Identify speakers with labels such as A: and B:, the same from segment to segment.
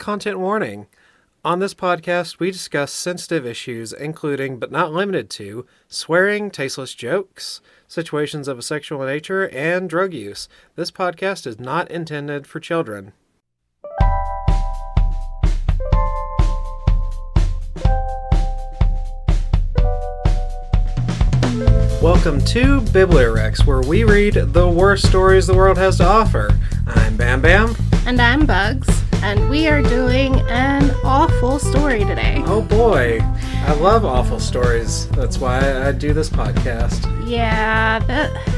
A: Content warning. On this podcast, we discuss sensitive issues, including, but not limited to, swearing, tasteless jokes, situations of a sexual nature, and drug use. This podcast is not intended for children. Welcome to BiblioWrecks, where we read the worst stories the world has to offer. I'm Bam Bam.
B: And I'm Bugs. And we are doing an awful story today.
A: Oh boy, I love awful stories. That's why I do this podcast.
B: Yeah,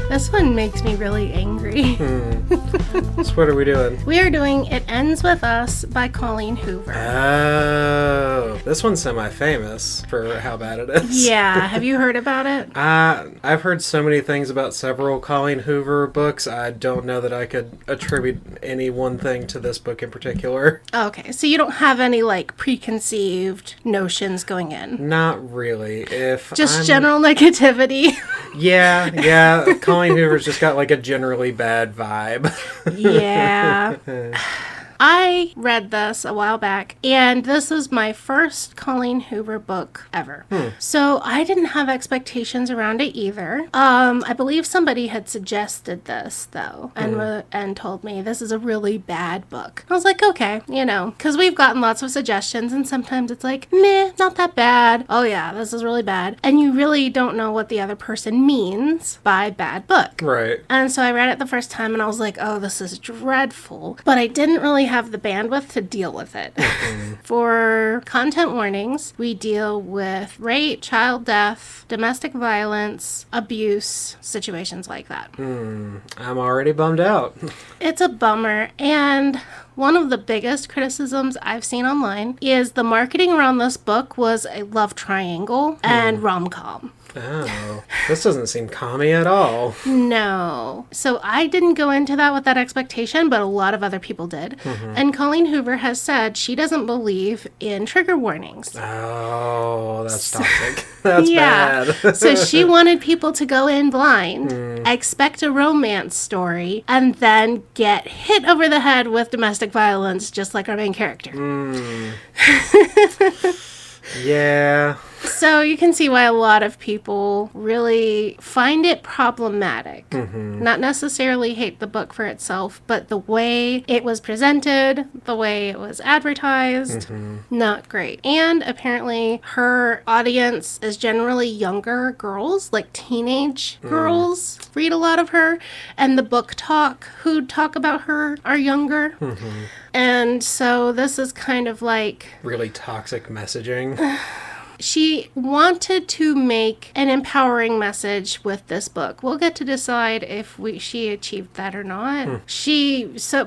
B: this one makes me really angry.
A: So what are we doing?
B: We are doing It Ends With Us by Colleen Hoover.
A: Oh, this one's semi-famous for how bad it is.
B: Yeah, have you heard about it?
A: I've heard so many things about several Colleen Hoover books. I don't know that I could attribute any one thing to this book in particular.
B: Okay, so you don't have any, preconceived notions going in?
A: Not really.
B: General negativity?
A: Yeah. Colleen Hoover's just got, a generally bad vibe.
B: Yeah. I read this a while back, and this was my first Colleen Hoover book ever. So I didn't have expectations around it either. I believe somebody had suggested this, though, and told me this is a really bad book. I was like, okay, because we've gotten lots of suggestions, and sometimes it's like, meh, not that bad. Oh yeah, this is really bad. And you really don't know what the other person means by bad book.
A: Right.
B: And so I read it the first time, and I was like, oh, this is dreadful. But I didn't really have the bandwidth to deal with it. For content warnings, we deal with rape, child death, domestic violence, abuse, situations like that.
A: I'm already bummed out.
B: It's a bummer, and one of the biggest criticisms I've seen online is the marketing around this book was a love triangle and rom-com.
A: Oh, this doesn't seem commie at all.
B: No. So I didn't go into that with that expectation, but a lot of other people did. And Colleen Hoover has said she doesn't believe in trigger warnings.
A: Oh, that's toxic. That's bad.
B: So she wanted people to go in blind, expect a romance story, and then get hit over the head with domestic violence, just like our main character.
A: Yeah.
B: So you can see why a lot of people really find it problematic. Not necessarily hate the book for itself, but the way it was presented, the way it was advertised, not great. And apparently her audience is generally younger girls, like teenage girls read a lot of her, and the book who talk about her are younger. And so this is kind of like
A: really toxic messaging.
B: She wanted to make an empowering message with this book. We'll get to decide if she achieved that or not.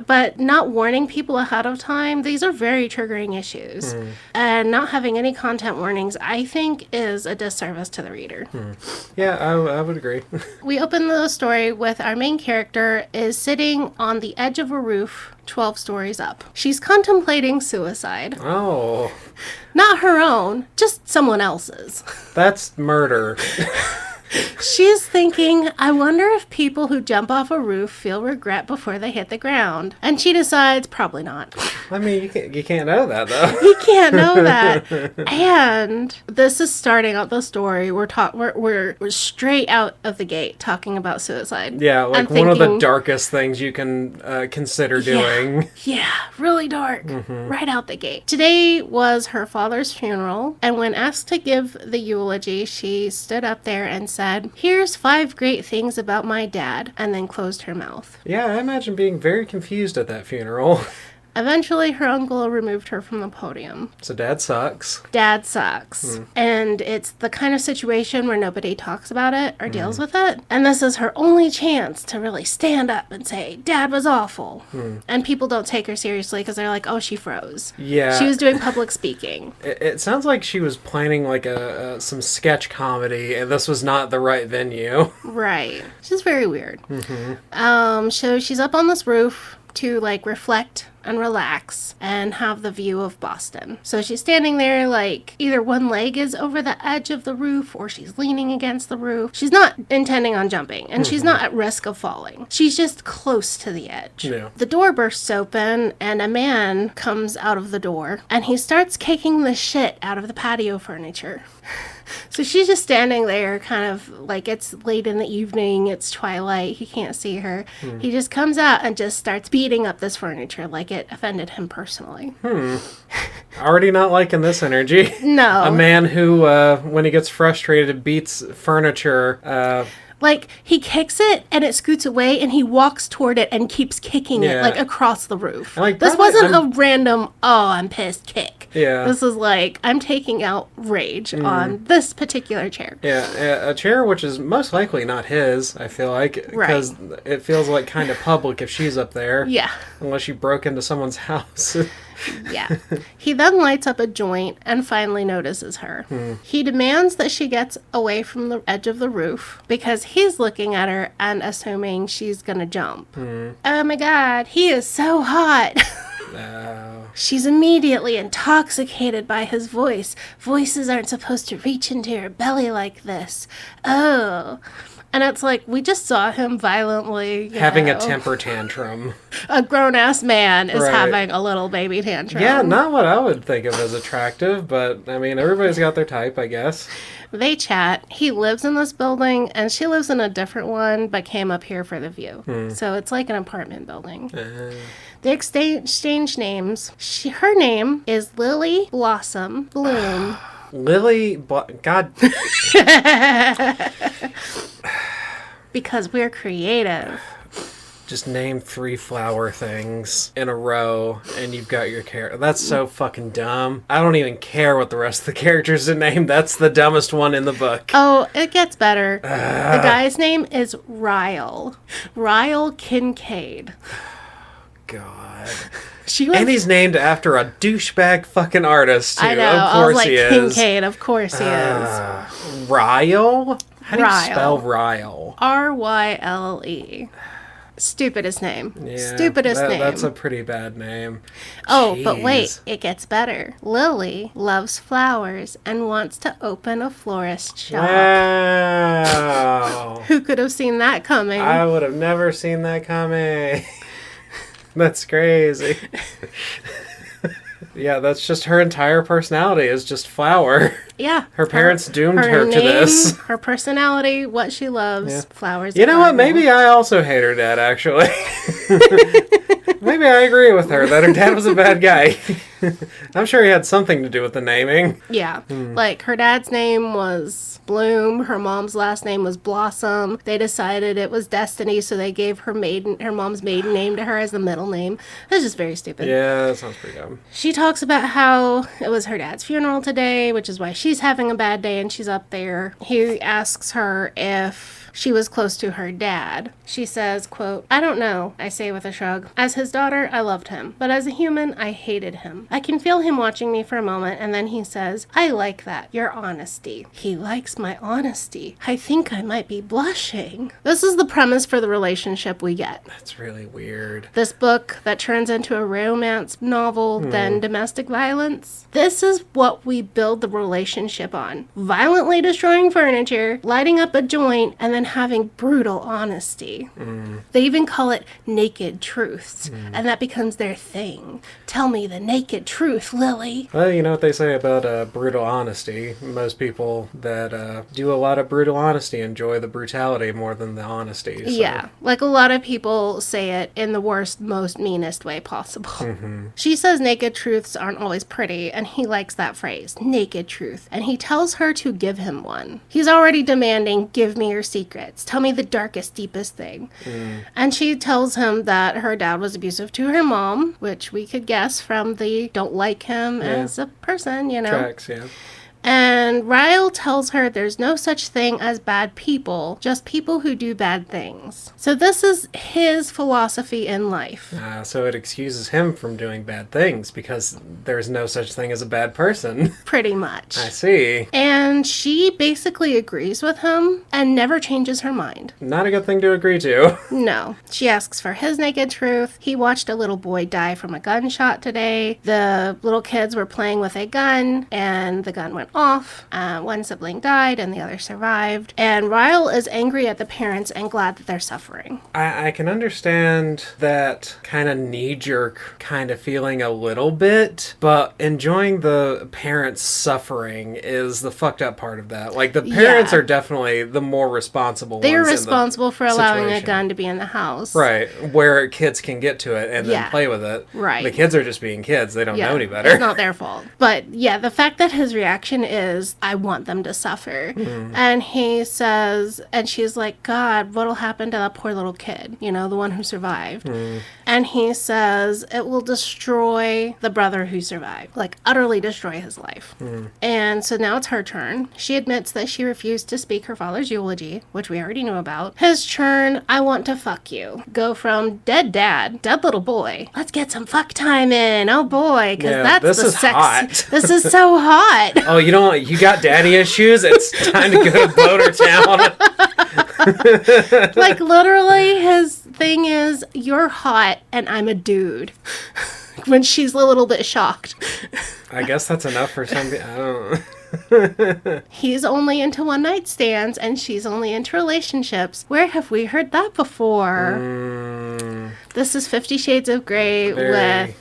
B: But not warning people ahead of time, these are very triggering issues. And not having any content warnings, I think, is a disservice to the reader.
A: Yeah, I would agree.
B: We open the story with our main character is sitting on the edge of a roof 12 stories up. She's contemplating suicide.
A: Oh.
B: Not her own, just someone else's.
A: That's murder.
B: She's thinking, I wonder if people who jump off a roof feel regret before they hit the ground. And she decides, probably not.
A: I mean, you can't know that, though.
B: You can't know that. And this is starting out the story. We're straight out of the gate talking about suicide.
A: Yeah, one of the darkest things you can consider doing.
B: Yeah, really dark. Right out the gate. Today was her father's funeral, and when asked to give the eulogy, she stood up there and said, "Here's 5 great things about my dad," and then closed her mouth.
A: Yeah, I imagine being very confused at that funeral.
B: Eventually, her uncle removed her from the podium.
A: So Dad sucks.
B: Dad sucks. And it's the kind of situation where nobody talks about it or deals with it. And this is her only chance to really stand up and say, Dad was awful. And people don't take her seriously because they're like, oh, she froze.
A: Yeah.
B: She was doing public speaking.
A: It sounds like she was planning some sketch comedy, and this was not the right venue.
B: Right. Which is very weird. So she's up on this roof to reflect and relax and have the view of Boston. So she's standing there like either one leg is over the edge of the roof or she's leaning against the roof. She's not intending on jumping and she's not at risk of falling. She's just close to the edge.
A: Yeah.
B: The door bursts open and a man comes out of the door and he starts kicking the shit out of the patio furniture. So she's just standing there kind of like it's late in the evening, it's twilight, he can't see her. He just comes out and just starts beating up this furniture like it offended him personally.
A: Already not liking this energy.
B: No.
A: A man who, when he gets frustrated, beats furniture.
B: Like, he kicks it, and it scoots away, and he walks toward it and keeps kicking it, like, across the roof.
A: Like,
B: this wasn't a random, I'm pissed kick.
A: Yeah.
B: This is like, I'm taking out rage on this particular chair.
A: Yeah, a chair which is most likely not his, I feel like. Because it feels like kind of public if she's up there.
B: Yeah.
A: Unless you broke into someone's house.
B: Yeah. He then lights up a joint and finally notices her. He demands that she gets away from the edge of the roof because he's looking at her and assuming she's gonna jump. Oh my god, he is so hot. She's immediately intoxicated by his voice. Voices aren't supposed to reach into your belly like this. Oh. And it's like, we just saw him violently
A: having a temper tantrum.
B: A grown-ass man is having a little baby tantrum.
A: Yeah, not what I would think of as attractive, but, I mean, everybody's got their type, I guess.
B: They chat. He lives in this building, and she lives in a different one, but came up here for the view. So it's like an apartment building. They exchange names. Her name is Lily Blossom Bloom.
A: God.
B: Because we're creative.
A: Just name 3 flower things in a row, and you've got your character. That's so fucking dumb. I don't even care what the rest of the characters are named. That's the dumbest one in the book.
B: Oh, it gets better. The guy's name is Ryle. Ryle Kincaid.
A: God.
B: And
A: he's named after a douchebag fucking artist, too.
B: I know.
A: Of course he is.
B: Kincaid, of course he is.
A: Ryle? How do you
B: Ryle.
A: spell Ryle?
B: Ryle. Stupidest name.
A: Yeah,
B: Stupidest name.
A: That's a pretty bad name.
B: Oh,
A: Jeez.
B: but wait, it gets better. Lily loves flowers and wants to open a florist shop.
A: Wow.
B: Who could have seen that coming?
A: I would have never seen that coming. That's crazy. Yeah, that's just her entire personality is just flower.
B: Yeah.
A: Her parents doomed her to this.
B: Her personality, what she loves, flowers.
A: You know what? Maybe I also hate her dad, actually. Maybe I agree with her that her dad was a bad guy. I'm sure he had something to do with the naming.
B: Yeah. Like, her dad's name was Bloom. Her mom's last name was Blossom. They decided it was destiny, so they gave her mom's maiden name to her as the middle name. It's just very stupid.
A: Yeah, that sounds pretty dumb.
B: She talks about how it was her dad's funeral today, which is why she's having a bad day and she's up there. He asks her if she was close to her dad. She says, quote, "I don't know," I say with a shrug. "As his daughter, I loved him. But as a human, I hated him. I can feel him watching me for a moment, and then he says, 'I like that, your honesty.' He likes my honesty. I think I might be blushing." This is the premise for the relationship we get.
A: That's really weird.
B: This book that turns into a romance novel, then domestic violence. This is what we build the relationship on. Violently destroying furniture, lighting up a joint, and then having brutal honesty. They even call it naked truths, and that becomes their thing. Tell me the naked truth, Lily.
A: Well, you know what they say about brutal honesty. Most people that do a lot of brutal honesty enjoy the brutality more than the honesty. So.
B: Yeah, like a lot of people say it in the worst, most meanest way possible. She says naked truths aren't always pretty, and he likes that phrase, naked truth, and he tells her to give him one. He's already demanding, give me your secrets. Tell me the darkest, deepest thing. And she tells him that her dad was abusive to her mom, which we could guess from the don't like him as a person, you know.
A: Tracks, yeah.
B: And Ryle tells her there's no such thing as bad people, just people who do bad things. So this is his philosophy in life.
A: So it excuses him from doing bad things because there's no such thing as a bad person.
B: Pretty much.
A: I see.
B: And she basically agrees with him and never changes her mind.
A: Not a good thing to agree to.
B: No. She asks for his naked truth. He watched a little boy die from a gunshot today. The little kids were playing with a gun and the gun went off. One sibling died and the other survived. And Ryle is angry at the parents and glad that they're suffering.
A: I can understand that kind of knee-jerk kind of feeling a little bit, but enjoying the parents suffering is the fucked up part of that. Like, the parents are definitely the more responsible
B: They're
A: ones
B: responsible for allowing
A: situation.
B: a gun to be in the house.
A: Right, where kids can get to it and then play with it.
B: Right.
A: The kids are just being kids. They don't know any better.
B: It's not their fault. But yeah, the fact that his reaction is, I want them to suffer. And he says, and she's like, God, what'll happen to that poor little kid? You know, the one who survived. And he says, it will destroy the brother who survived. Like, utterly destroy his life. And so now it's her turn. She admits that she refused to speak her father's eulogy, which we already knew about. His turn, I want to fuck you. Go from dead dad, dead little boy. Let's get some fuck time in. Oh boy, because that's
A: this
B: the
A: is
B: sex.
A: hot.
B: This is so hot.
A: Oh, you got daddy issues? It's time to go to Boner Town.
B: Like, literally, his thing is, you're hot and I'm a dude. When she's a little bit shocked.
A: I guess that's enough for some people. I don't know.
B: He's only into one-night stands and she's only into relationships. Where have we heard that before? This is 50 Shades of Grey with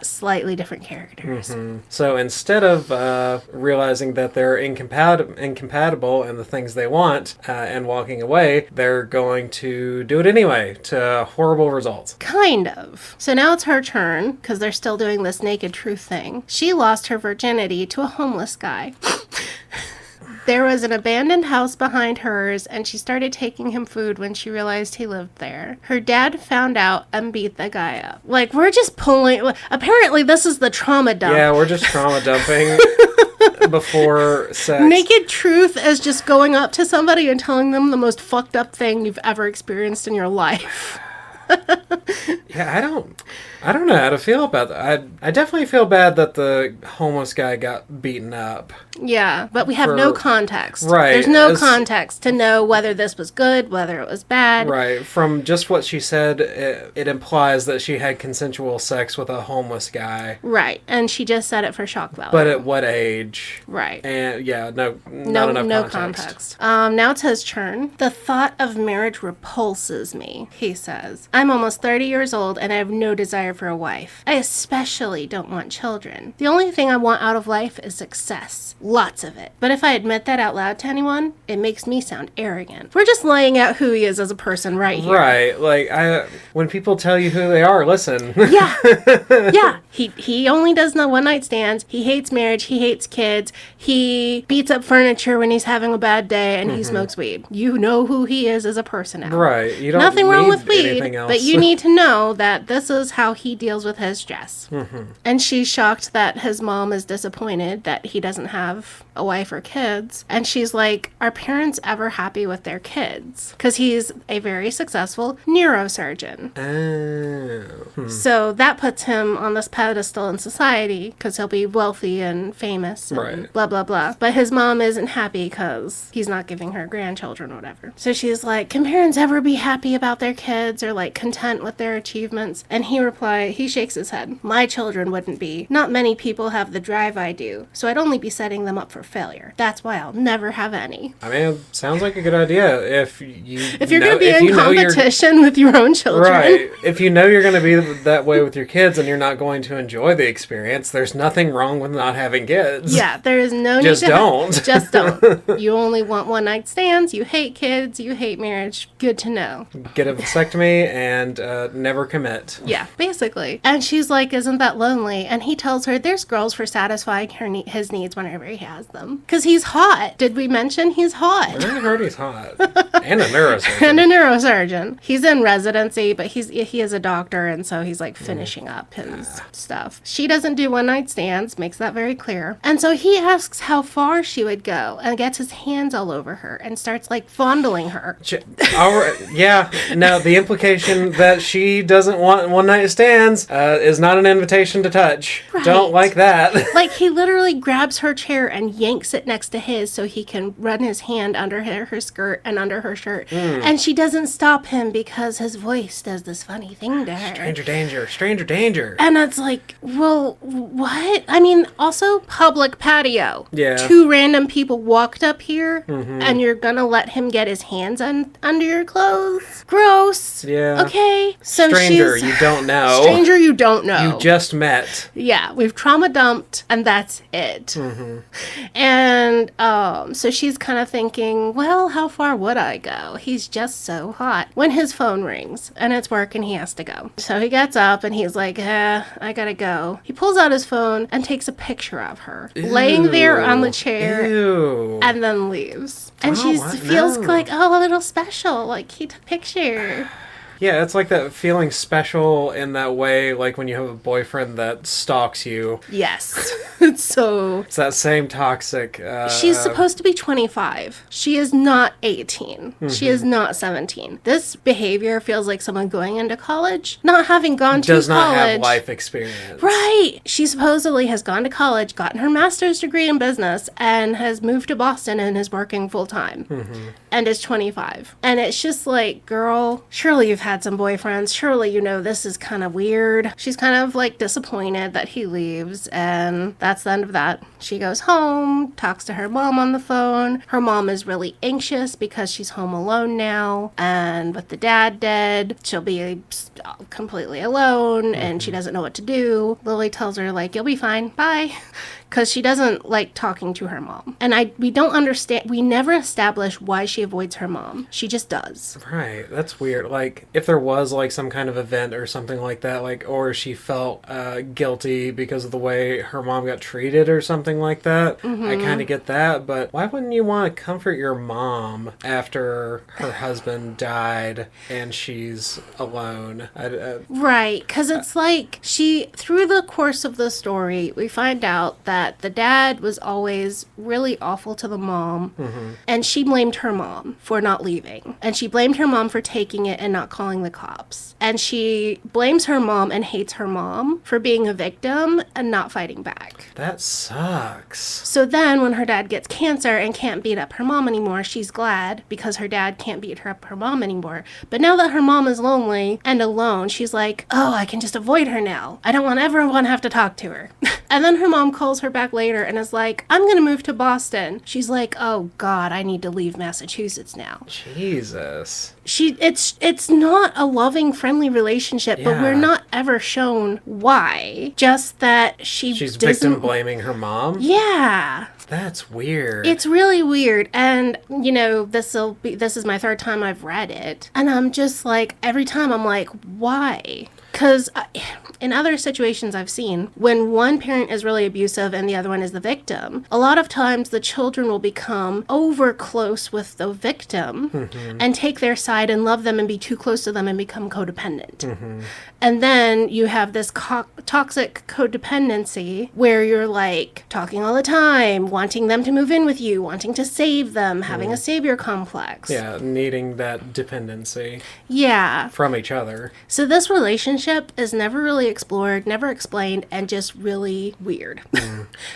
B: slightly different characters.
A: So instead of realizing that they're incompatible in the things they want and walking away, they're going to do it anyway to horrible results.
B: Kind of. So now it's her turn, because they're still doing this naked truth thing. She lost her virginity to a homeless guy. There was an abandoned house behind hers, and she started taking him food when she realized he lived there. Her dad found out and beat the guy up. Like, we're just pulling... Apparently, this is the trauma dump.
A: Yeah, we're just trauma dumping before sex.
B: Naked truth is just going up to somebody and telling them the most fucked up thing you've ever experienced in your life.
A: Yeah, I don't know how to feel about that. I definitely feel bad that the homeless guy got beaten up.
B: Yeah, but we have no context.
A: Right.
B: There's no context to know whether this was good, whether it was bad.
A: Right. From just what she said, it implies that she had consensual sex with a homeless guy.
B: Right, and she just said it for shock value.
A: But at what age?
B: Right.
A: And yeah, not enough context.
B: Now it's his turn. The thought of marriage repulses me, he says. I'm almost 30 years old and I have no desire for a wife. I especially don't want children. The only thing I want out of life is success. Lots of it. But if I admit that out loud to anyone, it makes me sound arrogant. We're just laying out who he is as a person right here.
A: Right. Like, when people tell you who they are, listen.
B: Yeah. Yeah. He only does the one-night stands. He hates marriage. He hates kids. He beats up furniture when he's having a bad day, and he smokes weed. You know who he is as a person now.
A: Right. You don't
B: Nothing wrong
A: need
B: with weed,
A: anything else.
B: but you need to know that this is how he deals with his stress. And she's shocked that his mom is disappointed that he doesn't have a wife or kids. And she's like, are parents ever happy with their kids? Because he's a very successful neurosurgeon.
A: Oh.
B: So that puts him on this pedestal in society because he'll be wealthy and famous and
A: Right.
B: blah, blah, blah. But his mom isn't happy because he's not giving her grandchildren or whatever. So she's like, can parents ever be happy about their kids or like content with their achievements? And he shakes his head. My children wouldn't be. Not many people have the drive I do, so I'd only be setting them up for failure. That's why I'll never have any.
A: I mean, it sounds like a good idea if
B: you're going to be in competition with your own children.
A: Right. If you know you're going to be that way with your kids and you're not going to enjoy the experience, there's nothing wrong with not having kids.
B: Yeah, there is no
A: Just
B: need to
A: don't.
B: Just don't. You only want one-night stands. You hate kids. You hate marriage. Good to know.
A: Get a vasectomy and never commit.
B: Yeah, basically. And she's like, isn't that lonely? And he tells her there's girls for satisfying his needs whenever he has them. Because he's hot. Did we mention he's hot?
A: I heard he's hot. And a neurosurgeon.
B: And a neurosurgeon. He's in residency, but he is a doctor, and so he's like finishing up his stuff. She doesn't do one-night stands, makes that very clear. And so he asks how far she would go and gets his hands all over her and starts like fondling her.
A: Yeah. Now, the implication that she doesn't want one-night stands is not an invitation to touch.
B: Right.
A: Don't like that.
B: Like, he literally grabs her chair and yanks it next to his so he can run his hand under her skirt and under her shirt. And she doesn't stop him because his voice does this funny thing to her.
A: Stranger danger, stranger danger.
B: And it's like, well, what? I mean, also public patio.
A: Yeah.
B: 2 random people walked up here and you're gonna let him get his hands under your clothes? Gross.
A: Yeah.
B: Okay. So
A: Stranger you don't know.
B: Stranger you don't know.
A: You just met.
B: Yeah, we've trauma dumped, and that's it. And so she's kind of thinking, well, how far would I go? He's just so hot. When his phone rings, and it's work, and he has to go. So he gets up, and he's like, I gotta go. He pulls out his phone and takes a picture of her, laying there on the chair, and then leaves. And she feels like, a little special. Like, he took a picture.
A: Yeah, it's like that feeling special in that way, like when you have a boyfriend that stalks you.
B: Yes. It's
A: that same toxic...
B: she's supposed to be 25. She is not 18. She is not 17. This behavior feels like someone going into college, not having gone to college.
A: Does not have life experience.
B: Right. She supposedly has gone to college, gotten her master's degree in business, and has moved to Boston and is working full-time. And is 25. And it's just like, girl, surely you've had some boyfriends. Surely you know this is kind of weird. She's kind of like disappointed that he leaves, and that's the end of that. She goes home, talks to her mom on the phone. Her mom is really anxious because she's home alone now, and with the dad dead, she'll be completely alone, and she doesn't know what to do. Lily tells her, like, you'll be fine, bye. Because she doesn't like talking to her mom. And we don't understand, we never establish why she avoids her mom. She just does.
A: Right, that's weird. Like, if there was like some kind of event or something like that, like, or she felt guilty because of the way her mom got treated or something like that, I kind of get that. But why wouldn't you want to comfort your mom after her husband died and she's alone?
B: Right, because it's like through the course of the story, we find out that the dad was always really awful to the mom, and she blamed her mom for not leaving, and she blamed her mom for taking it and not calling the cops, and she blames her mom and hates her mom for being a victim and not fighting back.
A: That sucks.
B: So then when her dad gets cancer and can't beat up her mom anymore, she's glad because her dad can't beat her mom anymore. But now that her mom is lonely and alone, she's like, oh, I can just avoid her now. I don't want everyone to have to talk to her. And then her mom calls her back later and is like, I'm gonna move to Boston. She's like, oh God, I need to leave Massachusetts now.
A: Jesus.
B: It's not a loving, friendly relationship, but we're not ever shown why. Just that she's
A: victim blaming her mom?
B: Yeah.
A: That's weird.
B: It's really weird. And, you know, this is my 3rd time I've read it. And I'm just like, every time I'm like, why? Because in other situations I've seen, when one parent is really abusive and the other one is the victim, a lot of times the children will become over close with the victim and take their side and love them and be too close to them and become codependent. And then you have this toxic codependency where you're like talking all the time, wanting them to move in with you, wanting to save them, having a savior complex.
A: Yeah, needing that dependency.
B: Yeah.
A: From each other.
B: So this relationship is never really explored, never explained, and just really weird.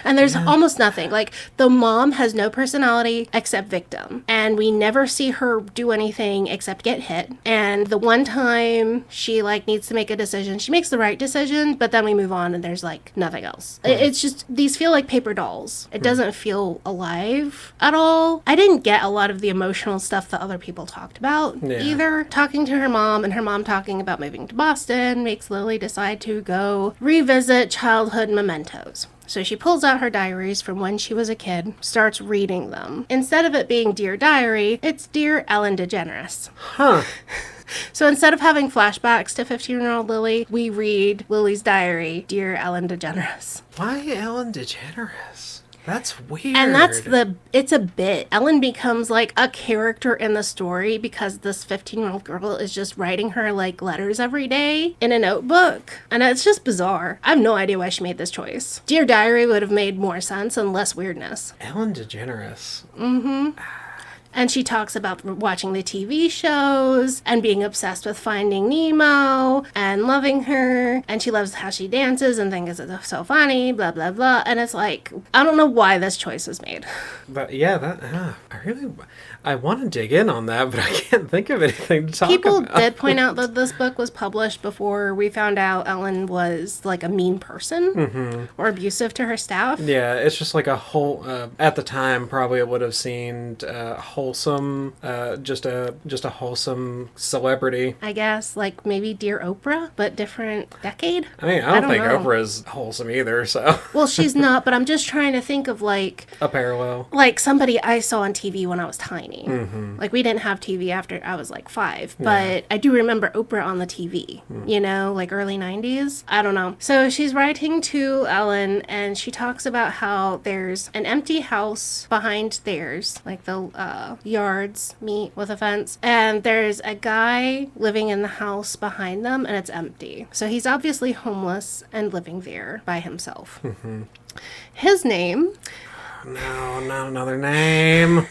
B: And there's almost nothing. Like, the mom has no personality except victim. And we never see her do anything except get hit. And the one time she, like, needs to make a decision, she makes the right decision, but then we move on and there's, like, nothing else. It's just, these feel like paper dolls. It doesn't feel alive at all. I didn't get a lot of the emotional stuff that other people talked about either. Talking to her mom and her mom talking about moving to Boston makes Lily decide to go revisit childhood mementos. So she pulls out her diaries from when she was a kid, starts reading them. Instead of it being Dear Diary, it's Dear Ellen DeGeneres.
A: Huh.
B: So instead of having flashbacks to 15-year-old Lily, we read Lily's diary, Dear Ellen DeGeneres.
A: Why Ellen DeGeneres? That's weird.
B: And it's a bit. Ellen becomes like a character in the story because this 15-year-old girl is just writing her like letters every day in a notebook. And it's just bizarre. I have no idea why she made this choice. Dear Diary would have made more sense and less weirdness.
A: Ellen DeGeneres.
B: And she talks about watching the TV shows and being obsessed with Finding Nemo and loving her. And she loves how she dances and thinks it's so funny, blah, blah, blah. And it's like, I don't know why this choice was made.
A: But yeah, I want to dig in on that, but I can't think of anything to talk about.
B: People did point out that this book was published before we found out Ellen was like a mean person or abusive to her staff.
A: Yeah, it's just like a whole, at the time, probably it would have seemed wholesome, just a wholesome celebrity.
B: I guess, like maybe Dear Oprah, but different decade.
A: I mean, I don't think
B: know.
A: Oprah's wholesome either, so.
B: Well, she's not, but I'm just trying to think of like
A: a parallel.
B: Like somebody I saw on TV when I was tiny. Like we didn't have TV after I was like 5, but I do remember Oprah on the TV, you know, like early 90s. I don't know. So she's writing to Ellen and she talks about how there's an empty house behind theirs, like the yards meet with a fence, and there's a guy living in the house behind them and it's empty. So he's obviously homeless and living there by himself. His name...
A: No, not another name.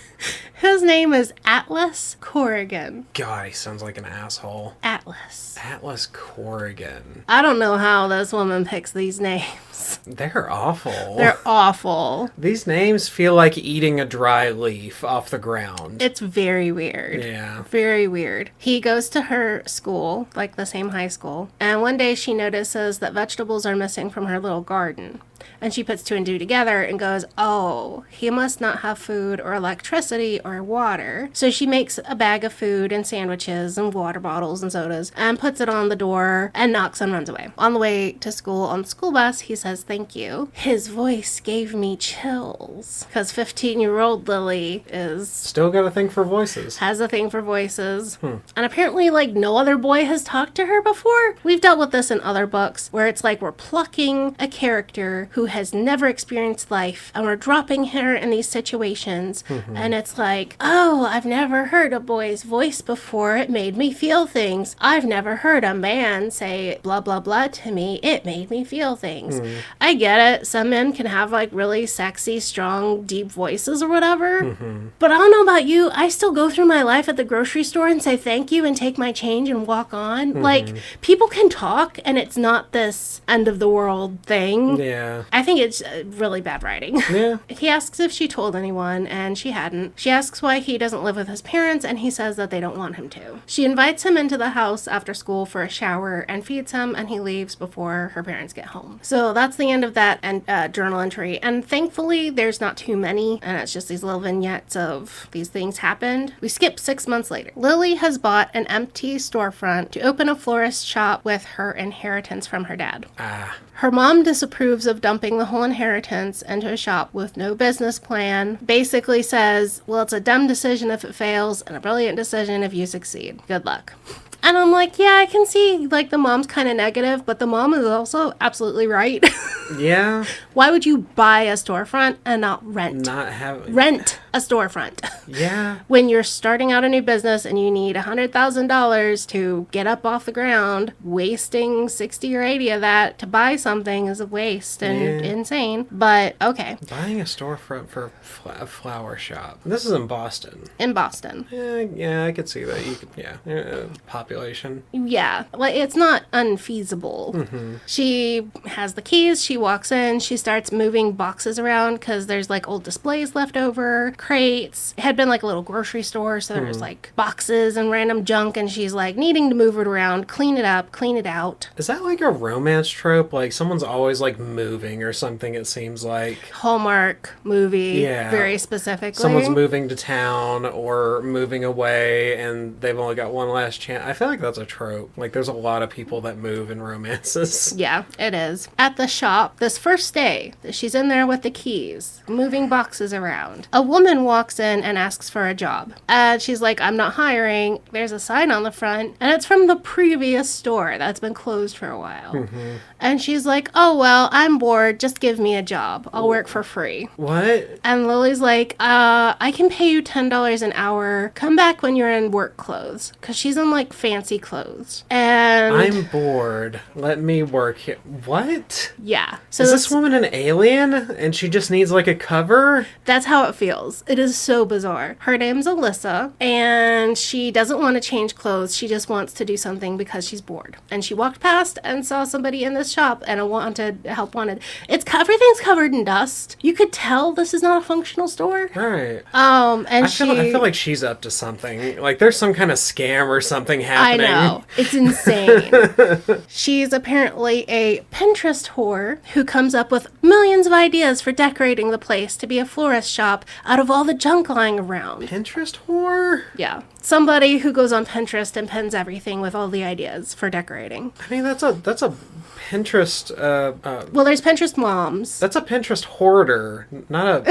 B: His name is Atlas Corrigan.
A: God, he sounds like an asshole.
B: Atlas
A: Corrigan.
B: I don't know how this woman picks these names.
A: They're awful.
B: They're awful.
A: These names feel like eating a dry leaf off the ground.
B: It's very weird.
A: Yeah.
B: Very weird. He goes to her school, like the same high school, and one day she notices that vegetables are missing from her little garden. And she puts 2 and 2 together and goes, oh, he must not have food or electricity or water. So she makes a bag of food and sandwiches and water bottles and sodas and puts it on the door and knocks and runs away. On the way to school on the school bus, he says, thank you. His voice gave me chills because 15-year-old Lily is...
A: Still got a thing for voices.
B: Has a thing for voices. And apparently, like, no other boy has talked to her before. We've dealt with this in other books where it's like we're plucking a character who has never experienced life and we're dropping her in these situations and it's like, oh, I've never heard a boy's voice before, it made me feel things. I've never heard a man say blah blah blah to me, it made me feel things. I get it, some men can have like really sexy, strong, deep voices or whatever, but I don't know about you, I still go through my life at the grocery store and say thank you and take my change and walk on. Like, people can talk and it's not this end of the world thing.
A: Yeah.
B: I think it's really bad writing.
A: Yeah.
B: He asks if she told anyone, and she hadn't. She asks why he doesn't live with his parents, and he says that they don't want him to. She invites him into the house after school for a shower and feeds him, and he leaves before her parents get home. So that's the end of that journal entry. And thankfully, there's not too many, and it's just these little vignettes of these things happened. We skip 6 months later. Lily has bought an empty storefront to open a florist shop with her inheritance from her dad. Her mom disapproves of dumping the whole inheritance into a shop with no business plan. Basically says, well, it's a dumb decision if it fails and a brilliant decision if you succeed. Good luck. And I'm like, yeah, I can see, like, the mom's kind of negative, but the mom is also absolutely right.
A: Yeah.
B: Why would you buy a storefront and not rent? Rent a storefront.
A: Yeah.
B: When you're starting out a new business and you need $100,000 to get up off the ground, wasting 60 or 80 of that to buy something is a waste and insane. But, okay.
A: Buying a storefront for a flower shop. This is in Boston.
B: In Boston.
A: Yeah, I could see that. You could, population.
B: Yeah, like, it's not unfeasible. She has the keys, she walks in, she starts moving boxes around because there's like old displays left over, crates. It had been like a little grocery store, so there's like boxes and random junk, and she's like needing to move it around, clean it up, clean it out.
A: Is that like a romance trope? Like someone's always like moving or something, it seems like.
B: Hallmark movie,
A: yeah.
B: Very specifically.
A: Someone's moving to town or moving away and they've only got one last chance. I feel like that's a trope. Like there's a lot of people that move in romances.
B: Yeah, it is. At the shop, this first day, she's in there with the keys, moving boxes around. A woman walks in and asks for a job. And she's like, I'm not hiring. There's a sign on the front, and it's from the previous store that's been closed for a while. Mm-hmm. And she's like, oh, well, I'm bored. Just give me a job. I'll work for free.
A: What?
B: And Lily's like, I can pay you $10 an hour. Come back when you're in work clothes. Because she's in, like, fancy clothes. And
A: I'm bored. Let me work here. What?
B: Yeah. So
A: is this woman an alien? And she just needs, like, a cover?
B: That's how it feels. It is so bizarre. Her name's Alyssa, and she doesn't want to change clothes. She just wants to do something because she's bored. And she walked past and saw somebody in this shop and help wanted. Everything's covered in dust. You could tell this is not a functional store.
A: Right.
B: And
A: I feel like she's up to something. Like there's some kind of scam or something happening.
B: I know. It's insane. She's apparently a Pinterest whore who comes up with millions of ideas for decorating the place to be a florist shop out of all the junk lying around.
A: Pinterest whore?
B: Yeah. Somebody who goes on Pinterest and pins everything with all the ideas for decorating.
A: I mean, that's a Pinterest...
B: well, there's Pinterest moms.
A: That's a Pinterest hoarder, not a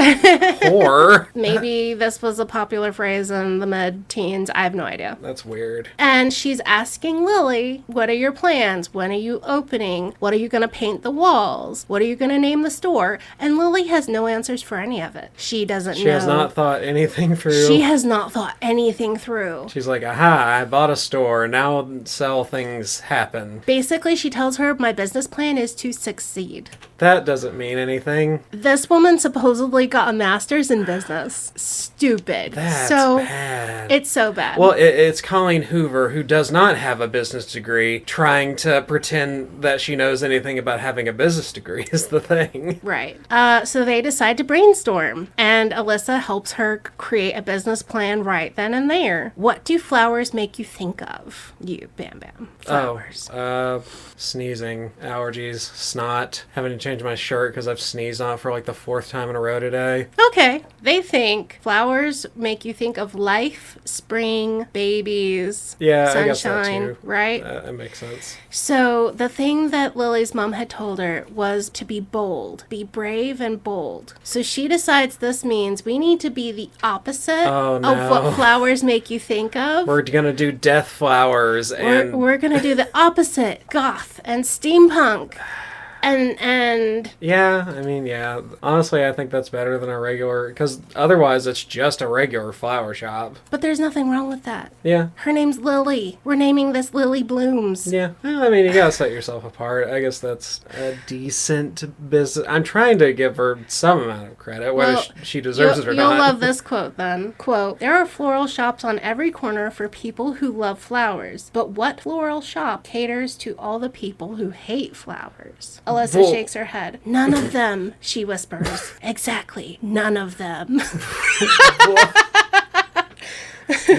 A: whore.
B: Maybe this was a popular phrase in the mid-teens. I have no idea.
A: That's weird.
B: And she's asking Lily, what are your plans? When are you opening? What are you going to paint the walls? What are you going to name the store? And Lily has no answers for any of it. She doesn't know.
A: She has not thought anything through.
B: She has not thought anything through.
A: She's like, aha, I bought a store. Now sell things happen.
B: Basically, she tells her, my business plan is to succeed.
A: That doesn't mean anything.
B: This woman supposedly got a master's in business. Stupid.
A: That's
B: so
A: bad.
B: It's so bad.
A: Well, it's Colleen Hoover, who does not have a business degree, trying to pretend that she knows anything about having a business degree is the thing.
B: Right. So they decide to brainstorm, and Alyssa helps her create a business plan right then and there. What do flowers make you think of? You, Bam Bam. Flowers.
A: Sneezing, allergies, snot, having to change my shirt because I've sneezed on it for like the 4th time in a row today.
B: Okay. They think flowers make you think of life, spring, babies,
A: yeah,
B: sunshine,
A: I guess that too.
B: Right?
A: That makes sense.
B: So the thing that Lily's mom had told her was to be bold, be brave and bold. So she decides this means we need to be the opposite of what flowers make you think of.
A: We're gonna do death flowers and
B: we're gonna do the opposite, goth and steampunk. And
A: yeah, I mean, yeah. Honestly, I think that's better than a regular, because otherwise it's just a regular flower shop.
B: But there's nothing wrong with that.
A: Yeah.
B: Her name's Lily. We're naming this Lily Blooms.
A: Yeah. Well, I mean, you gotta set yourself apart. I guess that's a decent business. I'm trying to give her some amount of credit, whether she deserves it or not.
B: You'll love this quote then. Quote, there are floral shops on every corner for people who love flowers. But what floral shop caters to all the people who hate flowers? Alyssa shakes her head. None of them, she whispers. Exactly, none of them.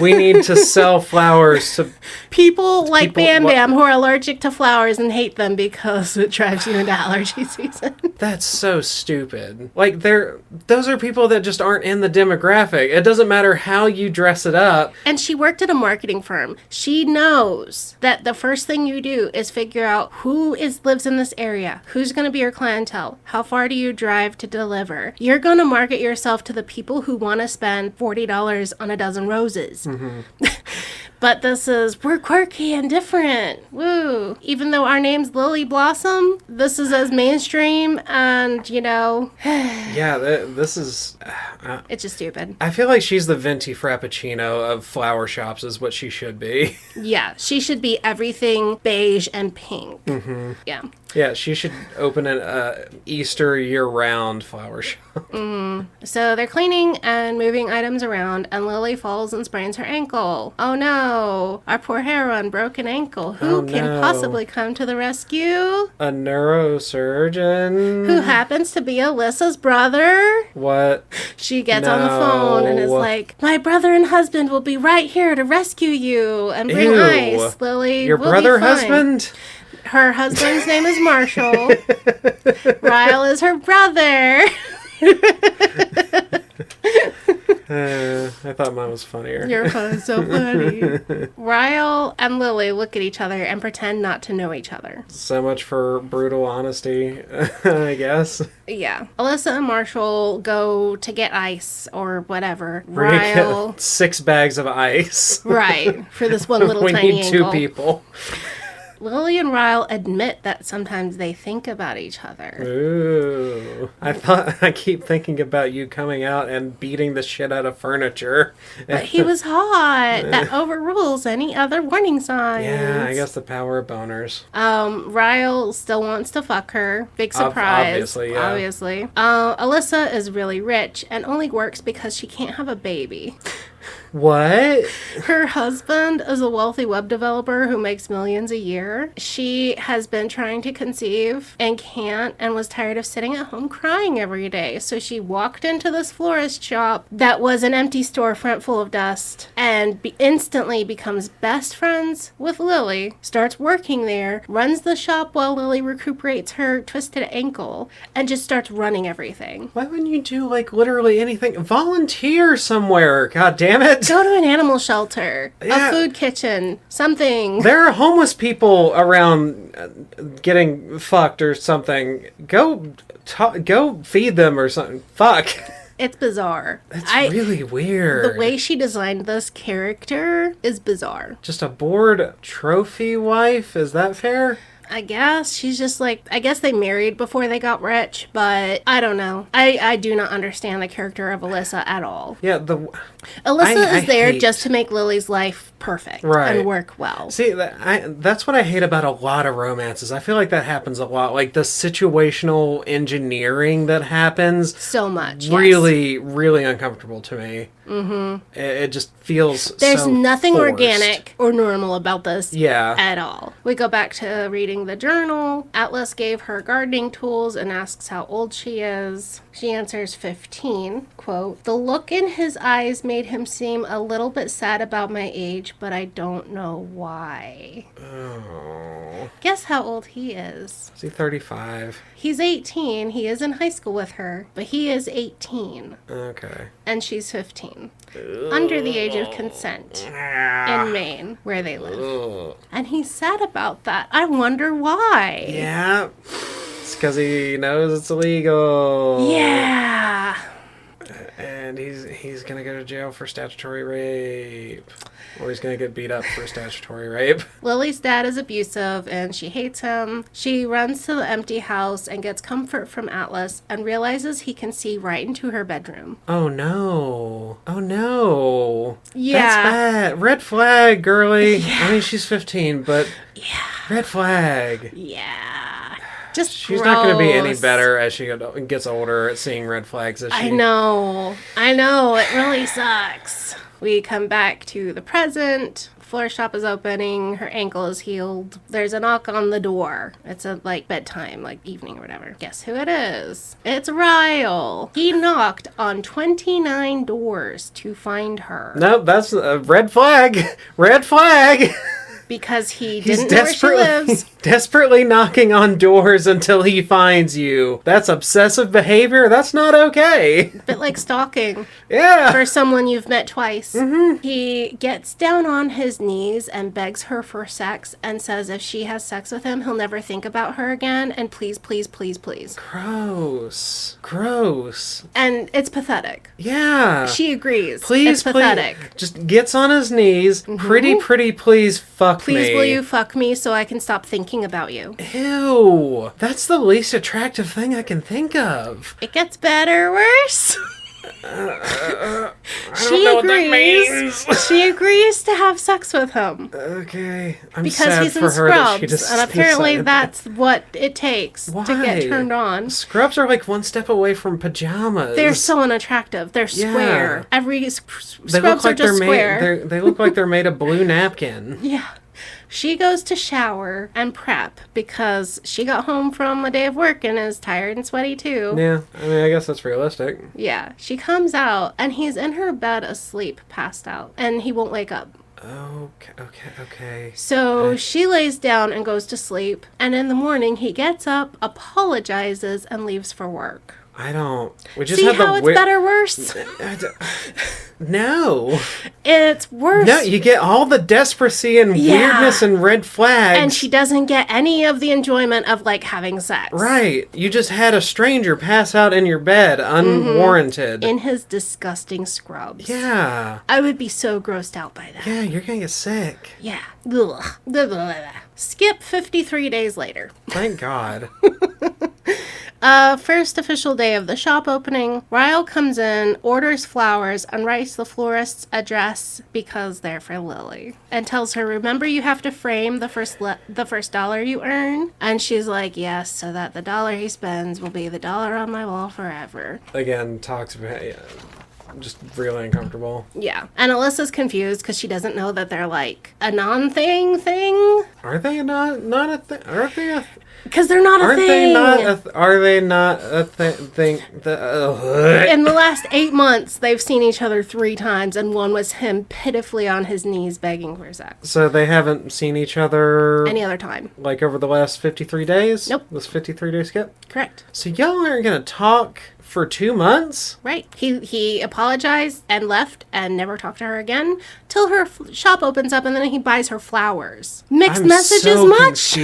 A: We need to sell flowers to
B: people like Bam Bam who are allergic to flowers and hate them because it drives you into allergy season.
A: That's so stupid. Like, those are people that just aren't in the demographic. It doesn't matter how you dress it up.
B: And she worked at a marketing firm. She knows that the first thing you do is figure out who lives in this area, who's going to be your clientele, how far do you drive to deliver. You're going to market yourself to the people who want to spend $40 on a dozen roses. Mm-hmm. But we're quirky and different. Woo. Even though our name's Lily Blossom, this is as mainstream and,
A: yeah, this is...
B: it's just stupid.
A: I feel like she's the venti frappuccino of flower shops is what she should be.
B: Yeah, she should be everything beige and pink. Mm-hmm. Yeah.
A: Yeah, she should open an Easter year-round flower shop.
B: Mm-hmm. So they're cleaning and moving items around, and Lily falls and sprains her ankle. Oh no, our poor heroine broke an ankle. Who can possibly come to the rescue?
A: A neurosurgeon.
B: Who happens to be Alyssa's brother.
A: What?
B: She gets on the phone and is like, my brother and husband will be right here to rescue you and bring ice, Lily.
A: Your brother husband?
B: Her husband's name is Marshall. Ryle is her brother.
A: I thought mine was funnier.
B: Your phone is so funny. Ryle and Lily look at each other and pretend not to know each other.
A: So much for brutal honesty, I guess.
B: Yeah. Alyssa and Marshall go to get ice or whatever.
A: We're gonna
B: Ryle...
A: get 6 bags of ice.
B: Right. For this one little
A: we
B: tiny
A: need
B: ankle.
A: 2 people.
B: Lily and Ryle admit that sometimes they think about each other.
A: Ooh. I keep thinking about you coming out and beating the shit out of furniture.
B: But he was hot. That overrules any other warning signs.
A: Yeah, I guess the power of boners.
B: Ryle still wants to fuck her. Big surprise.
A: Obviously, yeah.
B: Obviously. Alyssa is really rich and only works because she can't have a baby.
A: What?
B: Her husband is a wealthy web developer who makes millions a year. She has been trying to conceive and can't, and was tired of sitting at home crying every day. So she walked into this florist shop that was an empty storefront full of dust and instantly becomes best friends with Lily, starts working there, runs the shop while Lily recuperates her twisted ankle, and just starts running everything.
A: Why wouldn't you do, like, literally anything? Volunteer somewhere, god damn it!
B: Go to an animal shelter,
A: Yeah.
B: a food kitchen, something.
A: There are homeless people around getting fucked or something. Go feed them or something. Fuck.
B: It's bizarre.
A: That's really weird.
B: The way she designed this character is bizarre.
A: Just a bored trophy wife? Is that fair?
B: I guess she's just like, I guess they married before they got rich, but I don't know. I do not understand the character of Alyssa at all.
A: Yeah,
B: Alyssa is there
A: hate-
B: just to make Lily's life perfect and work well.
A: See, that's what I hate about a lot of romances. I feel like that happens a lot. Like the situational engineering that happens.
B: So much.
A: Really, really uncomfortable to me. Mm-hmm. It just feels
B: There's
A: so
B: nothing
A: forced.
B: organic or normal about this
A: Yeah.
B: at all. We go back to reading the journal. Atlas gave her gardening tools and asks how old she is. She answers 15. Quote, "The look in his eyes made him seem a little bit sad about my age, but I don't know why."
A: Oh.
B: Guess how old he is.
A: Is he 35?
B: He's 18. He is in high school with her, but he is 18.
A: Okay.
B: And she's 15. Under the age of consent. In Maine, where they live.
A: Ugh.
B: And he's sad about that. I wonder why.
A: Yeah. It's because he knows it's illegal.
B: Yeah.
A: And he's gonna go to jail for statutory rape. Or he's gonna get beat up for statutory rape.
B: Lily's dad is abusive and she hates him. She runs to the empty house and gets comfort from Atlas and realizes he can see right into her bedroom.
A: Oh no. Oh no.
B: Yeah.
A: That's bad. Red flag, girly.
B: Yeah.
A: I mean, she's 15, but
B: Yeah.
A: red flag.
B: Yeah. Just
A: She's not going to be any
B: gross.
A: better as she gets older at seeing red flags. As she...
B: I know. It really sucks. We come back to the present. Floor shop is opening. Her ankle is healed. There's a knock on the door. It's a bedtime, evening or whatever. Guess who it is? It's Ryle. He knocked on 29 doors to find her.
A: Nope, that's a red flag. Red flag.
B: Because he
A: He's
B: didn't know where she lives.
A: desperately knocking on doors until he finds you. That's obsessive behavior. That's not okay.
B: Bit like stalking
A: Yeah.
B: for someone you've met twice. Mm-hmm. He gets down on his knees and begs her for sex and says if she has sex with him, he'll never think about her again. And please, please, please, please.
A: Gross.
B: And it's pathetic.
A: Yeah.
B: She agrees.
A: Please,
B: it's pathetic.
A: please. Just gets on his knees. Pretty, please fuck me.
B: Please, will you fuck me so I can stop thinking about you?
A: Ew. That's the least attractive thing I can think of.
B: It gets better, worse.
A: I don't know what that means.
B: She agrees to have sex with him.
A: Okay. I'm
B: Because
A: sad
B: he's
A: for
B: in
A: her that she
B: scrubs,
A: just
B: and apparently
A: decided
B: that's what it takes to
A: Why?
B: get turned on.
A: Scrubs are like one step away from pajamas.
B: They're so unattractive. They're
A: Yeah.
B: square. Every
A: They
B: scrubs
A: look
B: are
A: like
B: just
A: they're
B: square.
A: made. They look like they're made of blue napkin.
B: Yeah. She goes to shower and prep because she got home from a day of work and is tired and sweaty too.
A: Yeah, I mean, I guess that's realistic.
B: Yeah. She comes out and he's in her bed asleep, passed out, and he won't wake up.
A: Okay.
B: So she lays down and goes to sleep, and in the morning he gets up, apologizes, and leaves for work.
A: I don't. We just
B: See
A: had
B: how
A: the
B: it's better worse?
A: No.
B: It's worse.
A: No, you get all the desperacy and weirdness and red flags.
B: And she doesn't get any of the enjoyment of, like, having sex.
A: Right. You just had a stranger pass out in your bed, unwarranted.
B: In his disgusting scrubs.
A: Yeah.
B: I would be so grossed out by that.
A: Yeah, you're gonna get sick.
B: Yeah. Ugh. Blah, blah, blah, blah. Skip 53 days later.
A: Thank God.
B: First official day of the shop opening, Ryle comes in, orders flowers, and writes the florist's address because they're for Lily, and tells her, remember you have to frame the first dollar you earn? And she's like, yes, so that the dollar he spends will be the dollar on my wall forever.
A: Again, talks about... Yeah. Just really uncomfortable.
B: Yeah. And Alyssa's confused because she doesn't know that they're like a thing.
A: Are they not a thing? Aren't they a...
B: Because they're not a thing.
A: Are they not a thing?
B: In the last 8 months, they've seen each other 3 times, and one was him pitifully on his knees begging for sex.
A: So they haven't seen each other...
B: Any other time.
A: Like over the last 53 days?
B: Nope.
A: This 53-day skip?
B: Correct.
A: So y'all aren't going to talk for 2 months?
B: Right. He apologized and left and never talked to her again till her shop opens up, and then he buys her flowers. Mixed messages much?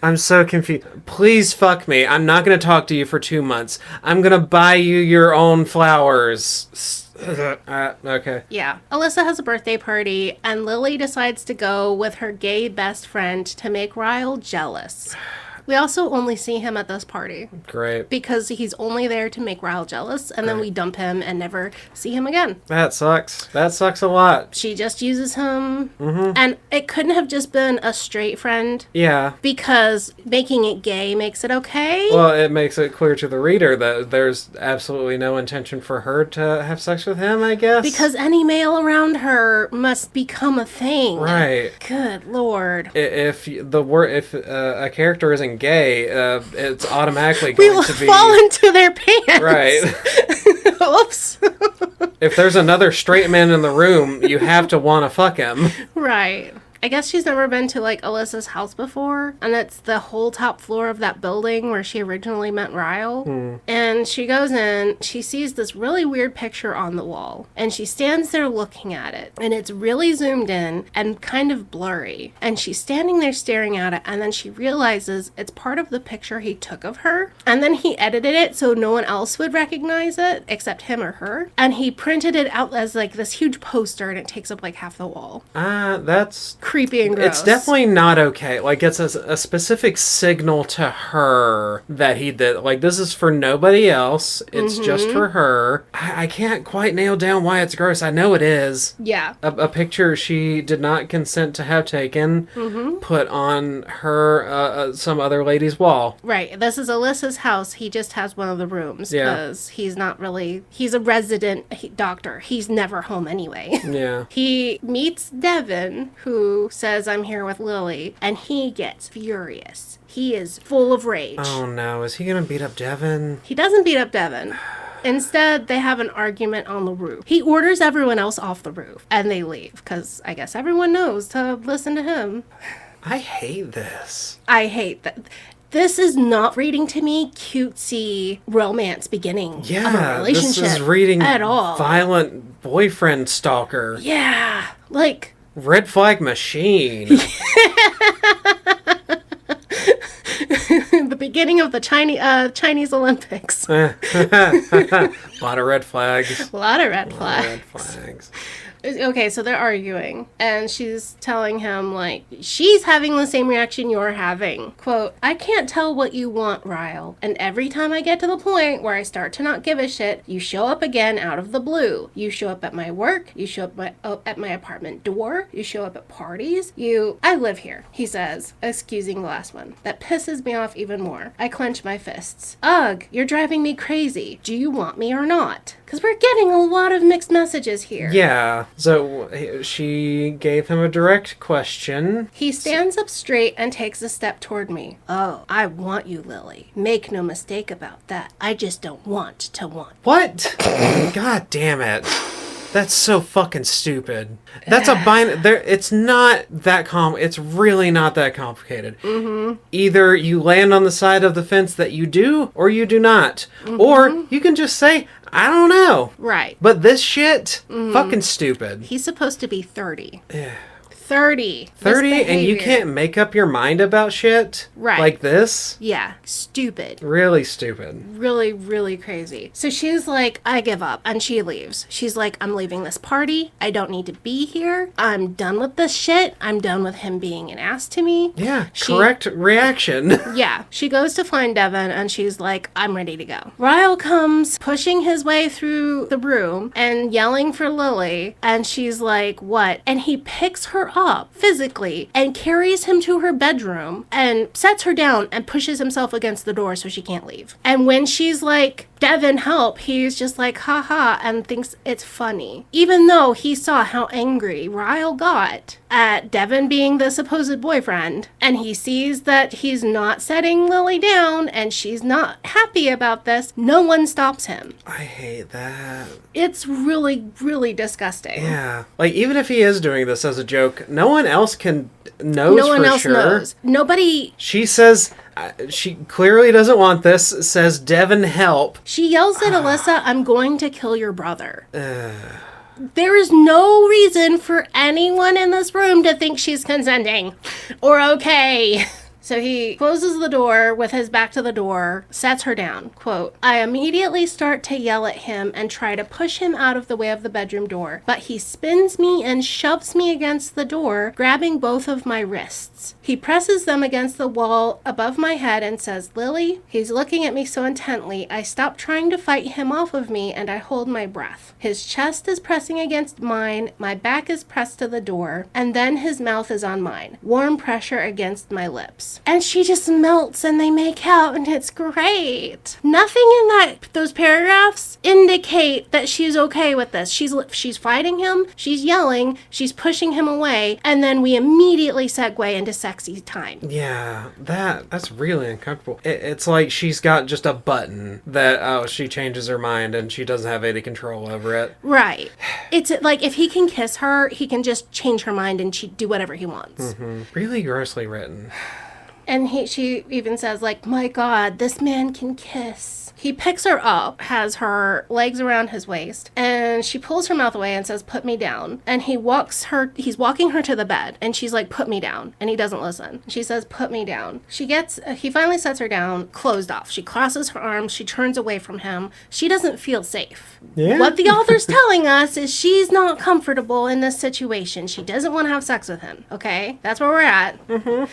A: I'm so confused. Please fuck me. I'm not going to talk to you for 2 months. I'm going to buy you your own flowers. Okay.
B: Yeah. Alyssa has a birthday party, and Lily decides to go with her gay best friend to make Ryle jealous. We also only see him at this party.
A: Great.
B: Because he's only there to make Ryle jealous, and then we dump him and never see him again.
A: That sucks. That sucks a lot.
B: She just uses him. Mm-hmm. And it couldn't have just been a straight friend.
A: Yeah.
B: Because making it gay makes it okay.
A: Well, it makes it clear to the reader that there's absolutely no intention for her to have sex with him, I guess.
B: Because any male around her must become a thing.
A: Right.
B: Good Lord.
A: If a character isn't gay, it's automatically going to be...
B: fall into their pants.
A: Right.
B: Oops.
A: If there's another straight man in the room, you have to want to fuck him.
B: Right. I guess she's never been to, like, Alyssa's house before, and it's the whole top floor of that building where she originally met Ryle. And she goes in, she sees this really weird picture on the wall, and she stands there looking at it, and it's really zoomed in and kind of blurry, and she's standing there staring at it, and then she realizes it's part of the picture he took of her, and then he edited it so no one else would recognize it except him or her, and he printed it out as, like, this huge poster, and it takes up, like, half the wall.
A: That's...
B: creepy and gross.
A: It's definitely not okay. Like, it's a specific signal to her that he did. Like, this is for nobody else. It's just for her. I can't quite nail down why it's gross. I know it is.
B: Yeah.
A: A picture she did not consent to have taken, put on her, some other lady's wall.
B: Right. This is Alyssa's house. He just has one of the rooms because he's not really... He's a resident doctor. He's never home anyway.
A: Yeah.
B: He meets Devin, who says, I'm here with Lily, and he gets furious. He is full of rage.
A: Oh no, is he gonna beat up Devin?
B: He doesn't beat up Devin. Instead, they have an argument on the roof. He orders everyone else off the roof, and they leave, because I guess everyone knows to listen to him.
A: I hate this.
B: I hate that. This is not reading to me cutesy romance beginning of a relationship
A: this is reading
B: at all.
A: Violent boyfriend stalker.
B: Yeah, like...
A: Red flag machine.
B: The beginning of the Chinese Olympics.
A: A lot of red flags.
B: A lot of red flags.
A: Red flags.
B: Okay, so they're arguing, and she's telling him, like, she's having the same reaction you're having. Quote, I can't tell what you want, Ryle, and every time I get to the point where I start to not give a shit, you show up again out of the blue. You show up at my work, you show up at my apartment door, you show up at parties, I live here, he says, excusing the last one. That pisses me off even more. I clench my fists. Ugh, you're driving me crazy. Do you want me or not? Because we're getting a lot of mixed messages here.
A: Yeah. So she gave him a direct question.
B: He stands up straight and takes a step toward me. Oh, I want you, Lily. Make no mistake about that. I just don't want to want.
A: What? God damn it. That's so fucking stupid. That's a there. It's not that It's really not that complicated. Mm-hmm. Either you land on the side of the fence that you do, or you do not, or you can just say, I don't know.
B: Right.
A: But this shit, fucking stupid.
B: He's supposed to be 30.
A: Yeah.
B: 30.
A: 30 and you can't make up your mind about shit like this?
B: Yeah. Stupid.
A: Really stupid.
B: Really, really crazy. So she's like, I give up. And she leaves. She's like, I'm leaving this party. I don't need to be here. I'm done with this shit. I'm done with him being an ass to me.
A: Yeah. Correct reaction.
B: Yeah. She goes to find Devin and she's like, I'm ready to go. Ryle comes pushing his way through the room and yelling for Lily. And she's like, what? And he picks her up physically and carries him to her bedroom and sets her down and pushes himself against the door so she can't leave. And when she's like, Devin, help, he's just like, haha, and thinks it's funny. Even though he saw how angry Ryle got at Devin being the supposed boyfriend, and he sees that he's not setting Lily down and she's not happy about this, no one stops him.
A: I hate that.
B: It's really, really disgusting.
A: Yeah. Like, even if he is doing this as a joke, no one else knows for sure.
B: No one else knows. Nobody...
A: She says... she clearly doesn't want this, says, Devin, help.
B: She yells at Alyssa, I'm going to kill your brother. There is no reason for anyone in this room to think she's consenting or okay. So he closes the door with his back to the door, sets her down. Quote, I immediately start to yell at him and try to push him out of the way of the bedroom door, but he spins me and shoves me against the door, grabbing both of my wrists. He presses them against the wall above my head and says, Lily, he's looking at me so intently, I stop trying to fight him off of me and I hold my breath. His chest is pressing against mine, my back is pressed to the door, and then his mouth is on mine, warm pressure against my lips. And she just melts and they make out and it's great. Nothing in those paragraphs indicate that she's okay with this. She's fighting him, she's yelling, she's pushing him away, and then we immediately segue into sexy time.
A: Yeah, that's really uncomfortable. It's like she's got just a button that, she changes her mind and she doesn't have any control over it.
B: Right. It's like if he can kiss her, he can just change her mind and do whatever he wants.
A: Mm-hmm. Really grossly written.
B: And she even says, like, my God, this man can kiss. He picks her up, has her legs around his waist, and she pulls her mouth away and says, put me down. And he's walking her to the bed, and she's like, put me down. And he doesn't listen. She says, put me down. He finally sets her down, closed off. She crosses her arms, she turns away from him. She doesn't feel safe. Yeah. What the author's telling us is she's not comfortable in this situation. She doesn't want to have sex with him, okay? That's where we're at. Mm-hmm.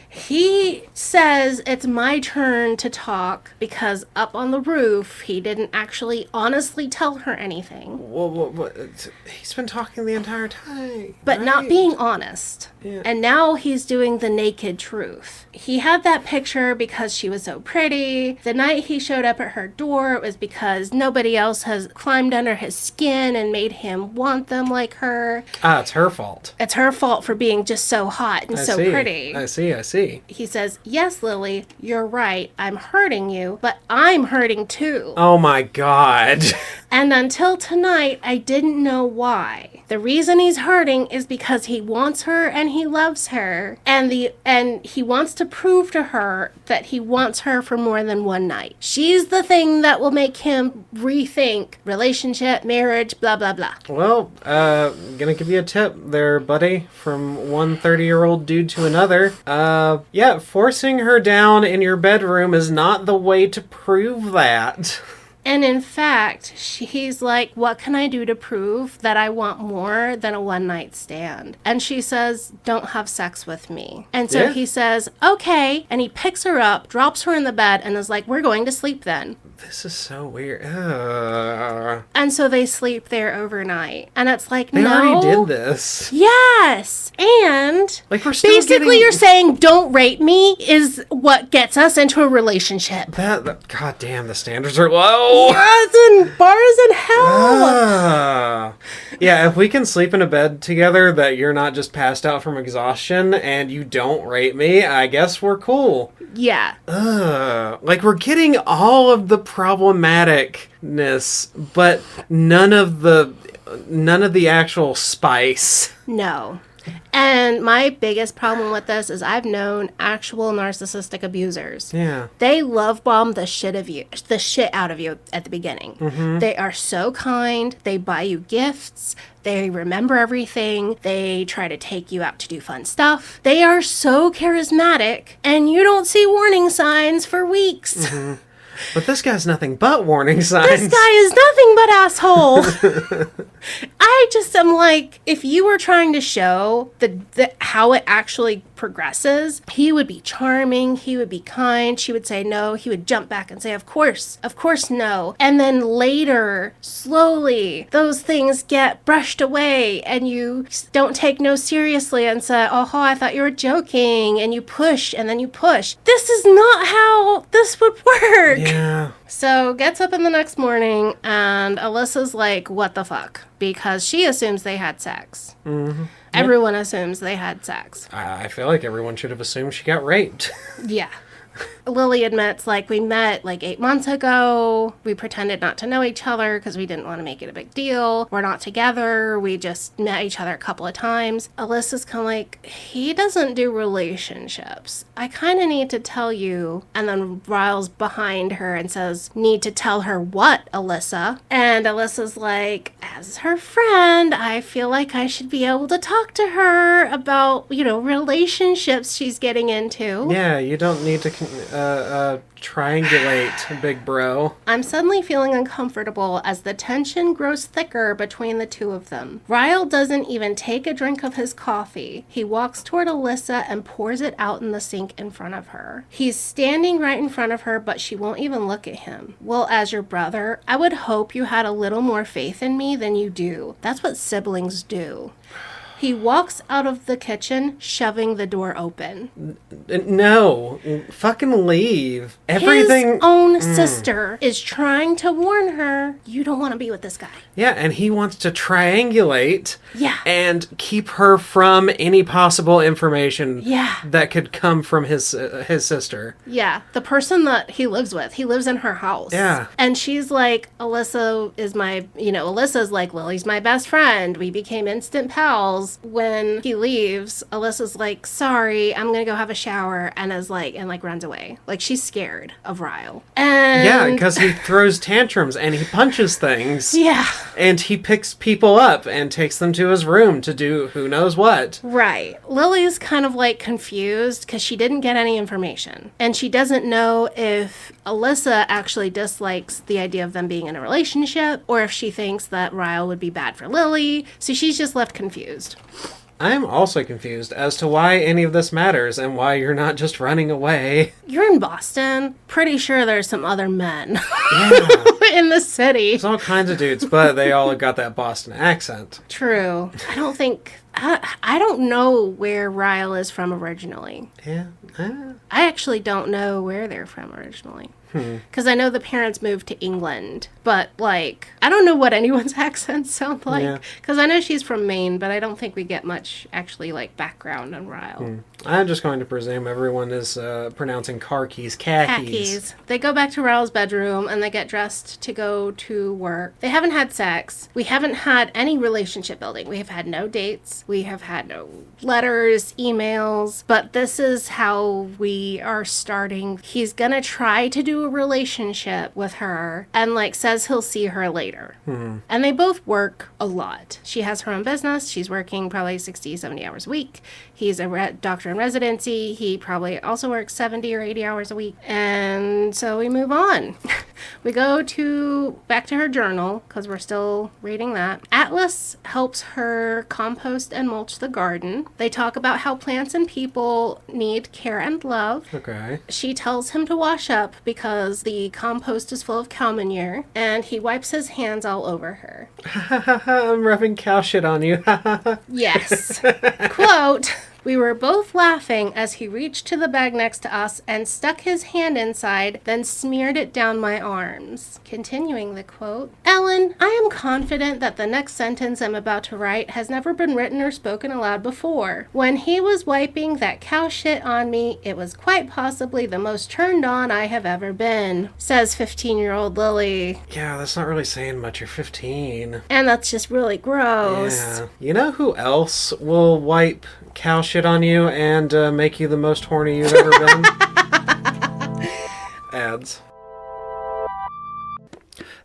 B: He says it's my turn to talk because up on the roof, he didn't actually honestly tell her anything.
A: Well, he's been talking the entire time.
B: But not being honest.
A: Yeah.
B: And now he's doing the naked truth. He had that picture because she was so pretty. The night he showed up at her door, it was because nobody else has climbed under his skin and made him want them like her.
A: It's her fault.
B: It's her fault for being just so hot and so pretty.
A: I see.
B: He says, yes, Lily, you're right. I'm hurting you, but I'm hurting too.
A: Oh my God.
B: And until tonight, I didn't know why. The reason he's hurting is because he wants her and he loves her. And he wants to prove to her that he wants her for more than one night. She's the thing that will make him rethink relationship, marriage, blah, blah, blah.
A: Well, gonna give you a tip there, buddy, from one 30-year-old dude to another. Yeah, forcing her down in your bedroom is not the way to prove that.
B: And in fact, he's like, what can I do to prove that I want more than a one-night stand? And she says, don't have sex with me. And so he says, okay. And he picks her up, drops her in the bed, and is like, we're going to sleep then.
A: This is so weird.
B: And so they sleep there overnight. And it's like,
A: they already did this.
B: Yes. And
A: like we're still
B: basically you're saying don't rape me is what gets us into a relationship.
A: God damn, the standards are low.
B: Yes, and bars in hell.
A: Yeah, if we can sleep in a bed together that you're not just passed out from exhaustion and you don't rape me, I guess we're cool.
B: Yeah.
A: Like, we're getting all of the problematicness, but none of the actual spice.
B: No. And my biggest problem with this is I've known actual narcissistic abusers.
A: Yeah.
B: They love bomb the shit out of you at the beginning. Mm-hmm. They are so kind. They buy you gifts. They remember everything. They try to take you out to do fun stuff. They are so charismatic, and you don't see warning signs for weeks.
A: Mm-hmm. But this guy's nothing but warning signs.
B: This guy is nothing but asshole. I just am like, if you were trying to show the how it actually progresses, he would be charming, he would be kind, she would say no, he would jump back and say, of course no. And then later, slowly, those things get brushed away and you don't take no seriously and say, oh, I thought you were joking, and you push and then you push. This is not how this would work.
A: Yeah.
B: So gets up in the next morning and Alyssa's like, what the fuck? Because she assumes they had sex. Mm-hmm. Everyone assumes they had sex.
A: I feel like everyone should have assumed she got raped.
B: Yeah. Lily admits, like, we met like 8 months ago. We pretended not to know each other because we didn't want to make it a big deal. We're not together. We just met each other a couple of times. Alyssa's kind of like, he doesn't do relationships. I kind of need to tell you. And then Ryle's behind her and says, need to tell her what, Alyssa? And Alyssa's like, as her friend, I feel like I should be able to talk to her about, relationships she's getting into.
A: Yeah, you don't need to triangulate, big bro.
B: I'm suddenly feeling uncomfortable as the tension grows thicker between the two of them. Ryle doesn't even take a drink of his coffee. He walks toward Alyssa and pours it out in the sink in front of her. He's standing right in front of her, but she won't even look at him. Well, as your brother, I would hope you had a little more faith in me than you do. That's what siblings do. He walks out of the kitchen, shoving the door open.
A: No. Fucking leave. Everything.
B: His own sister is trying to warn her, you don't want to be with this guy.
A: Yeah, and he wants to triangulate.
B: Yeah.
A: And keep her from any possible information.
B: Yeah.
A: That could come from his sister.
B: Yeah, the person that he lives with. He lives in her house.
A: Yeah.
B: And she's like, Alyssa's like, Lily's my best friend. We became instant pals. When he leaves, Alyssa's like, sorry, I'm gonna go have a shower, and runs away. Like, she's scared of Ryle. And
A: yeah, because he throws tantrums and he punches things.
B: Yeah.
A: And he picks people up and takes them to his room to do who knows what.
B: Right. Lily's kind of like confused because she didn't get any information. And she doesn't know if Alyssa actually dislikes the idea of them being in a relationship or if she thinks that Ryle would be bad for Lily. So she's just left confused.
A: I'm also confused as to why any of this matters and why you're not just running away.
B: You're in Boston. Pretty sure there's some other men in the city.
A: There's all kinds of dudes, but they all got that Boston accent.
B: True. I don't know where Ryle is from originally.
A: Yeah.
B: I actually don't know where they're from originally. Because I know the parents moved to England, but, I don't know what anyone's accents sound like. Because I know she's from Maine, but I don't think we get much, actually, background on Ryle.
A: I'm just going to presume everyone is pronouncing car keys khakis.
B: They go back to Ryle's bedroom, and they get dressed to go to work. They haven't had sex. We haven't had any relationship building. We have had no dates. We have had no letters, emails. But this is how we are starting. He's gonna try to do a relationship with her and says he'll see her later. And they both work a lot. She has her own business. She's working probably 60, 70 hours a week. He's a doctor in residency. He probably also works 70 or 80 hours a week. And so we move on. We go back to her journal because we're still reading that. Atlas helps her compost and mulch the garden. They talk about how plants and people need care and love.
A: Okay.
B: She tells him to wash up because the compost is full of cow manure, and he wipes his hands all over her.
A: I'm rubbing cow shit on you.
B: Yes. Quote, We were both laughing as he reached to the bag next to us and stuck his hand inside, then smeared it down my arms. Continuing the quote, Ellen, I am confident that the next sentence I'm about to write has never been written or spoken aloud before. When he was wiping that cow shit on me, it was quite possibly the most turned on I have ever been, says 15-year-old Lily.
A: Yeah, that's not really saying much. You're 15.
B: And that's just really gross.
A: Yeah. You know who else will wipe cow shit on you and make you the most horny you've ever been? Ads.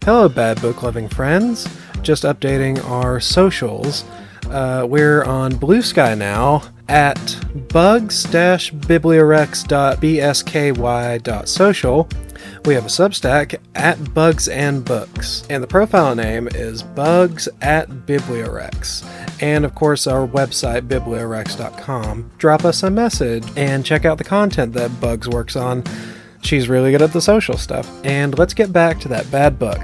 A: Hello, bad book loving friends. Just updating our socials. We're on Blue Sky now at bugs-bibliowrecks.bsky.social. We have a Substack at Bugs and Books, and the profile name is Bugs at BiblioWrecks. And of course, our website, BiblioWrecks.com. Drop us a message and check out the content that Bugs works on. She's really good at the social stuff. And let's get back to that bad book.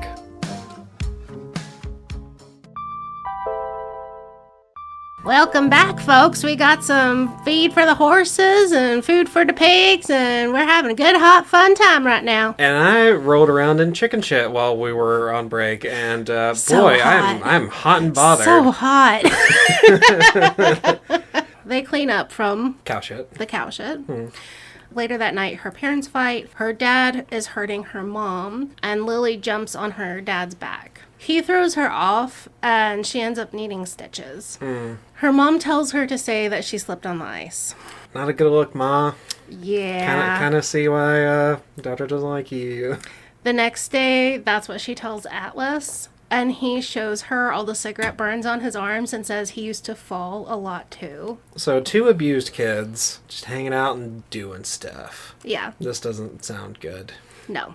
B: Welcome back, folks. We got some feed for the horses and food for the pigs, and we're having a good, hot, fun time right now.
A: And I rolled around in chicken shit while we were on break, and
B: So
A: boy,
B: hot.
A: I'm hot and bothered.
B: So hot. They clean up from
A: Cow shit.
B: the cow shit. Later that night, her parents fight. Her dad is hurting her mom, and Lily jumps on her dad's back. He throws her off, and she ends up needing stitches. Her mom tells her to say that she slipped on the ice.
A: Not a good look, Ma.
B: Yeah.
A: Kind of see why daughter doesn't like you.
B: The next day, that's what she tells Atlas. And he shows her all the cigarette burns on his arms and says he used to fall a lot too.
A: So 2 abused kids just hanging out and doing stuff.
B: Yeah.
A: This doesn't sound good.
B: No.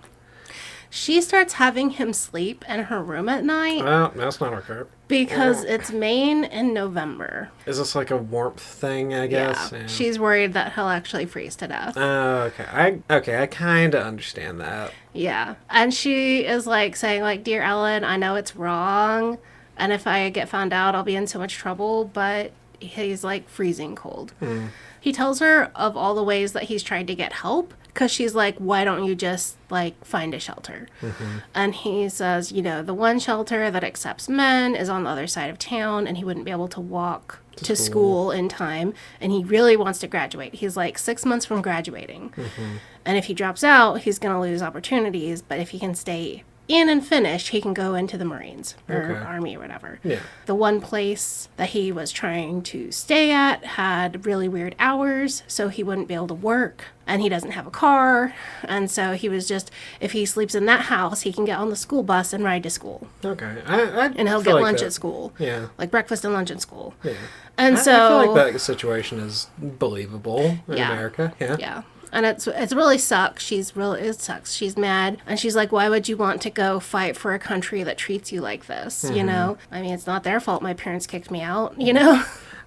B: She starts having him sleep in her room at night
A: Well, that's not okay.
B: because it's Maine in November.
A: Is this like a warmth thing, I guess?
B: Yeah. She's worried that he'll actually freeze to death.
A: Okay. I kind of understand that.
B: Yeah. And she is like saying like, Dear Ellen, I know it's wrong. And if I get found out, I'll be in so much trouble. But he's like freezing cold. He tells her of all the ways that he's tried to get help. Because she's like, why don't you just, like, find a shelter? And he says, you know, the one shelter that accepts men is on the other side of town, and he wouldn't be able to walk to school in time. And he really wants to graduate. He's, like, 6 months from graduating. And if he drops out, he's going to lose opportunities. But if he can stay in and finish, he can go into the Marines or Army or whatever.
A: Yeah.
B: The one place that he was trying to stay at had really weird hours, so he wouldn't be able to work, and he doesn't have a car, and so he was just, if he sleeps in that house, he can get on the school bus and ride to school.
A: Okay.
B: And he'll get lunch at school.
A: Yeah.
B: Like breakfast and lunch at school.
A: Yeah.
B: And
A: I
B: so...
A: feel like that situation is believable in America. Yeah.
B: Yeah. And it's really sucks. It sucks. She's mad. And she's like, why would you want to go fight for a country that treats you like this? You know? I mean, it's not their fault my parents kicked me out, you know?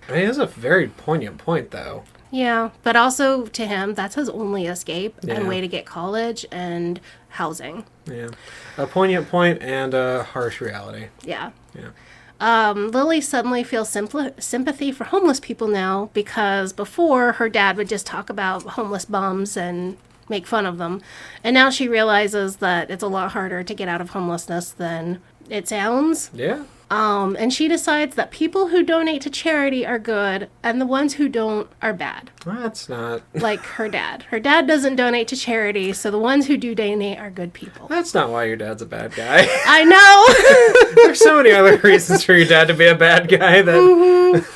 A: I mean, it's a very poignant point, though.
B: Yeah. But also, to him, that's his only escape and
A: Yeah.
B: way to get college and housing.
A: Yeah. A poignant point and a harsh reality.
B: Yeah.
A: Yeah.
B: Lily suddenly feels sympathy for homeless people now because before her dad would just talk about homeless bums and make fun of them. And now she realizes that it's a lot harder to get out of homelessness than it sounds.
A: Yeah.
B: And she decides that people who donate to charity are good and the ones who don't are bad.
A: That's not...
B: Like her dad. Her dad doesn't donate to charity, so the ones who do donate are good people.
A: That's not why your dad's a bad guy.
B: I know!
A: There's so many other reasons for your dad to be a bad guy that...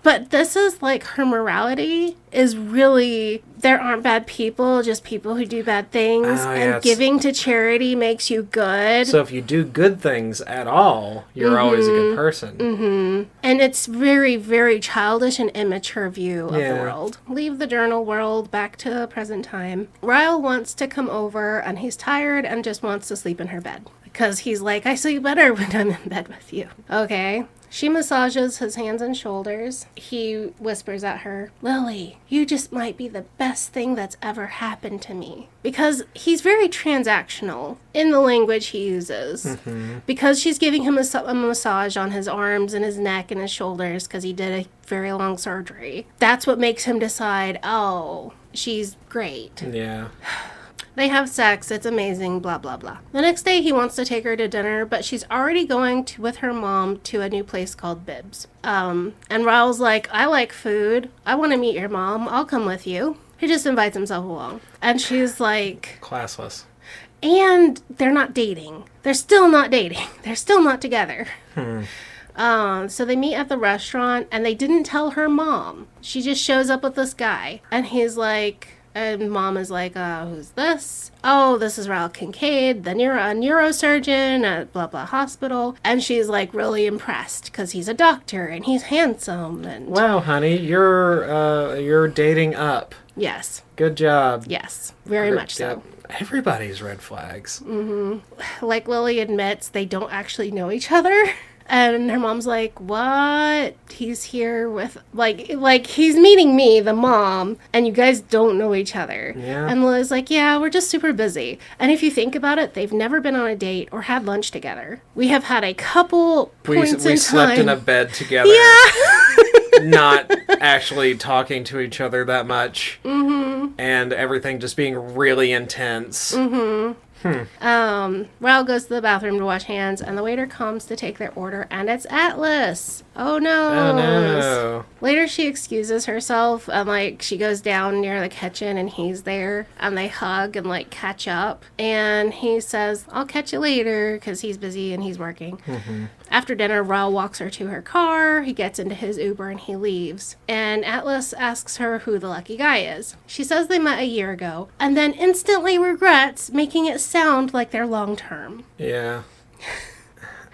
B: But this is like her morality is really, there aren't bad people, just people who do bad things.
A: Oh, yeah,
B: and
A: it's...
B: giving to charity makes you good.
A: So if you do good things at all, you're always a good person.
B: And it's very, very childish and immature view of the
A: Yeah.
B: world. Leave the journal world back to present time. Ryle wants to come over and he's tired and just wants to sleep in her bed. Because he's like, I sleep better when I'm in bed with you. Okay. She massages his hands and shoulders. He whispers at her, Lily, you just might be the best thing that's ever happened to me. Because he's very transactional in the language he uses. Because she's giving him a massage on his arms and his neck and his shoulders because he did a very long surgery. That's what makes him decide, oh, she's great.
A: Yeah.
B: They have sex, it's amazing, blah, blah, blah. The next day, he wants to take her to dinner, but she's already going with her mom to a new place called Bibs. And Raul's like, I like food. I want to meet your mom. I'll come with you. He just invites himself along. And she's like...
A: Classless.
B: And they're not dating. They're still not dating. They're still not together. So they meet at the restaurant, and they didn't tell her mom. She just shows up with this guy. And he's like... And mom is like, who's this? Oh, this is Raul Kincaid, the neurosurgeon at blah, blah hospital. And she's like really impressed because he's a doctor and he's handsome. And
A: wow, honey, you're dating up.
B: Yes.
A: Good job.
B: Yes, very much so.
A: Everybody's red flags.
B: Like Lily admits, they don't actually know each other. And her mom's like, what? He's here with, like he's meeting me, the mom, and you guys don't know each other.
A: Yeah.
B: And Lily's like, yeah, we're just super busy. And if you think about it, they've never been on a date or had lunch together. We have had a couple points in time.
A: We slept in a bed together.
B: Yeah.
A: Not actually talking to each other that much. And everything just being really intense.
B: Raul goes to the bathroom to wash hands, and the waiter comes to take their order, and it's Atlas. Oh no. Later she excuses herself, and she goes down near the kitchen, and he's there, and they hug and catch up, and he says, I'll catch you later, because he's busy and he's working. After dinner, Raul walks her to her car, he gets into his Uber, and he leaves. And Atlas asks her who the lucky guy is. She says they met a year ago, and then instantly regrets making it sound like they're long-term.
A: Yeah.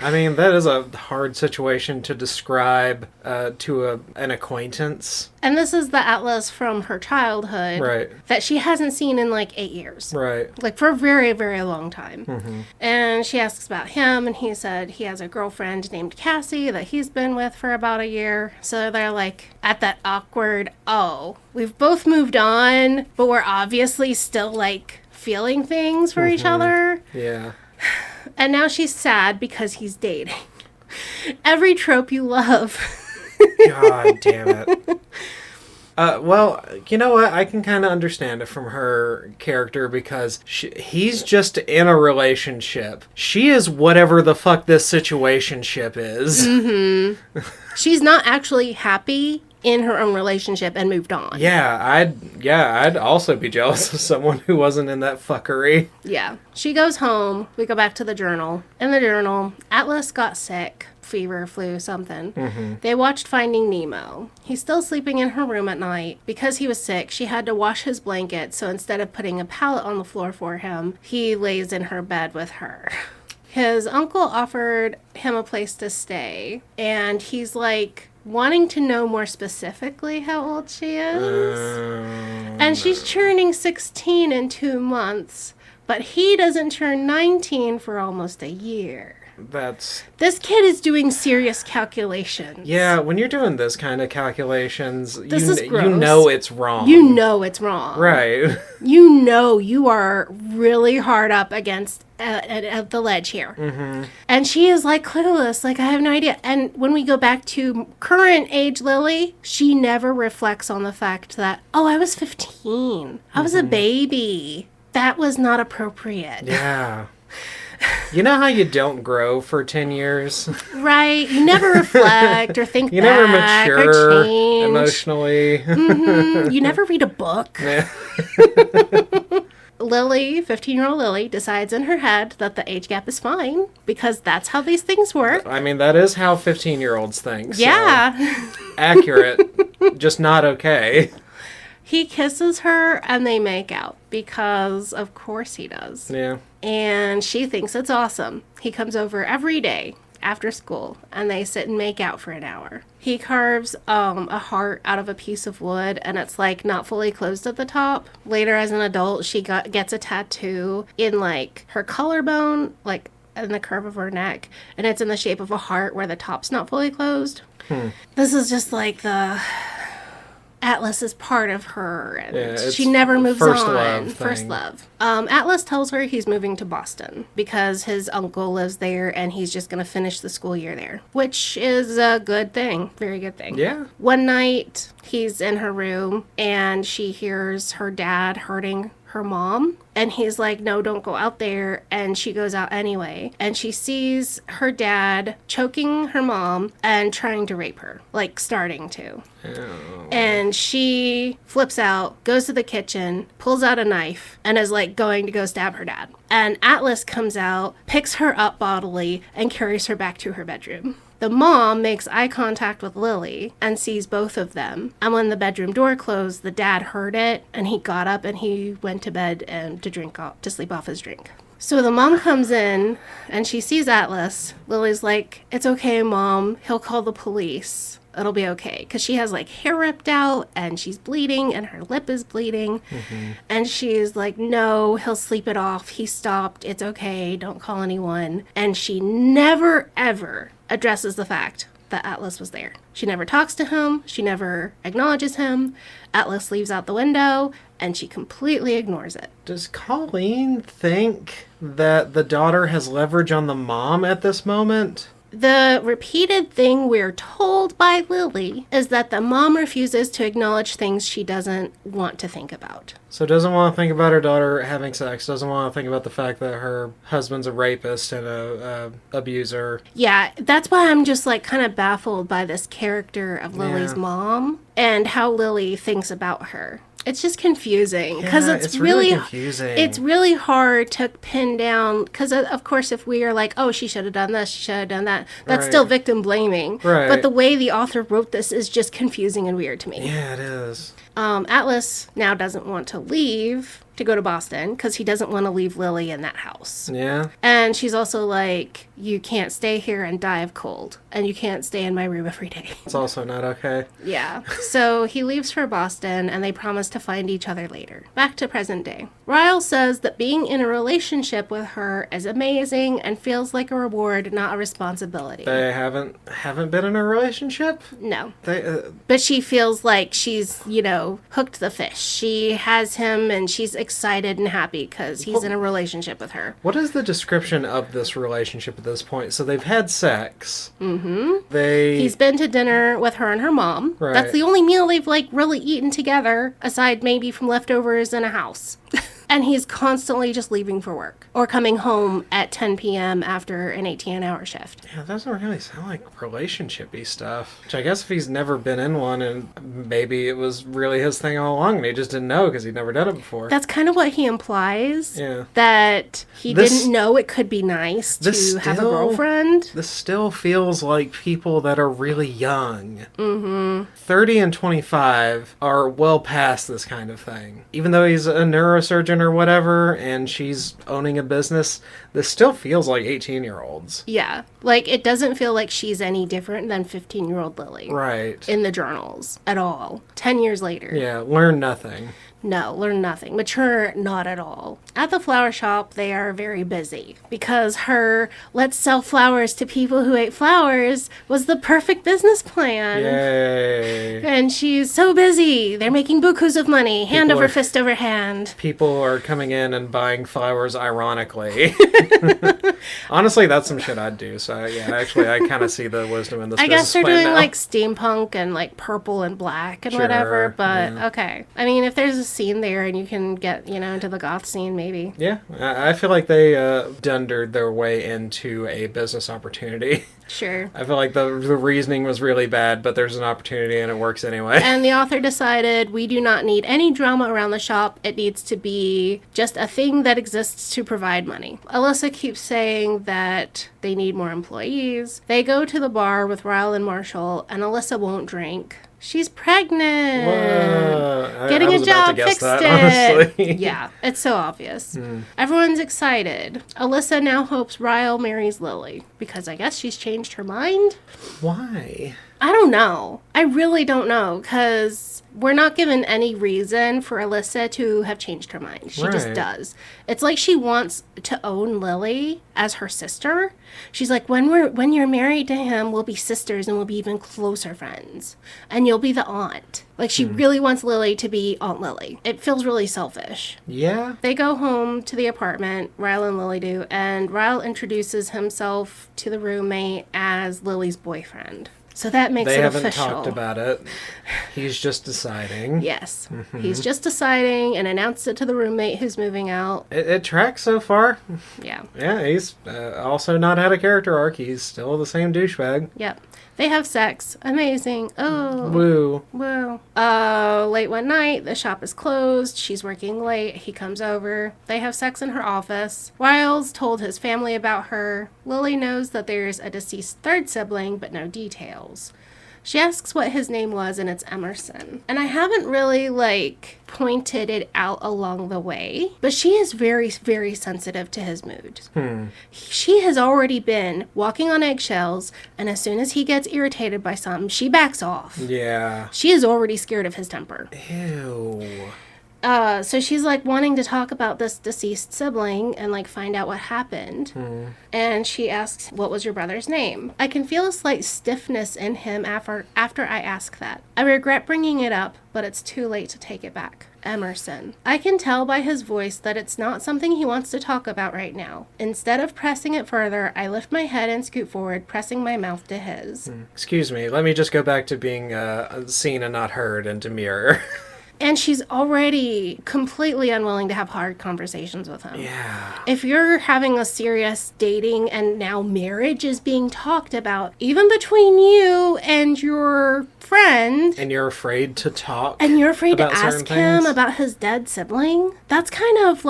A: I mean, that is a hard situation to describe to an acquaintance.
B: And this is the Atlas from her childhood.
A: Right.
B: That she hasn't seen in 8 years.
A: Right.
B: For a very, very long time. And she asks about him, and he said he has a girlfriend named Cassie that he's been with for about a year. So they're at that awkward, oh, we've both moved on, but we're obviously still feeling things for each other.
A: Yeah.
B: And now she's sad because he's dating. Every trope you love.
A: God damn it. Well, you know what? I can kind of understand it from her character because he's just in a relationship. She is whatever the fuck this situationship is.
B: She's not actually happy in her own relationship and moved on.
A: I'd also be jealous of someone who wasn't in that fuckery.
B: Yeah. She goes home. We go back to the journal. In the journal, Atlas got sick. Fever, flu, something. They watched Finding Nemo. He's still sleeping in her room at night. Because he was sick, she had to wash his blanket, so instead of putting a pallet on the floor for him, he lays in her bed with her. His uncle offered him a place to stay, and he's wanting to know more specifically how old she is. And she's turning 16 in 2 months, but he doesn't turn 19 for almost a year. This kid is doing serious calculations.
A: Yeah, when you're doing this kind of calculations,
B: you
A: know it's wrong.
B: You know it's wrong.
A: Right.
B: You know you are really hard up against the ledge here. And she is clueless, I have no idea. And when we go back to current age Lily, she never reflects on the fact that, oh, I was 15. I was a baby. That was not appropriate.
A: Yeah. You know how you don't grow for 10 years?
B: Right. You never reflect or think
A: you
B: back
A: never mature
B: or change.
A: Emotionally.
B: You never read a book.
A: Yeah.
B: Lily, 15-year-old Lily, decides in her head that the age gap is fine because that's how these things work.
A: I mean, that is how 15-year-olds think.
B: Yeah.
A: So. Accurate. Just not okay.
B: He kisses her and they make out because of course he does.
A: Yeah.
B: And she thinks it's awesome. He comes over every day after school and they sit and make out for an hour. He carves a heart out of a piece of wood and it's not fully closed at the top. Later as an adult, she gets a tattoo in her collarbone, in the curve of her neck, and it's in the shape of a heart where the top's not fully closed. This is just like the... Atlas is part of her, and she never moves on. First love. Atlas tells her he's moving to Boston because his uncle lives there, and he's just going to finish the school year there, which is a good thing. Very good thing.
A: Yeah.
B: One night, he's in her room, and she hears her dad hurting her mom, and he's like, no, don't go out there, and she goes out anyway, and she sees her dad choking her mom and trying to rape her, like starting to. And she flips out, goes to the kitchen, pulls out a knife, and is like going to go stab her dad. And Atlas comes out, picks her up bodily, and carries her back to her bedroom. The mom makes eye contact with Lily and sees both of them. And when the bedroom door closed, the dad heard it, and he got up and he went to bed and to sleep off his drink. So the mom comes in and she sees Atlas. Lily's like, it's okay, Mom. He'll call the police. It'll be okay. Because she has like hair ripped out and she's bleeding and her lip is bleeding. And she's like, no, he'll sleep it off. He stopped. It's okay. Don't call anyone. And she never, ever addresses the fact that Atlas was there. She never talks to him. She never acknowledges him. Atlas leaves out the window, and she completely ignores it.
A: Does Colleen think that the daughter has leverage on the mom at this moment?
B: The repeated thing we're told by Lily is that the mom refuses to acknowledge things she doesn't want to think about.
A: So doesn't want to think about her daughter having sex, doesn't want to think about the fact that her husband's a rapist and a abuser.
B: Yeah, that's why I'm just like kind of baffled by this character of Lily's mom and how Lily thinks about her. It's just confusing because it's really
A: confusing.
B: It's really hard to pin down because, of course, if we are like, oh, she should have done this, she should have done that, that's still victim blaming.
A: Right.
B: But the way the author wrote this is just confusing and weird to me.
A: Yeah, it is.
B: Atlas now doesn't want to leave to go to Boston because he doesn't want to leave Lily in that house.
A: Yeah.
B: And she's also like, you can't stay here and die of cold, and you can't stay in my room every day.
A: It's also not okay.
B: Yeah. So he leaves for Boston, and they promise to find each other later. Back to present day. Ryle says that being in a relationship with her is amazing and feels like a reward, not a responsibility.
A: They haven't been in a relationship?
B: No.
A: They,
B: but she feels like she's, hooked the fish. She has him, and she's excited and happy because he's in a relationship with her.
A: What is the description of this relationship at this point? So they've had sex.
B: Mm-hmm.
A: He's
B: been to dinner with her and her mom.
A: Right.
B: That's the only meal they've really eaten together, aside maybe from leftovers in a house. And he's constantly just leaving for work or coming home at 10 p.m. after an 18-hour shift.
A: Yeah, it doesn't really sound like relationship-y stuff. Which I guess if he's never been in one and maybe it was really his thing all along and he just didn't know because he'd never done it before.
B: That's kind of what he implies.
A: Yeah.
B: That he didn't know it could be nice to have a girlfriend.
A: This still feels like people that are really young.
B: Mm-hmm.
A: 30 and 25 are well past this kind of thing. Even though he's a neurosurgeon or whatever, and she's owning a business, this still feels like 18-year-olds.
B: Yeah. Like, it doesn't feel like she's any different than 15-year-old Lily.
A: Right.
B: In the journals. At all. 10 years later.
A: Yeah, learn nothing.
B: No, learn nothing. Mature, not at all. At the flower shop, they are very busy because her let's sell flowers to people who ate flowers was the perfect business plan.
A: Yay.
B: And she's so busy. They're making bukus of money, hand over fist over hand.
A: People are coming in and buying flowers ironically. Honestly, that's some shit I'd do. So, yeah, actually, I kind of see the wisdom in this.
B: I guess they're doing
A: now.
B: like steampunk and like purple and black and whatever, but okay. I mean, if there's a scene there and you can get, into the goth scene, maybe.
A: Yeah, I feel like they dundered their way into a business opportunity.
B: Sure.
A: I feel like the reasoning was really bad, but there's an opportunity and it works anyway.
B: And the author decided we do not need any drama around the shop. It needs to be just a thing that exists to provide money. Alyssa keeps saying that they need more employees. They go to the bar with Ryle and Marshall, and Alyssa won't drink. She's pregnant.
A: Whoa.
B: Getting a job fixed
A: that,
B: it.
A: honestly.
B: Yeah, it's so obvious. Everyone's excited. Alyssa now hopes Ryle marries Lily because I guess she's changed her mind.
A: Why?
B: I don't know. I really don't know, because we're not given any reason for Alyssa to have changed her mind. She just
A: Right.
B: does. It's like she wants to own Lily as her sister. She's like, when you're married to him, we'll be sisters and we'll be even closer friends. And you'll be the aunt. Like, she really wants Lily to be Aunt Lily. It feels really selfish.
A: Yeah.
B: They go home to the apartment, Ryle and Lily do, and Ryle introduces himself to the roommate as Lily's boyfriend. So that makes
A: They
B: it
A: haven't
B: official.
A: talked about it. He's just deciding.
B: Yes. He's just deciding and announced it to the roommate who's moving out.
A: It tracks so far.
B: Yeah.
A: Yeah, he's also not had a character arc. He's still the same douchebag.
B: Yep. They have sex. Amazing. Oh.
A: Woo.
B: Woo. Late one night, the shop is closed. She's working late. He comes over. They have sex in her office. Ryle's told his family about her. Lily knows that there's a deceased third sibling, but no details. She asks what his name was, and it's Emerson. And I haven't really, pointed it out along the way, but she is very, very sensitive to his mood. She has already been walking on eggshells, and as soon as he gets irritated by something, she backs off.
A: Yeah.
B: She is already scared of his temper.
A: Ew.
B: So she's wanting to talk about this deceased sibling and find out what happened. And she asks, "What was your brother's name?" I can feel a slight stiffness in him after I ask that. I regret bringing it up, but it's too late to take it back. Emerson. I can tell by his voice that it's not something he wants to talk about right now. Instead of pressing it further, I lift my head and scoot forward, pressing my mouth to his.
A: Excuse me. Let me just go back to being seen and not heard and demure.
B: And she's already completely unwilling to have hard conversations with him.
A: Yeah.
B: If you're having a serious dating and now marriage is being talked about, even between you and your friend,
A: And you're afraid to talk.
B: and you're afraid to
A: about certain
B: ask him
A: things?
B: about his dead sibling, that's kind of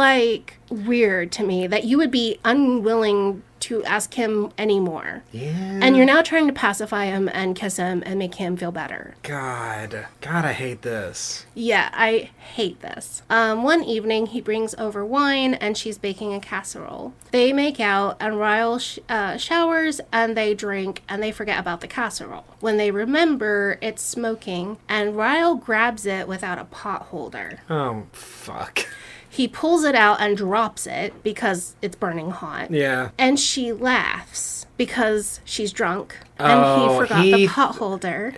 B: weird to me that you would be unwilling to ask him anymore.
A: Yeah.
B: And you're now trying to pacify him and kiss him and make him feel better.
A: God, I hate this.
B: Yeah, I hate this. One evening, he brings over wine, and she's baking a casserole. They make out, and Ryle showers, and they drink, and they forget about the casserole. When they remember, it's smoking, and Ryle grabs it without a pot holder.
A: Oh, fuck.
B: He pulls it out and drops it because it's burning hot.
A: Yeah.
B: And she laughs because she's drunk, and he forgot the pot holder.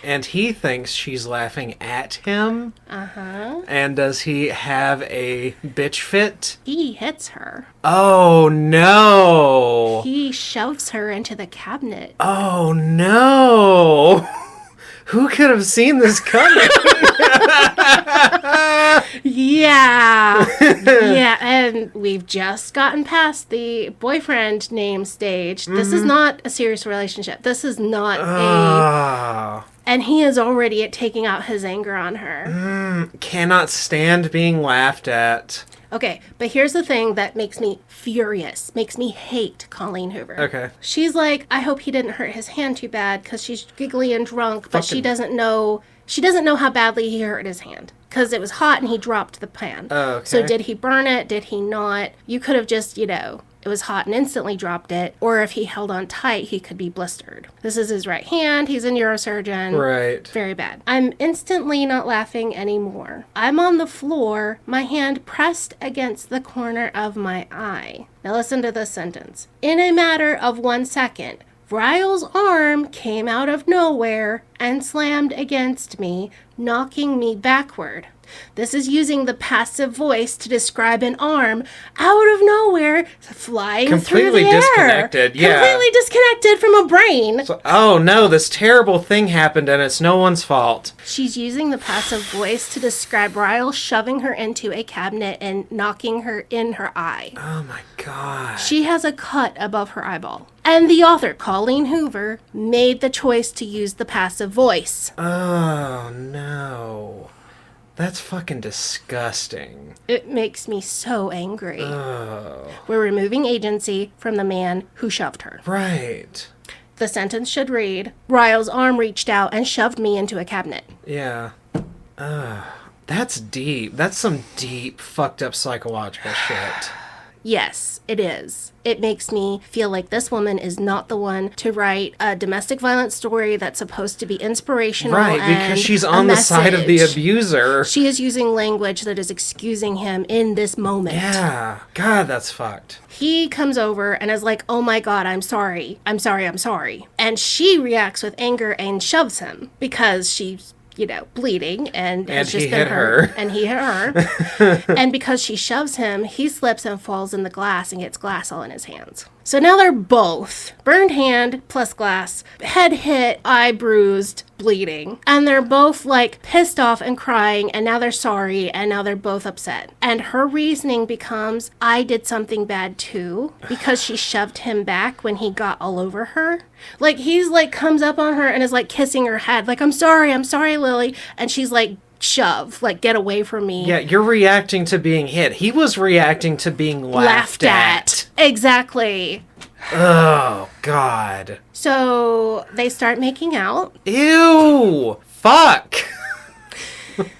A: And he thinks she's laughing at him.
B: Uh-huh.
A: And does he have a bitch fit?
B: He hits her.
A: Oh, no.
B: He shoves her into the cabinet.
A: Oh, no. Who could have seen this coming?
B: Yeah. Yeah, and we've just gotten past the boyfriend name stage. This is not a serious relationship. This is not
A: Ah.
B: And he is already taking out his anger on her.
A: Cannot stand being laughed at.
B: Okay, but here's the thing that makes me furious, makes me hate Colleen Hoover.
A: Okay.
B: She's like, I hope he didn't hurt his hand too bad because she's giggly and drunk, but she
A: Fucking-
B: doesn't know how badly he hurt his hand because it was hot and he dropped the pan.
A: Oh, okay.
B: So did he burn it? Did he not? You could have just, it was hot and instantly dropped it. Or if he held on tight, he could be blistered. This is his right hand. He's a neurosurgeon.
A: Right.
B: Very bad. I'm instantly not laughing anymore. I'm on the floor, my hand pressed against the corner of my eye. Now listen to this sentence. In a matter of 1 second, Ryle's arm came out of nowhere and slammed against me, knocking me backward. This is using the passive voice to describe an arm out of nowhere flying
A: Completely
B: through the air.
A: disconnected, yeah.
B: Completely disconnected from a brain.
A: So, oh no, this terrible thing happened and it's no one's fault.
B: She's using the passive voice to describe Ryle shoving her into a cabinet and knocking her in her eye.
A: Oh my god.
B: She has a cut above her eyeball. And the author, Colleen Hoover, made the choice to use the passive voice.
A: Oh no. That's fucking disgusting.
B: It makes me so angry.
A: Oh.
B: We're removing agency from the man who shoved her.
A: Right.
B: The sentence should read, Ryle's arm reached out and shoved me into a cabinet.
A: Yeah. That's deep. That's some deep, fucked up psychological shit.
B: Yes, it is. It makes me feel like this woman is not the one to write a domestic violence story that's supposed to be inspirational.
A: Right, because she's on the side of the abuser.
B: She is using language that is excusing him in this moment.
A: Yeah. God, that's fucked.
B: He comes over and is like, oh my God, I'm sorry. I'm sorry, I'm sorry. And she reacts with anger and shoves him because she's, bleeding and has just been hurt. And he hit her. And because she shoves him, he slips and falls in the glass and gets glass all in his hands. So now they're both burned hand plus glass, head hit, eye bruised, bleeding. And they're both like pissed off and crying, and now they're sorry, and now they're both upset. And her reasoning becomes, I did something bad too, because she shoved him back when he got all over her. Like, he's like, comes up on her and is like kissing her head, like, I'm sorry, Lily. And she's like, shove, like, get away from me.
A: Yeah, you're reacting to being hit. He was reacting to being laughed at.
B: Exactly.
A: Oh, God.
B: So they start making out.
A: Ew! Fuck!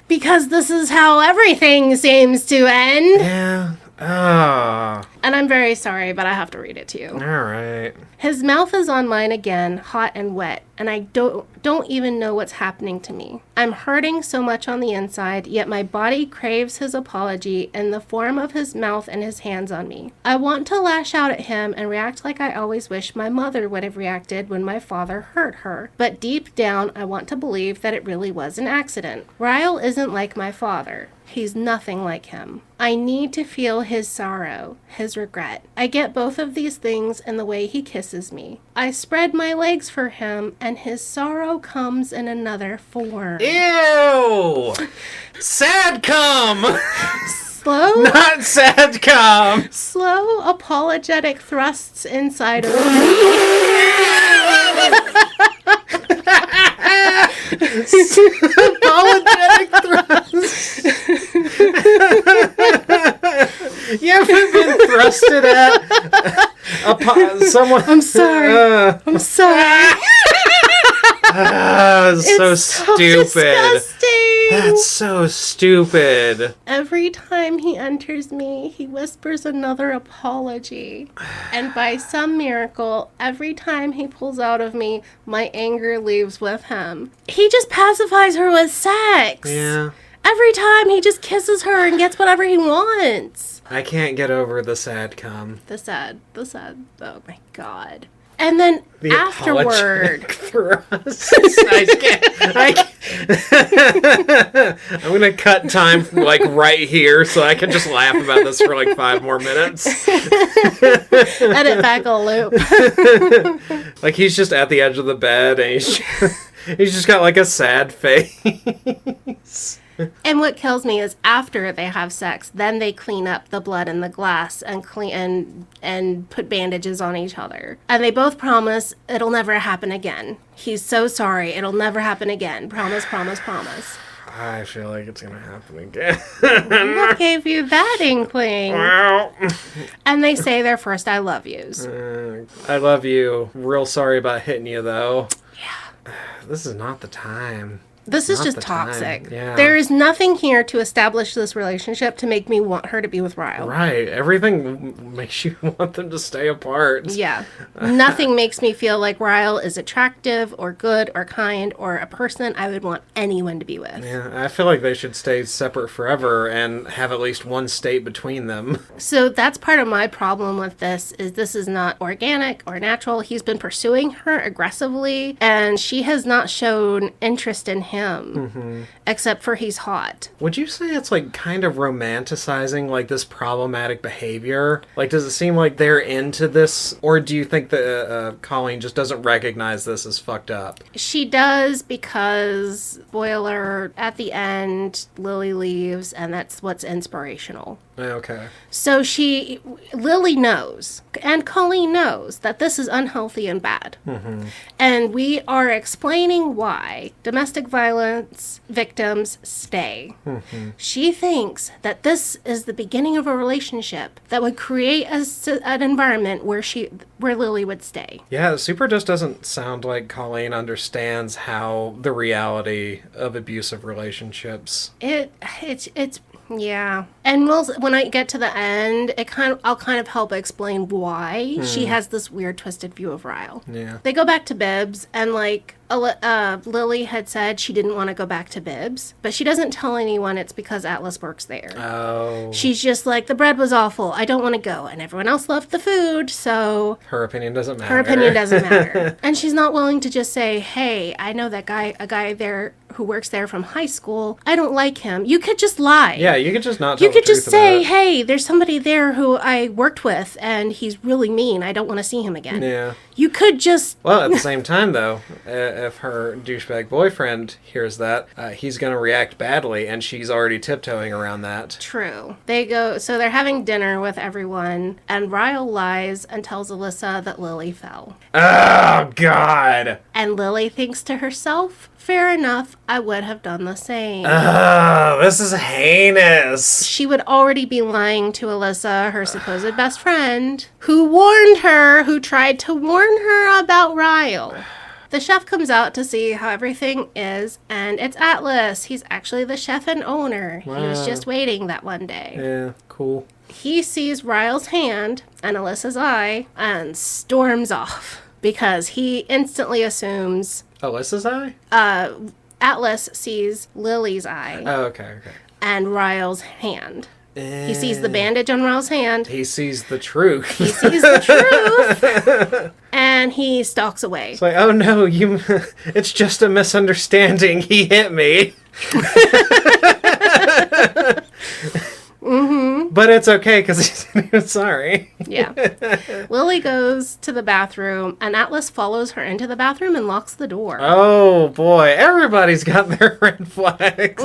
B: Because this is how everything seems to end.
A: Yeah. Oh.
B: And I'm very sorry, but I have to read it to you.
A: All right.
B: His mouth is on mine again, hot and wet, and I don't even know what's happening to me. I'm hurting so much on the inside, yet my body craves his apology in the form of his mouth and his hands on me. I want to lash out at him and react like I always wish my mother would have reacted when my father hurt her. But deep down, I want to believe that it really was an accident. Ryle isn't like my father. He's nothing like him. I need to feel his sorrow, his regret. I get both of these things in the way he kisses me. I spread my legs for him, and his sorrow comes in another form.
A: Ew! Sad cum!
B: Slow?
A: Not sad cum!
B: Slow, apologetic thrusts inside of me.
A: Apologetic thrust. You haven't been thrusted at someone.
B: I'm sorry. I'm sorry.
A: It's so stupid.
B: Disgusting.
A: That's so stupid.
B: Every time he enters me, he whispers another apology. And by some miracle, every time he pulls out of me, my anger leaves with him. He just pacifies her with sex.
A: Yeah.
B: Every time he just kisses her and gets whatever he wants.
A: I can't get over the sad cum.
B: The sad. Oh my God. And then
A: The
B: afterward,
A: thrust. I'm gonna cut time from, like, right here so I can just laugh about this for like 5 more minutes.
B: edit back a loop.
A: Like, he's just at the edge of the bed and he's just got like a sad face.
B: And what kills me is after they have sex, then they clean up the blood in the glass and and put bandages on each other. And they both promise it'll never happen again. He's so sorry. It'll never happen again. Promise, promise, promise.
A: I feel like it's gonna happen again.
B: What gave you that inkling?
A: Well,
B: And they say their first I love yous.
A: I love you. Real sorry about hitting you, though.
B: Yeah.
A: This is not the time.
B: This is
A: Not
B: just
A: the time.
B: toxic.
A: Yeah.
B: There is nothing here to establish this relationship to make me want her to be with Ryle.
A: Right. Everything makes you want them to stay apart.
B: Yeah. Nothing makes me feel like Ryle is attractive or good or kind or a person I would want anyone to be with.
A: Yeah, I feel like they should stay separate forever and have at least one state between them.
B: So that's part of my problem with this is not organic or natural. He's been pursuing her aggressively and she has not shown interest in him. Except for he's hot.
A: Would you say it's like kind of romanticizing like this problematic behavior? Like, does it seem like they're into this, or do you think that Colleen just doesn't recognize this as fucked up?
B: She does because, spoiler, at the end, Lily leaves and that's what's inspirational.
A: Okay.
B: So Lily knows, and Colleen knows, that this is unhealthy and bad. And we are explaining why domestic violence victims stay. She thinks that this is the beginning of a relationship that would create an environment where Lily would stay.
A: Yeah, Super just doesn't sound like Colleen understands how the reality of abusive relationships.
B: It's Yeah. And when I get to the end, I'll kind of help explain why she has this weird twisted view of Ryle.
A: Yeah.
B: They go back to Bibbs, and Lily had said she didn't want to go back to Bibbs, but she doesn't tell anyone it's because Atlas works there.
A: Oh.
B: She's just like, the bread was awful, I don't want to go, and everyone else loved the food, so
A: Her opinion doesn't matter.
B: her opinion doesn't matter. And she's not willing to just say, hey, I know a guy there who works there from high school, I don't like him. You could just lie.
A: Yeah, you could just not tell
B: You could
A: the truth
B: just say,
A: about it.
B: hey, there's somebody there who I worked with, and he's really mean. I don't want to see him again.
A: Yeah.
B: You could just...
A: Well, at the same time, though, if her douchebag boyfriend hears that, he's going to react badly, and she's already tiptoeing around that.
B: True. So they're having dinner with everyone, and Ryle lies and tells Alyssa that Lily fell.
A: Oh, God!
B: And Lily thinks to herself, fair enough, I would have done the same.
A: Oh, this is heinous.
B: She would already be lying to Alyssa, her supposed best friend, who tried to warn her about Ryle. The chef comes out to see how everything is, and it's Atlas. He's actually the chef and owner.
A: Wow.
B: He was just waiting that one day.
A: Yeah, cool.
B: He sees Ryle's hand and Alyssa's eye and storms off because he instantly assumes
A: Alyssa's eye?
B: Atlas sees Lily's eye
A: Oh, okay.
B: and Ryle's hand. He sees the bandage on Ryle's hand.
A: He sees the truth.
B: He sees the truth. And he stalks away.
A: It's like, oh no, it's just a misunderstanding. He hit me. But it's okay because he was sorry.
B: Yeah. Lily goes to the bathroom, and Atlas follows her into the bathroom and locks the door.
A: Oh boy, everybody's got their red flags.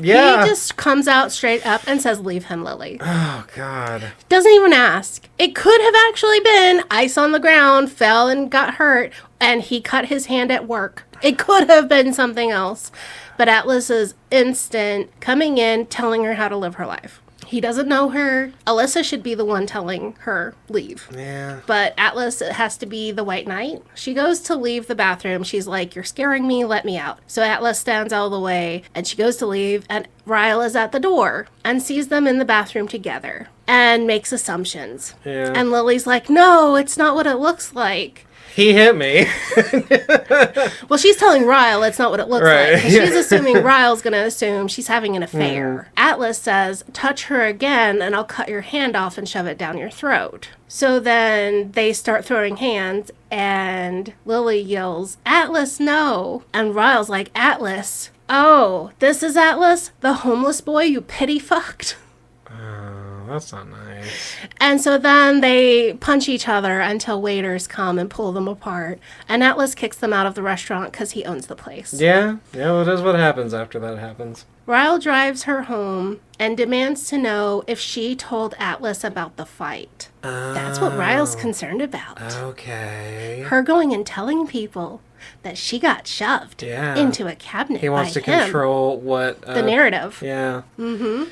A: Yeah.
B: He just comes out straight up and says, leave him, Lily.
A: Oh God.
B: Doesn't even ask. It could have actually been ice on the ground, fell and got hurt, and he cut his hand at work. It could have been something else. But Atlas is instant coming in, telling her how to live her life. He doesn't know her. Alyssa should be the one telling her leave.
A: Yeah.
B: But Atlas has to be the white knight. She goes to leave the bathroom. She's like, you're scaring me. Let me out. So Atlas stands out of the way and she goes to leave. And Ryle is at the door and sees them in the bathroom together and makes assumptions.
A: Yeah.
B: And Lily's like, no, it's not what it looks like.
A: He hit me.
B: Well, she's telling Ryle it's not what it looks
A: Right,
B: like. 'Cause
A: yeah.
B: she's assuming Ryle's going to assume she's having an affair. Atlas says, touch her again and I'll cut your hand off and shove it down your throat. So then they start throwing hands and Lily yells, Atlas, no. And Ryle's like, Atlas? Oh, this is Atlas? The homeless boy you pity fucked?
A: Oh, that's not nice.
B: And so then they punch each other until waiters come and pull them apart. And Atlas kicks them out of the restaurant because he owns the place.
A: Yeah, well, that is what happens after that happens.
B: Ryle drives her home and demands to know if she told Atlas about the fight. That's what Ryle's concerned about.
A: Okay.
B: Her going and telling people that she got shoved
A: Yeah.
B: into a cabinet
A: He wants
B: by
A: to
B: him.
A: control what...
B: The narrative.
A: Yeah. Ooh,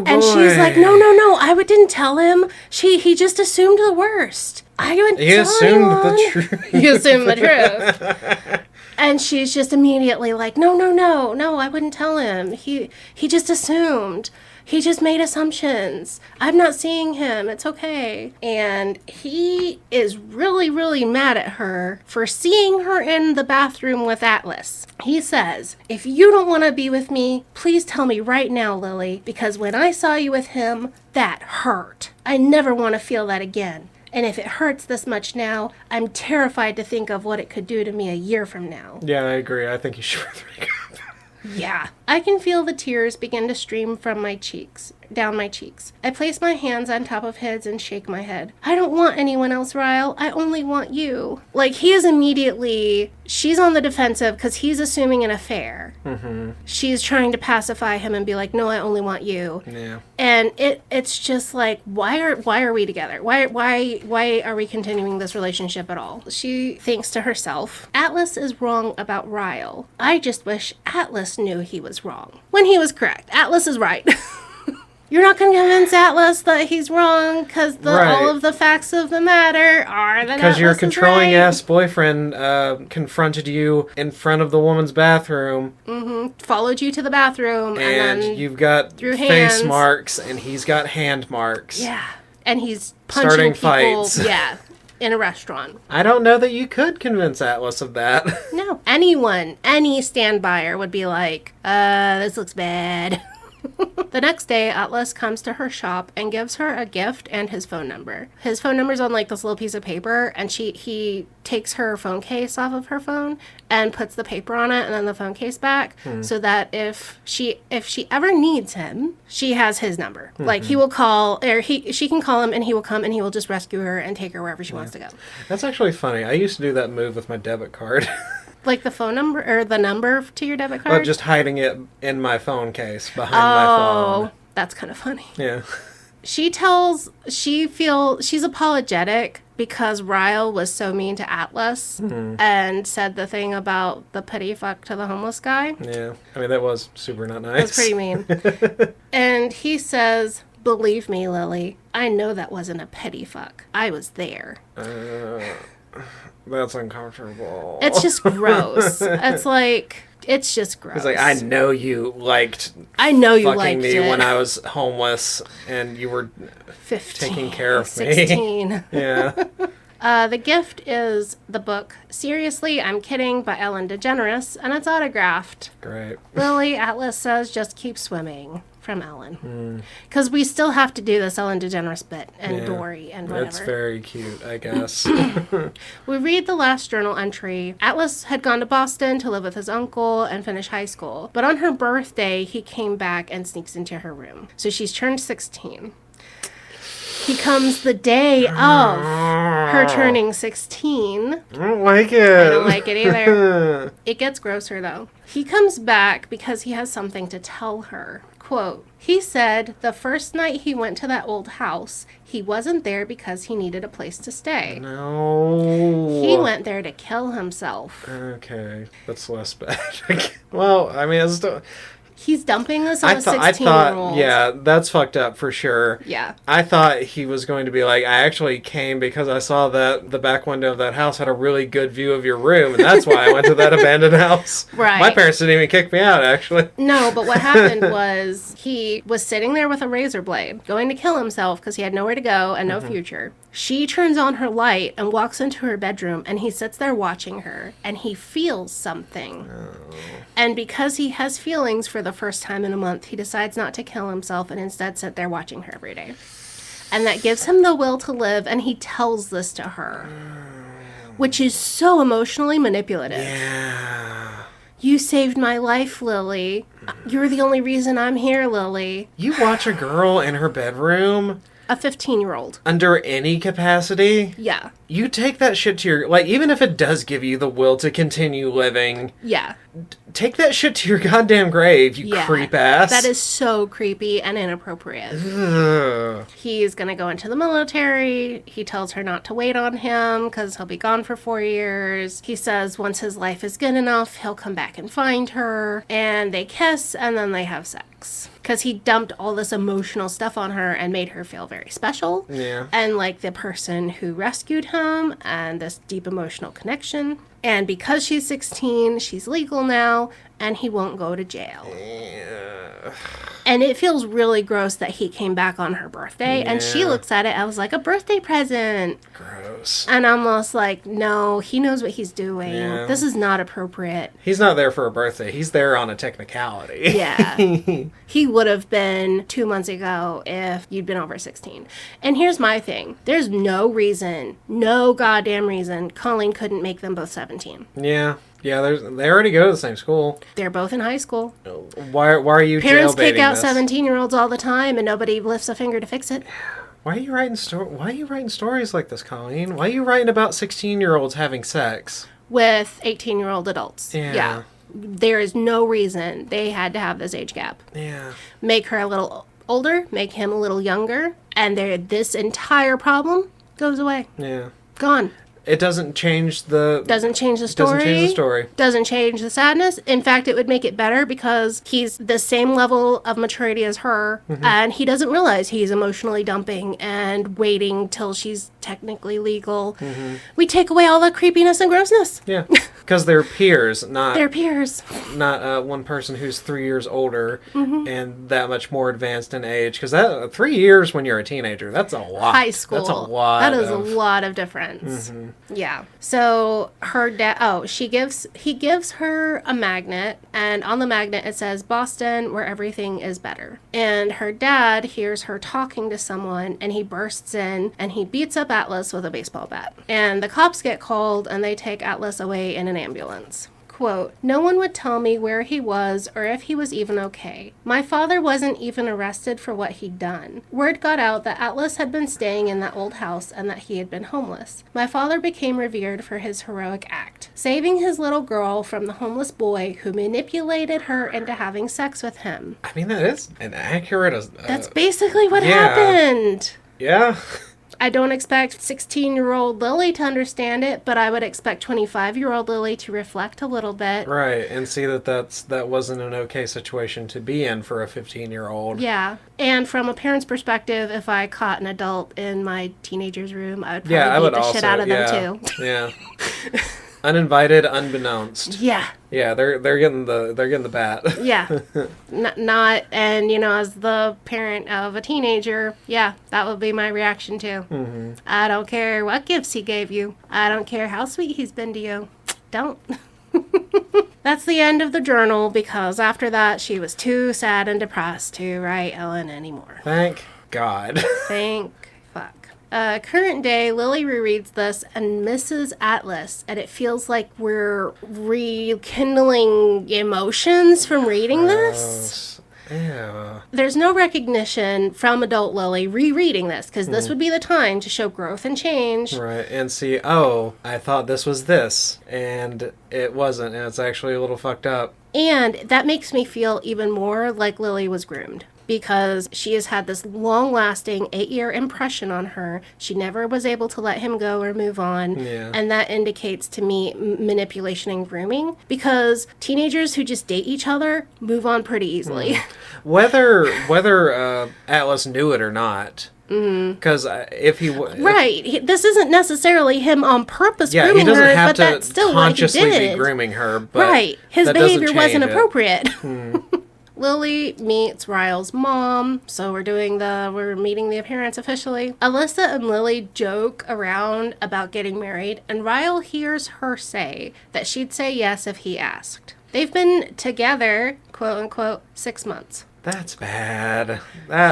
B: And she's like, no, I didn't tell him. He just assumed the worst. I didn't
A: He
B: tell
A: assumed
B: anyone.
A: the truth.
B: He assumed the truth. And she's just immediately like, no, I wouldn't tell him. He just assumed. He just made assumptions. I'm not seeing him. It's okay. And he is really, really mad at her for seeing her in the bathroom with Atlas. He says, if you don't want to be with me, please tell me right now, Lily, because when I saw you with him, that hurt. I never want to feel that again. And if it hurts this much now, I'm terrified to think of what it could do to me a year from now.
A: Yeah, I agree. I think you should break up.
B: Yeah. I can feel the tears begin to stream from my cheeks, down my cheeks. I place my hands on top of his and shake my head. I don't want anyone else, Ryle. I only want you. Like, he is immediately... She's on the defensive because he's assuming an affair. Mm-hmm. She's trying to pacify him and be like, no, I only want you.
A: Yeah.
B: And it's just like, why are we together? Why are we continuing this relationship at all? She thinks to herself, Atlas is wrong about Ryle. I just wish Atlas knew he was wrong. When he was correct. Atlas is right. You're not going to convince Atlas that he's wrong because
A: Right.
B: all of the facts of the matter are that
A: Because your
B: Atlas is
A: controlling
B: right.
A: ass boyfriend confronted you in front of the woman's bathroom,
B: Followed you to the bathroom
A: and
B: then
A: you've got
B: threw
A: face
B: hands.
A: marks, and he's got hand marks.
B: Yeah. And he's punching
A: Starting
B: people.
A: fights.
B: Yeah. In a restaurant.
A: I don't know that you could convince Atlas of that.
B: No. Anyone, any stand-byer would be like, this looks bad. The next day, Atlas comes to her shop and gives her a gift and his phone number. His phone number's on like this little piece of paper, and he takes her phone case off of her phone and puts the paper on it and then the phone case back, so that if she ever needs him, she has his number. Like he will call, or she can call him, and he will come and he will just rescue her and take her wherever she wants to go.
A: That's actually funny. I used to do that move with my debit card.
B: Like the phone number or the number to your debit card?
A: But just hiding it in my phone case behind my phone.
B: Oh, that's kind of funny.
A: Yeah.
B: She's apologetic because Ryle was so mean to Atlas and said the thing about the pity fuck to the homeless guy.
A: Yeah. I mean, that was super not nice.
B: That's pretty mean. And he says, "Believe me, Lily, I know that wasn't a pity fuck. I was there."
A: That's uncomfortable.
B: It's just gross. It's just gross.
A: He's like, I know you liked
B: fucking
A: fucking me
B: it.
A: when I was homeless and you were
B: 15,
A: taking care of
B: 16.
A: me. Yeah.
B: The gift is the book Seriously, I'm Kidding by Ellen DeGeneres, and it's autographed.
A: Great.
B: Lily, Atlas says, just keep swimming, from Ellen. Because we still have to do this Ellen DeGeneres bit, and Dory, and whatever.
A: It's very cute, I guess.
B: We read the last journal entry. Atlas had gone to Boston to live with his uncle and finish high school. But on her birthday, he came back and sneaks into her room. So she's turned 16. He comes the day of her turning 16.
A: I don't like it.
B: I don't like it either. It gets grosser, though. He comes back because he has something to tell her. Quote, he said the first night he went to that old house, he wasn't there because he needed a place to stay.
A: No.
B: He went there to kill himself.
A: Okay, that's less bad. Well, I mean, it's still...
B: He's dumping this on a 16-year-old.
A: I thought, yeah, that's fucked up for sure.
B: Yeah.
A: I thought he was going to be like, I actually came because I saw that the back window of that house had a really good view of your room, and that's why I went to that abandoned house.
B: Right.
A: My parents didn't even kick me out, actually.
B: No, but what happened was he was sitting there with a razor blade, going to kill himself because he had nowhere to go and no future. She turns on her light and walks into her bedroom, and he sits there watching her, and he feels something. And because he has feelings for the first time in a month, he decides not to kill himself and instead sit there watching her every day. And that gives him the will to live, and he tells this to her, which is so emotionally manipulative.
A: Yeah.
B: You saved my life, Lily. You're the only reason I'm here, Lily.
A: You watch a girl in her bedroom
B: A 15-year-old.
A: under any capacity,
B: Yeah.
A: you take that shit to your... Like, even if it does give you the will to continue living,
B: Yeah.
A: take that shit to your goddamn grave, you
B: Yeah.
A: creep ass.
B: That is so creepy and inappropriate.
A: Ugh.
B: He's going to go into the military. He tells her not to wait on him because he'll be gone for 4 years. He says once his life is good enough, he'll come back and find her. And they kiss, and then they have sex. Because he dumped all this emotional stuff on her and made her feel very special.
A: Yeah.
B: And like the person who rescued him, and this deep emotional connection. And because she's 16, she's legal now, and he won't go to jail.
A: Yeah.
B: And it feels really gross that he came back on her birthday, and she
A: Yeah.
B: looks at it as like a birthday present.
A: Gross.
B: And I'm almost like, no, he knows what he's doing.
A: Yeah.
B: This is not appropriate.
A: He's not there for a birthday. He's there on a technicality.
B: Yeah. He would have been 2 months ago if you'd been over 16. And here's my thing. There's no reason, no goddamn reason, Colleen couldn't make them both 17.
A: Yeah. Yeah, they already go to the same school.
B: They're both in high school.
A: Why are you
B: Parents
A: jailbaiting
B: kick out
A: this?
B: 17-year-olds all the time, and nobody lifts a finger to fix it.
A: Why are you writing stories like this, Colleen? Why are you writing about 16-year-olds having sex?
B: With 18-year-old adults.
A: Yeah.
B: There is no reason they had to have this age gap.
A: Yeah.
B: Make her a little older, make him a little younger, and this entire problem goes away.
A: Yeah.
B: Gone.
A: It doesn't change the...
B: Doesn't change the story.
A: Doesn't change the story.
B: Doesn't change the sadness. In fact, it would make it better because he's the same level of maturity as her, and he doesn't realize he's emotionally dumping and waiting till she's technically legal. We take away all the creepiness and grossness.
A: Yeah, because they're peers, not...
B: They're peers.
A: Not one person who's 3 years older and that much more advanced in age. Because that 3 years when you're a teenager, that's a lot.
B: High school.
A: That's a lot.
B: That is a lot of difference. Yeah. So her dad... Oh, he gives her a magnet, and on the magnet it says, Boston, where everything is better. And her dad hears her talking to someone, and he bursts in, and he beats up Atlas with a baseball bat. And the cops get called, and they take Atlas away in an ambulance. Quote, no one would tell me where he was or if he was even okay. My father wasn't even arrested for what he'd done. Word got out that Atlas had been staying in that old house and that he had been homeless. My father became revered for his heroic act, saving his little girl from the homeless boy who manipulated her into having sex with him.
A: I mean, that is an accurate...
B: That's basically what happened.
A: Yeah.
B: I don't expect 16-year-old Lily to understand it, but I would expect 25-year-old Lily to reflect a little bit.
A: Right, and see that wasn't an okay situation to be in for a 15-year-old.
B: Yeah, and from a parent's perspective, if I caught an adult in my teenager's room, I would probably beat the shit out of them too.
A: Yeah. Uninvited, unbeknownst.
B: Yeah.
A: Yeah, they're getting the bat.
B: Yeah. Not, and as the parent of a teenager, yeah, that would be my reaction too. I don't care what gifts he gave you. I don't care how sweet he's been to you. Don't. That's the end of the journal, because after that she was too sad and depressed to write Ellen anymore.
A: Thank God.
B: Thank fuck. Current day, Lily rereads this and misses Atlas, and it feels like we're rekindling emotions from reading this.
A: Yeah.
B: There's no recognition from adult Lily rereading this, because this would be the time to show growth and change.
A: Right, and see, I thought this was this, and it wasn't, and it's actually a little fucked up.
B: And that makes me feel even more like Lily was groomed, because she has had this long-lasting 8-year impression on her. She never was able to let him go or move on.
A: Yeah.
B: And that indicates to me manipulation and grooming, because teenagers who just date each other move on pretty easily.
A: Whether Atlas knew it or not. Because if he...
B: This isn't necessarily him on purpose grooming her,
A: he doesn't have
B: but
A: to
B: that's still
A: consciously
B: what he did.
A: be grooming her, but
B: his behavior wasn't
A: it.
B: appropriate. Lily meets Ryle's mom, so we're meeting the parents officially. Alyssa and Lily joke around about getting married, and Ryle hears her say that she'd say yes if he asked. They've been together, quote unquote, 6 months.
A: That's bad.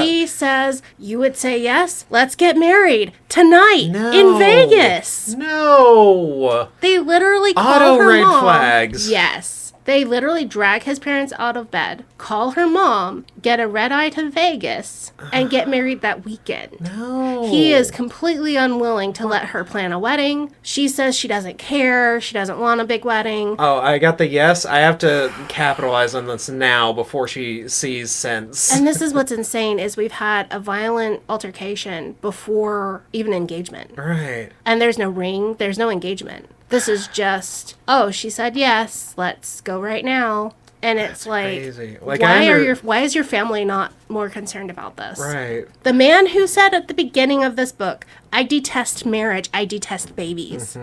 B: He says, you would say yes? Let's get married tonight in Vegas.
A: No.
B: They literally call
A: Auto
B: her
A: red
B: mom.
A: flags.
B: Yes. They literally drag his parents out of bed, call her mom, get a red eye to Vegas, and get married that weekend.
A: No.
B: He is completely unwilling to let her plan a wedding. She says she doesn't care. She doesn't want a big wedding.
A: Oh, I got the yes. I have to capitalize on this now before she sees sense.
B: And this is what's insane, is we've had a violent altercation before even engagement.
A: Right.
B: And there's no ring. There's no engagement. This is just, she said yes, let's go right now. And it's
A: crazy.
B: Why is your family not more concerned about this?
A: Right.
B: The man who said at the beginning of this book, I detest marriage, I detest babies.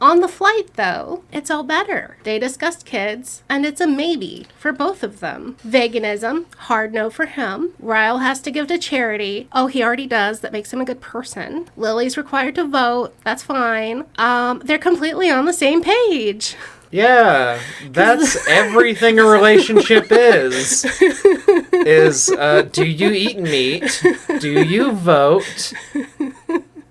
B: On the flight, though, it's all better. They discussed kids, and it's a maybe for both of them. Veganism, hard no for him. Ryle has to give to charity. Oh, he already does. That makes him a good person. Lily's required to vote. That's fine. They're completely on the same page.
A: Yeah, that's everything a relationship is. Do you eat meat? Do you vote?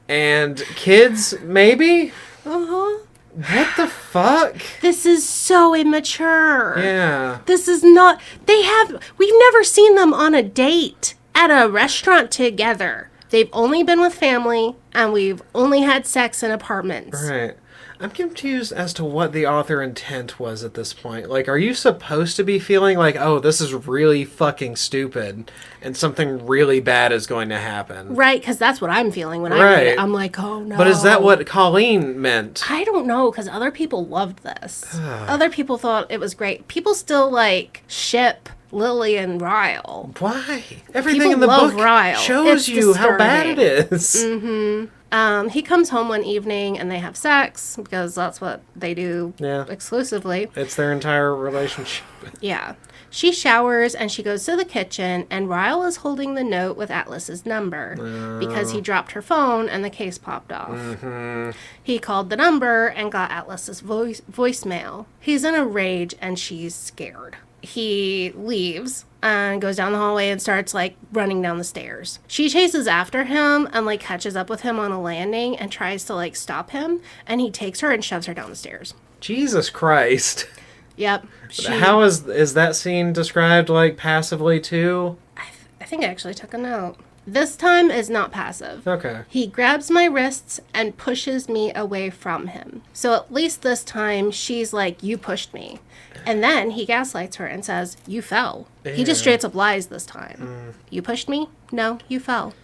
A: And kids, maybe?
B: Uh-huh.
A: What the fuck?
B: This is so immature.
A: Yeah.
B: This is not... We've never seen them on a date at a restaurant together. They've only been with family, and we've only had sex in apartments.
A: Right. I'm confused as to what the author intent was at this point. Like, are you supposed to be feeling like, oh, this is really fucking stupid and something really bad is going to happen?
B: Right, because that's what I'm feeling when I read it. I'm like, oh no.
A: But is that what Colleen meant?
B: I don't know, because other people loved this. Other people thought it was great. People still, like, ship Lily and Ryle.
A: Why? Everything
B: People
A: in the
B: love
A: book
B: Ryle.
A: shows
B: It's
A: you how bad it
B: disturbing.
A: is.
B: He comes home one evening and they have sex because that's what they do exclusively.
A: It's their entire relationship.
B: Yeah. She showers and she goes to the kitchen and Ryle is holding the note with Atlas's number because he dropped her phone and the case popped off. He called the number and got Atlas's voicemail. He's in a rage and she's scared. He leaves and goes down the hallway and starts, like, running down the stairs. She chases after him and, like, catches up with him on a landing and tries to, like, stop him. And he takes her and shoves her down the stairs.
A: Jesus Christ.
B: Yep.
A: How is that scene described, like, passively, too?
B: I think I actually took a note. This time is not passive.
A: Okay.
B: He grabs my wrists and pushes me away from him. So at least this time, she's like, you pushed me. And then he gaslights her and says, you fell.
A: Ew.
B: He just straight up lies this time. You pushed me? No, you fell.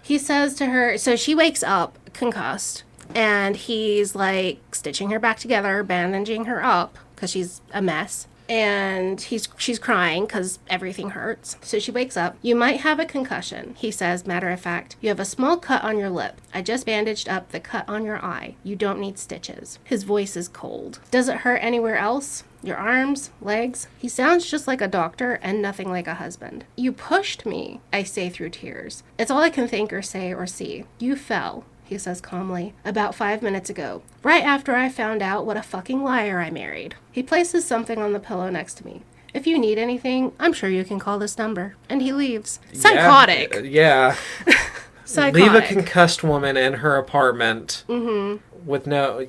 B: He says to her, so she wakes up concussed. And he's like stitching her back together, bandaging her up because she's a mess. And she's crying because everything hurts. So she wakes up. You might have a concussion, he says, matter of fact. You have a small cut on your lip. I just bandaged up the cut on your eye. You don't need stitches. His voice is cold. Does it hurt anywhere else? Your arms? Legs? He sounds just like a doctor and nothing like a husband. You pushed me, I say through tears. It's all I can think or say or see. You fell, he says calmly, about 5 minutes ago, right after I found out what a fucking liar I married. He places something on the pillow next to me. If you need anything, I'm sure you can call this number. And he leaves. Psychotic.
A: Yeah.
B: Psychotic.
A: Leave a concussed woman in her apartment. With no,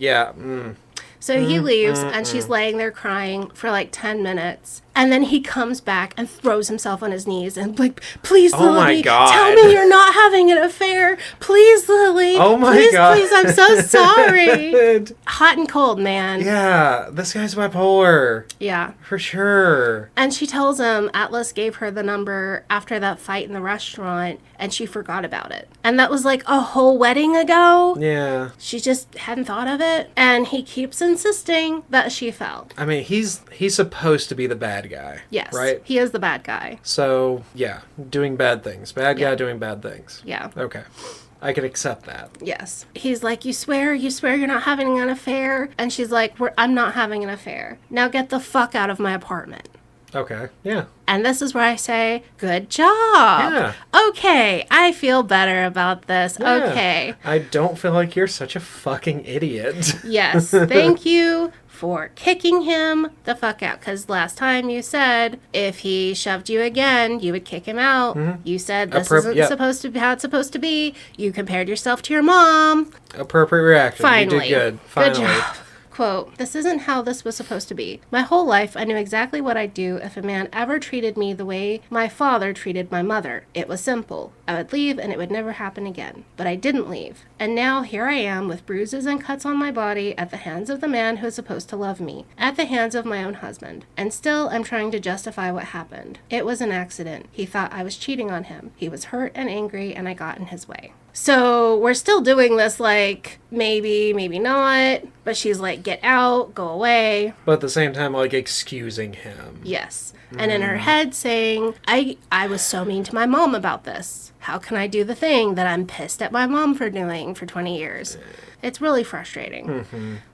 B: So he leaves, and she's laying there crying for like 10 minutes. And then he comes back and throws himself on his knees and like, please, Lily,
A: my God.
B: tell me you're not having an affair. Please, Lily.
A: Oh my
B: please,
A: God.
B: Please, I'm so sorry. Hot and cold, man.
A: Yeah, this guy's bipolar.
B: Yeah.
A: For sure.
B: And she tells him Atlas gave her the number after that fight in the restaurant, and she forgot about it. And that was like a whole wedding ago.
A: Yeah.
B: She just hadn't thought of it. And he keeps insisting that she fell.
A: I mean, he's supposed to be the bad guy.
B: Yes.
A: Right?
B: He is the bad guy.
A: So, yeah, doing bad things. Bad guy doing bad things.
B: Yeah.
A: Okay. I can accept that.
B: Yes. He's like, you swear you're not having an affair? And she's like, I'm not having an affair. Now get the fuck out of my apartment.
A: Okay. Yeah.
B: And this is where I say, good job.
A: Yeah.
B: Okay, I feel better about this.
A: Yeah.
B: Okay.
A: I don't feel like you're such a fucking idiot.
B: Yes. Thank you for kicking him the fuck out. Because last time you said if he shoved you again, you would kick him out. You said this isn't supposed to be how it's supposed to be. You compared yourself to your mom.
A: Appropriate reaction.
B: Finally.
A: You did good. Finally.
B: Good job. Quote, this isn't how this was supposed to be. My whole life, I knew exactly what I'd do if a man ever treated me the way my father treated my mother. It was simple. I would leave and it would never happen again. But I didn't leave. And now here I am with bruises and cuts on my body at the hands of the man who is supposed to love me, at the hands of my own husband. And still I'm trying to justify what happened. It was an accident. He thought I was cheating on him. He was hurt and angry and I got in his way. So we're still doing this like, maybe, maybe not. But she's like, get out, go away.
A: But at the same time, like, excusing him.
B: Yes. And in her head saying, I was so mean to my mom about this. How can I do the thing that I'm pissed at my mom for doing for 20 years? It's really frustrating.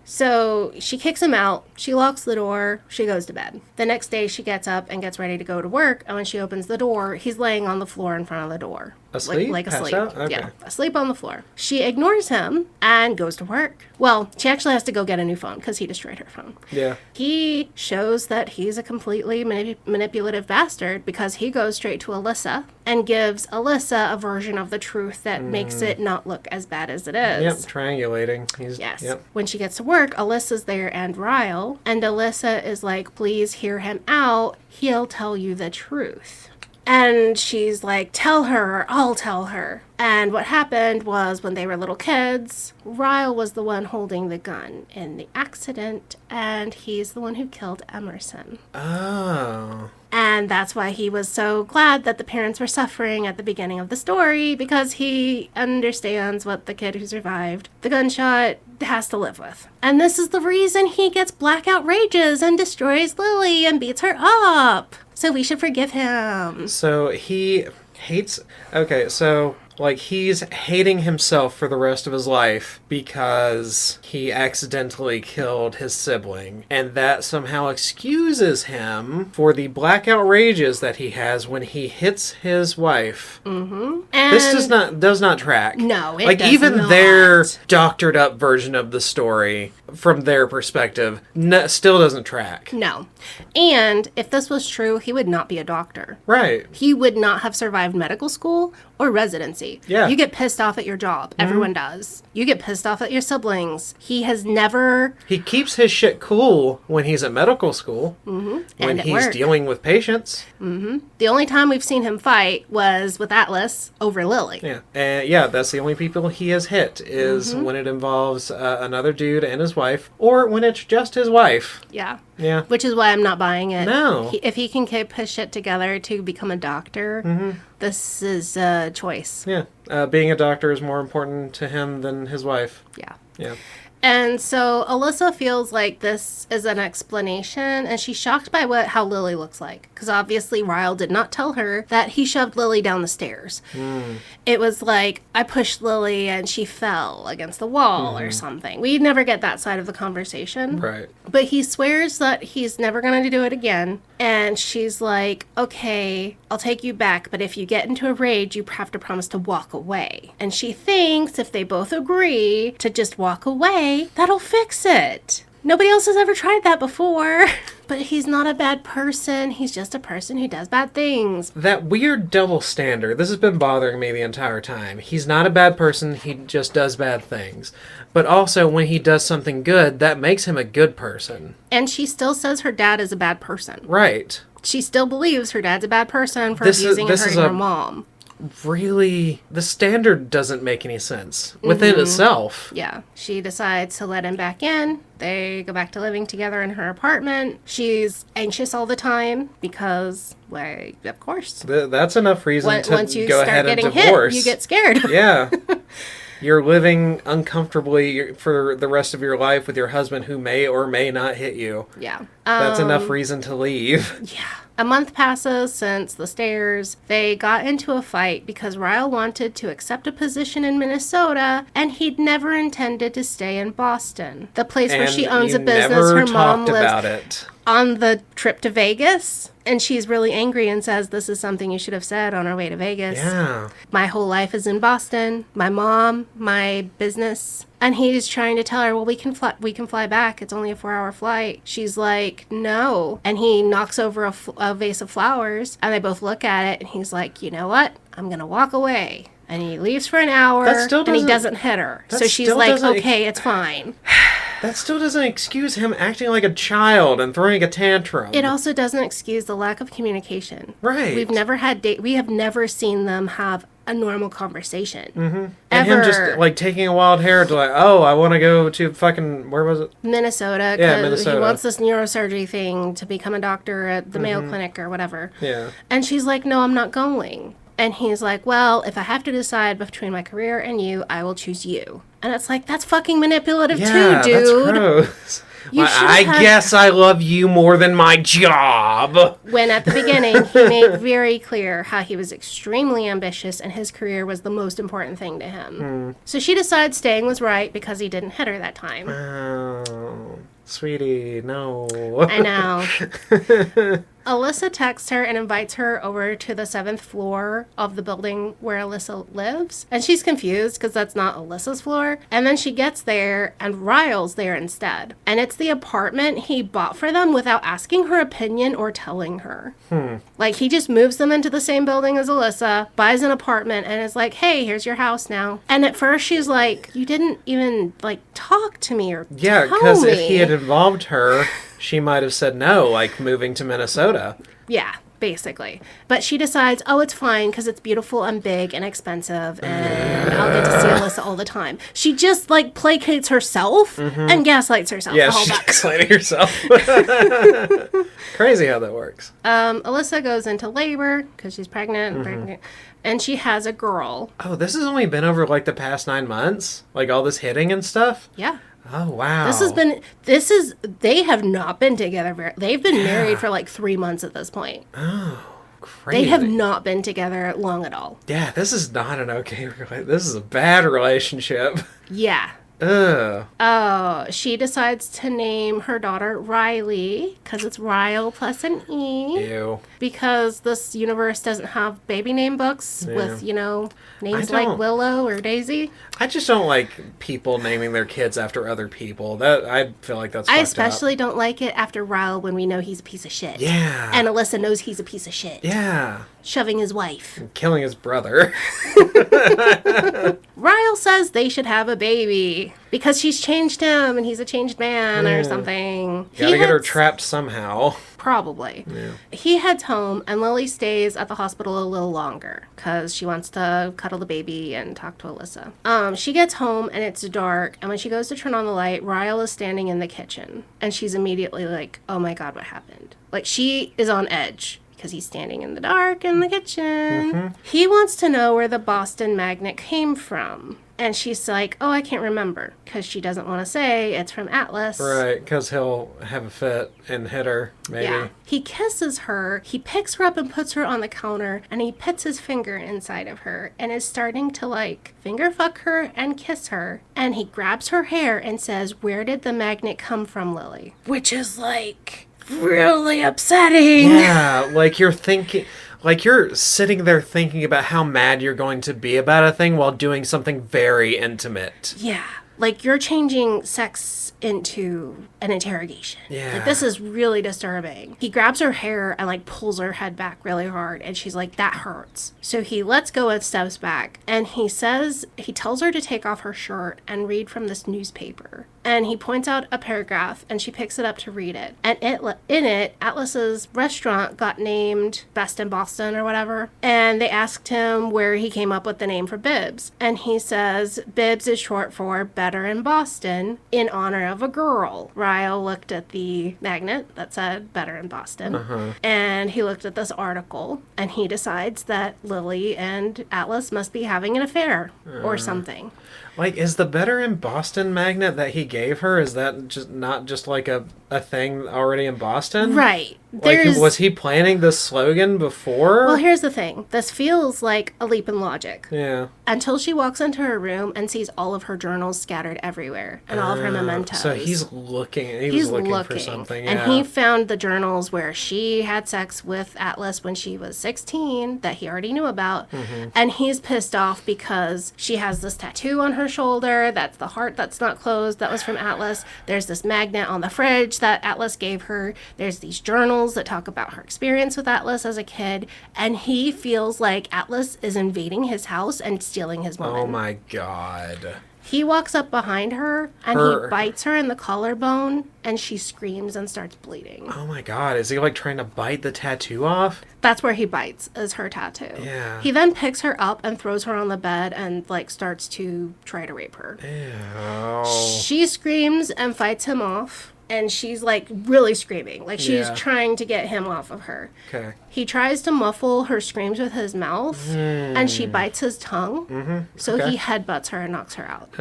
B: So she kicks him out. She locks the door. She goes to bed. The next day she gets up and gets ready to go to work. And when she opens the door, he's laying on the floor in front of the door.
A: Asleep?
B: Like asleep.
A: Okay.
B: Yeah, asleep on the floor. She ignores him and goes to work. Well, she actually has to go get a new phone because he destroyed her phone.
A: Yeah.
B: He shows that he's a completely manipulative bastard because he goes straight to Alyssa and gives Alyssa a version of the truth that makes it not look as bad as it is.
A: Yep, triangulating.
B: Yes.
A: Yep.
B: When she gets to work, Alyssa's there and Ryle, and Alyssa is like, please hear him out. He'll tell you the truth. And she's like, tell her, or I'll tell her. And what happened was when they were little kids, Ryle was the one holding the gun in the accident, and he's the one who killed Emerson.
A: Oh.
B: And that's why he was so glad that the parents were suffering at the beginning of the story, because he understands what the kid who survived the gunshot has to live with. And this is the reason he gets blackout rages and destroys Lily and beats her up. So we should forgive him.
A: So he hates... Okay, so... Like, he's hating himself for the rest of his life because he accidentally killed his sibling. And that somehow excuses him for the blackout rages that he has when he hits his wife.
B: Mm-hmm.
A: This does not track.
B: No, it
A: like,
B: does
A: even
B: not.
A: their doctored up version of the story, from their perspective, still doesn't track.
B: No. And if this was true, he would not be a doctor.
A: Right.
B: He would not have survived medical school or residency.
A: Yeah.
B: You get pissed off at your job. Mm-hmm. Everyone does. You get pissed off at your siblings. He has never...
A: He keeps his shit cool when he's at medical school.
B: Mm-hmm.
A: When
B: and
A: he's dealing with patients.
B: Mm-hmm. The only time we've seen him fight was with Atlas over Lily.
A: Yeah. And that's the only people he has hit is when it involves another dude and his wife, or when it's just his wife.
B: Yeah.
A: Yeah.
B: Which is why I'm not buying it.
A: No.
B: If he can keep his shit together to become a doctor, this is a choice.
A: Yeah. Being a doctor is more important to him than his wife.
B: Yeah.
A: Yeah.
B: And so Alyssa feels like this is an explanation, and she's shocked by how Lily looks like. Because obviously Ryle did not tell her that he shoved Lily down the stairs. It was like, I pushed Lily and she fell against the wall or something. We never get that side of the conversation.
A: Right.
B: But he swears that he's never going to do it again. And she's like, okay, I'll take you back, but if you get into a rage, you have to promise to walk away. And she thinks if they both agree to just walk away, that'll fix it. Nobody else has ever tried that before. But he's not a bad person. He's just a person who does bad things.
A: That weird double standard, this has been bothering me the entire time. He's not a bad person, he just does bad things. But also, when he does something good, that makes him a good person.
B: And she still says her dad is a bad person.
A: Right.
B: She still believes her dad's a bad person for abusing and hurting her mom.
A: Really, the standard doesn't make any sense within itself.
B: Yeah. She decides to let him back in. They go back to living together in her apartment. She's anxious all the time because, well, of course.
A: That's enough reason to
B: once you
A: go
B: start
A: ahead and
B: getting
A: divorce.
B: hit, you get scared.
A: Yeah. You're living uncomfortably for the rest of your life with your husband who may or may not hit you.
B: Yeah.
A: That's enough reason to leave.
B: Yeah. A month passes since the stairs. They got into a fight because Ryle wanted to accept a position in Minnesota, and he'd never intended to stay in Boston, the place where she owns a business her mom lives.
A: About it.
B: On the trip to Vegas, and she's really angry and says, this is something you should have said on our way to Vegas.
A: Yeah.
B: My whole life is in Boston. My mom, my business. And he's trying to tell her, well, we can fly back. It's only a 4-hour flight. She's like, no. And he knocks over a vase of flowers, and they both look at it, and he's like, you know what? I'm going to walk away. And he leaves for an hour, and he doesn't hit her. So she's like, okay, it's fine.
A: That still doesn't excuse him acting like a child and throwing a tantrum.
B: It also doesn't excuse the lack of communication.
A: Right.
B: We have never seen them have a normal conversation.
A: Mm-hmm. And him just, like, taking a wild hair to, like, oh, I want to go to fucking, where was it?
B: Minnesota.
A: Yeah, Minnesota.
B: He wants this neurosurgery thing to become a doctor at the Mayo Clinic or whatever.
A: Yeah.
B: And she's like, no, I'm not going. And he's like, well, if I have to decide between my career and you, I will choose you. And it's like, that's fucking manipulative too, dude.
A: That's gross. I guess I love you more than my job.
B: When at the beginning, he made very clear how he was extremely ambitious and his career was the most important thing to him. So she decides staying was right because he didn't hit her that time.
A: Oh, sweetie, no.
B: I know. Alyssa texts her and invites her over to the 7th floor of the building where Alyssa lives. And she's confused because that's not Alyssa's floor. And then she gets there and Ryle's there instead. And it's the apartment he bought for them without asking her opinion or telling her. Like, he just moves them into the same building as Alyssa, buys an apartment, and is like, hey, here's your house now. And at first she's like, you didn't even, like, talk to me or tell me.
A: Yeah, because if he had involved her, she might have said no, like moving to Minnesota.
B: Yeah. basically. But she decides, oh, it's fine because it's beautiful and big and expensive and I'll get to see Alyssa all the time. She just, like, placates herself and gaslights herself.
A: Yeah, she's gaslighting herself. Crazy how that works.
B: Alyssa goes into labor because she's pregnant, and she has a girl.
A: Oh, this has only been over, like, the past 9 months? Like, all this hitting and stuff?
B: Yeah.
A: Oh, wow.
B: They have not been together. They've been married for like 3 months at this point.
A: Oh, crazy.
B: They have not been together long at all.
A: Yeah, this is not an okay relationship. This is a bad relationship.
B: Yeah.
A: Ugh.
B: Oh, she decides to name her daughter Riley, because it's Ryle plus an E.
A: Ew.
B: Because this universe doesn't have baby name books with, names like Willow or Daisy.
A: I just don't like people naming their kids after other people. I feel like that's fucked
B: I especially don't like it after Ryle when we know he's a piece of shit.
A: Yeah.
B: And Alyssa knows he's a piece of shit.
A: Yeah.
B: Shoving his wife.
A: And killing his brother.
B: Ryle says they should have a baby because she's changed him and he's a changed man or something.
A: Gotta get her trapped somehow.
B: Probably.
A: Yeah.
B: He heads home and Lily stays at the hospital a little longer because she wants to cuddle the baby and talk to Alyssa. She gets home and it's dark, and when she goes to turn on the light, Ryle is standing in the kitchen and she's immediately like, oh my God, what happened? Like, she is on edge because he's standing in the dark in the kitchen. He wants to know where the Boston magnet came from. And she's like, oh, I can't remember, because she doesn't want to say it's from Atlas.
A: Right, because he'll have a fit and hit her, maybe.
B: Yeah. He kisses her, he picks her up and puts her on the counter, and he puts his finger inside of her and is starting to, like, finger fuck her and kiss her. And he grabs her hair and says, where did the magnet come from, Lily? Which is, like, really upsetting.
A: Yeah, like you're thinking... Like, you're sitting there thinking about how mad you're going to be about a thing while doing something very intimate.
B: Yeah. Like, you're changing sex into an interrogation.
A: Yeah.
B: Like, this is really disturbing. He grabs her hair and, like, pulls her head back really hard, and she's like, that hurts. So he lets go and steps back, and he tells her to take off her shirt and read from this newspaper. And he points out a paragraph, and she picks it up to read it. And in it, Atlas's restaurant got named Best in Boston or whatever. And they asked him where he came up with the name for Bibbs. And he says, Bibbs is short for Better in Boston, in honor of a girl. Ryle looked at the magnet that said Better in Boston. And he looked at this article, and he decides that Lily and Atlas must be having an affair or something.
A: Like, is the Better in Boston magnet that he gave her, is that just not just like a thing already in Boston?
B: Right.
A: Like, was he planning this slogan before?
B: Well, here's the thing. This feels like a leap in logic.
A: Yeah.
B: Until she walks into her room and sees all of her journals scattered everywhere and all of her mementos.
A: So he's looking. He was looking for something. Yeah.
B: And he found the journals where she had sex with Atlas when she was 16 that he already knew about. And he's pissed off because she has this tattoo on her shoulder. That's the heart that's not closed. That was from Atlas. There's this magnet on the fridge that Atlas gave her. There's these journals that talk about her experience with Atlas as a kid, and he feels like Atlas is invading his house and stealing his woman.
A: Oh my God.
B: He walks up behind her and he bites her in the collarbone, and she screams and starts bleeding.
A: Oh my God. Is he like trying to bite the tattoo off?
B: That's where he bites, is her tattoo.
A: Yeah.
B: He then picks her up and throws her on the bed and like starts to try to rape her.
A: Ew.
B: She screams and fights him off. And she's, like, really screaming. Like, she's trying to get him off of her.
A: Okay.
B: He tries to muffle her screams with his mouth, and she bites his tongue. So he headbutts her and knocks her out.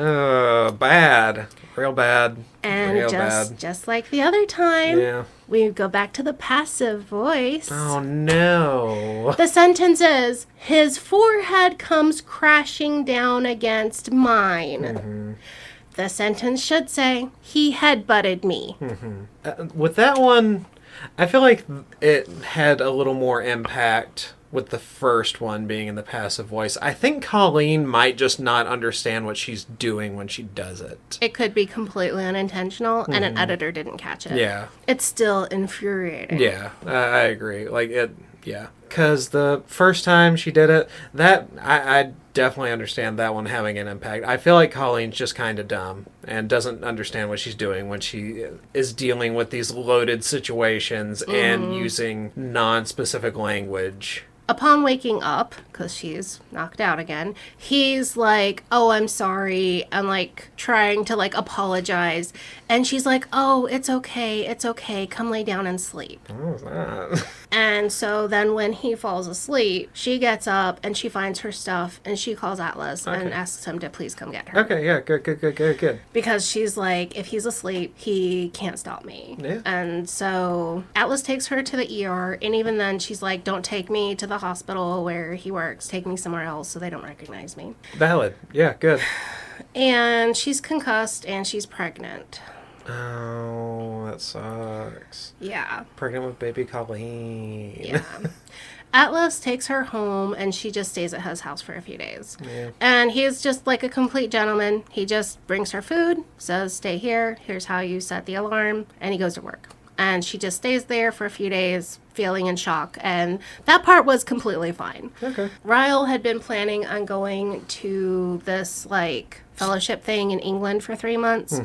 A: Bad. Real bad.
B: And
A: Real bad.
B: just like the other time, we go back to the passive voice.
A: Oh, no.
B: The sentence is, his forehead comes crashing down against mine. The sentence should say, he headbutted me.
A: With that one, I feel like it had a little more impact with the first one being in the passive voice. I think Colleen might just not understand what she's doing when she does it.
B: It could be completely unintentional, and an editor didn't catch it.
A: Yeah.
B: It's still infuriating.
A: Yeah, I agree. Like, it, yeah. Because the first time she did it, that, I definitely understand that one having an impact. I feel like Colleen's just kind of dumb and doesn't understand what she's doing when she is dealing with these loaded situations and using non-specific language.
B: Upon waking up, because she's knocked out again, he's like, oh, I'm sorry, and like trying to like apologize. And she's like, oh, it's okay, come lay down and sleep.
A: What was that?
B: And so then when he falls asleep, she gets up and she finds her stuff and she calls Atlas and asks him to please come get her.
A: Okay, yeah, good.
B: Because she's like, if he's asleep, he can't stop me.
A: Yeah.
B: And so Atlas takes her to the ER, and even then she's like, don't take me to the hospital where he works, take me somewhere else so they don't recognize me.
A: Valid. Yeah, good.
B: And she's concussed and she's pregnant.
A: Oh, that sucks.
B: Yeah.
A: Pregnant with baby Colleen.
B: Yeah. Atlas takes her home and she just stays at his house for a few days.
A: Yeah.
B: And he's just like a complete gentleman. He just brings her food, says, stay here, here's how you set the alarm, and he goes to work. And she just stays there for a few days, feeling in shock. And that part was completely fine.
A: Okay.
B: Ryle had been planning on going to this, like, fellowship thing in England for 3 months.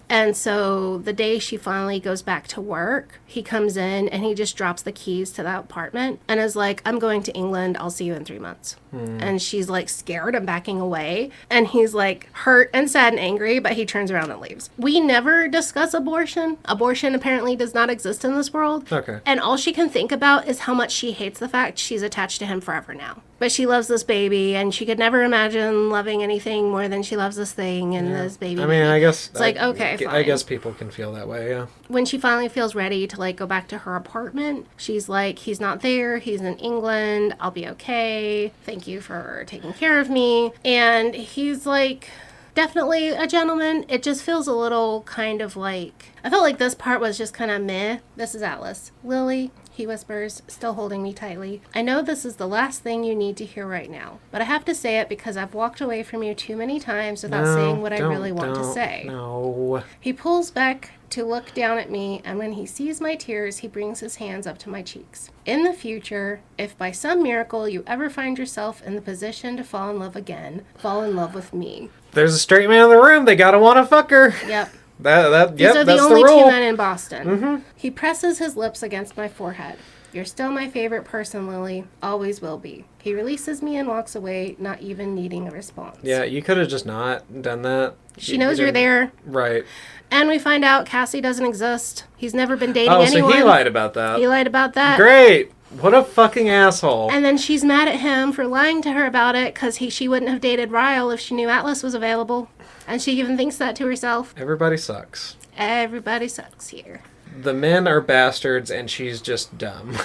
B: And so the day she finally goes back to work, he comes in and he just drops the keys to that apartment and is like, I'm going to England. I'll see you in 3 months. And she's like scared and backing away. And he's like hurt and sad and angry, but he turns around and leaves. We never discuss abortion. Abortion apparently does not exist in this world.
A: Okay.
B: And all she can think about is how much she hates the fact she's attached to him forever now. But she loves this baby, and she could never imagine loving anything more than she loves this thing and this baby.
A: I mean, I guess...
B: It's like, okay, fine.
A: I guess people can feel that way, yeah.
B: When she finally feels ready to, like, go back to her apartment, she's like, he's not there, he's in England, I'll be okay, thank you for taking care of me. And he's, like, definitely a gentleman. It just feels a little kind of like... I felt like this part was just kind of meh. This is Atlas. Lily, he whispers, still holding me tightly. I know this is the last thing you need to hear right now, but I have to say it because I've walked away from you too many times without saying what I really want to say.
A: No.
B: He pulls back to look down at me, and when he sees my tears, he brings his hands up to my cheeks. In the future, if by some miracle you ever find yourself in the position to fall in love again, fall in love with me.
A: There's a straight man in the room. They gotta want to fuck her.
B: Yep.
A: These
B: are the only two men in Boston. He presses his lips against my forehead. You're still my favorite person, Lily. Always will be. He releases me and walks away, not even needing a response.
A: Yeah, you could have just not done that.
B: She knows you're there.
A: Right.
B: And we find out Cassie doesn't exist. He's never been dating anyone.
A: So he lied about that.
B: He lied about that.
A: Great. What a fucking asshole.
B: And then she's mad at him for lying to her about it because she wouldn't have dated Ryle if she knew Atlas was available. And she even thinks that to herself.
A: Everybody sucks.
B: Everybody sucks here.
A: The men are bastards and she's just dumb.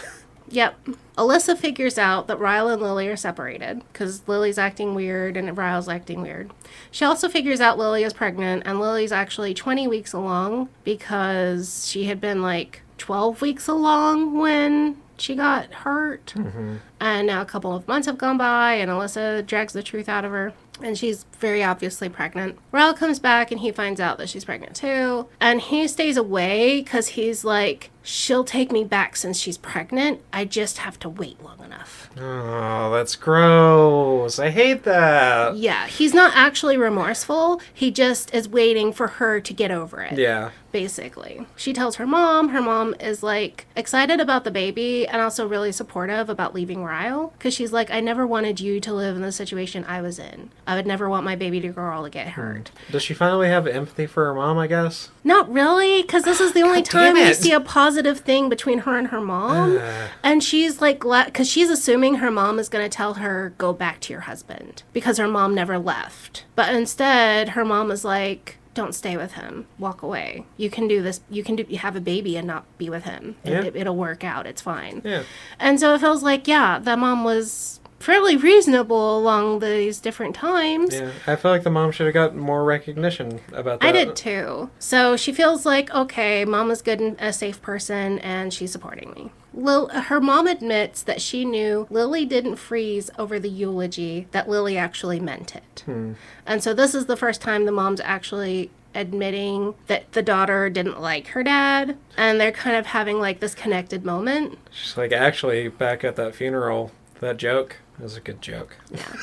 B: Yep. Alyssa figures out that Ryle and Lily are separated because Lily's acting weird and Ryle's acting weird. She also figures out Lily is pregnant, and Lily's actually 20 weeks along because she had been like 12 weeks along when she got hurt. And now a couple of months have gone by and Alyssa drags the truth out of her. And she's very obviously pregnant. Ryle comes back and he finds out that she's pregnant too. And he stays away because he's like, she'll take me back since she's pregnant. I just have to wait long enough.
A: Oh, that's gross. I hate that.
B: Yeah, he's not actually remorseful. He just is waiting for her to get over it.
A: Yeah.
B: Basically. She tells her mom. Her mom is like excited about the baby and also really supportive about leaving Ryle. Because she's like, I never wanted you to live in the situation I was in. I would never want my baby girl to get hurt.
A: Does she finally have empathy for her mom, I guess?
B: Not really, because this is the only time we see a positive thing between her and her mom. And she's like, because she's assuming her mom is going to tell her, go back to your husband. Because her mom never left. But instead, her mom is like, don't stay with him. Walk away. You can do this. You can have a baby and not be with him.
A: Yeah.
B: It'll work out. It's fine.
A: Yeah.
B: And so it feels like, yeah, the mom was fairly reasonable along these different times.
A: Yeah, I feel like the mom should have got more recognition about that.
B: I did too. So she feels like, okay, mom is good and a safe person, and she's supporting me. Her mom admits that she knew Lily didn't freeze over the eulogy, that Lily actually meant it. And so this is the first time the mom's actually admitting that the daughter didn't like her dad, and they're kind of having like this connected moment.
A: She's like, actually, back at that funeral, that joke was a good joke.
B: Yeah.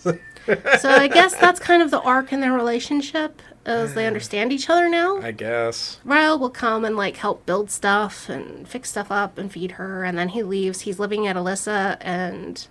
B: So I guess that's kind of the arc in their relationship, as they understand each other now.
A: I guess.
B: Ryle will come and, like, help build stuff and fix stuff up and feed her, and then he leaves. He's living at Alyssa and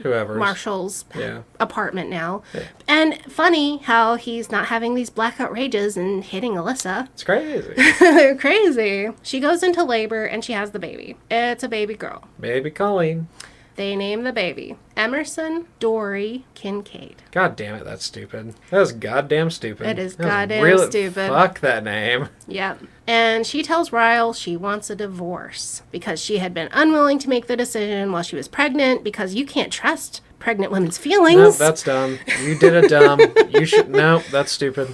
A: Whoever's.
B: Marshall's
A: Yeah.
B: apartment now.
A: Yeah.
B: And funny how he's not having these blackout rages and hitting Alyssa.
A: It's crazy.
B: They're crazy. She goes into labor and she has the baby. It's a baby girl.
A: Baby Colleen.
B: They name the baby Emerson Dory Kincaid.
A: God damn it, that's stupid. That was goddamn stupid.
B: It is
A: That was
B: goddamn stupid.
A: Fuck that name.
B: Yep. And she tells Ryle she wants a divorce because she had been unwilling to make the decision while she was pregnant because you can't trust pregnant women's feelings.
A: No, that's dumb. You did it dumb. You should... No, that's stupid.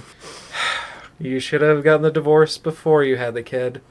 A: You should have gotten the divorce before you had the kid.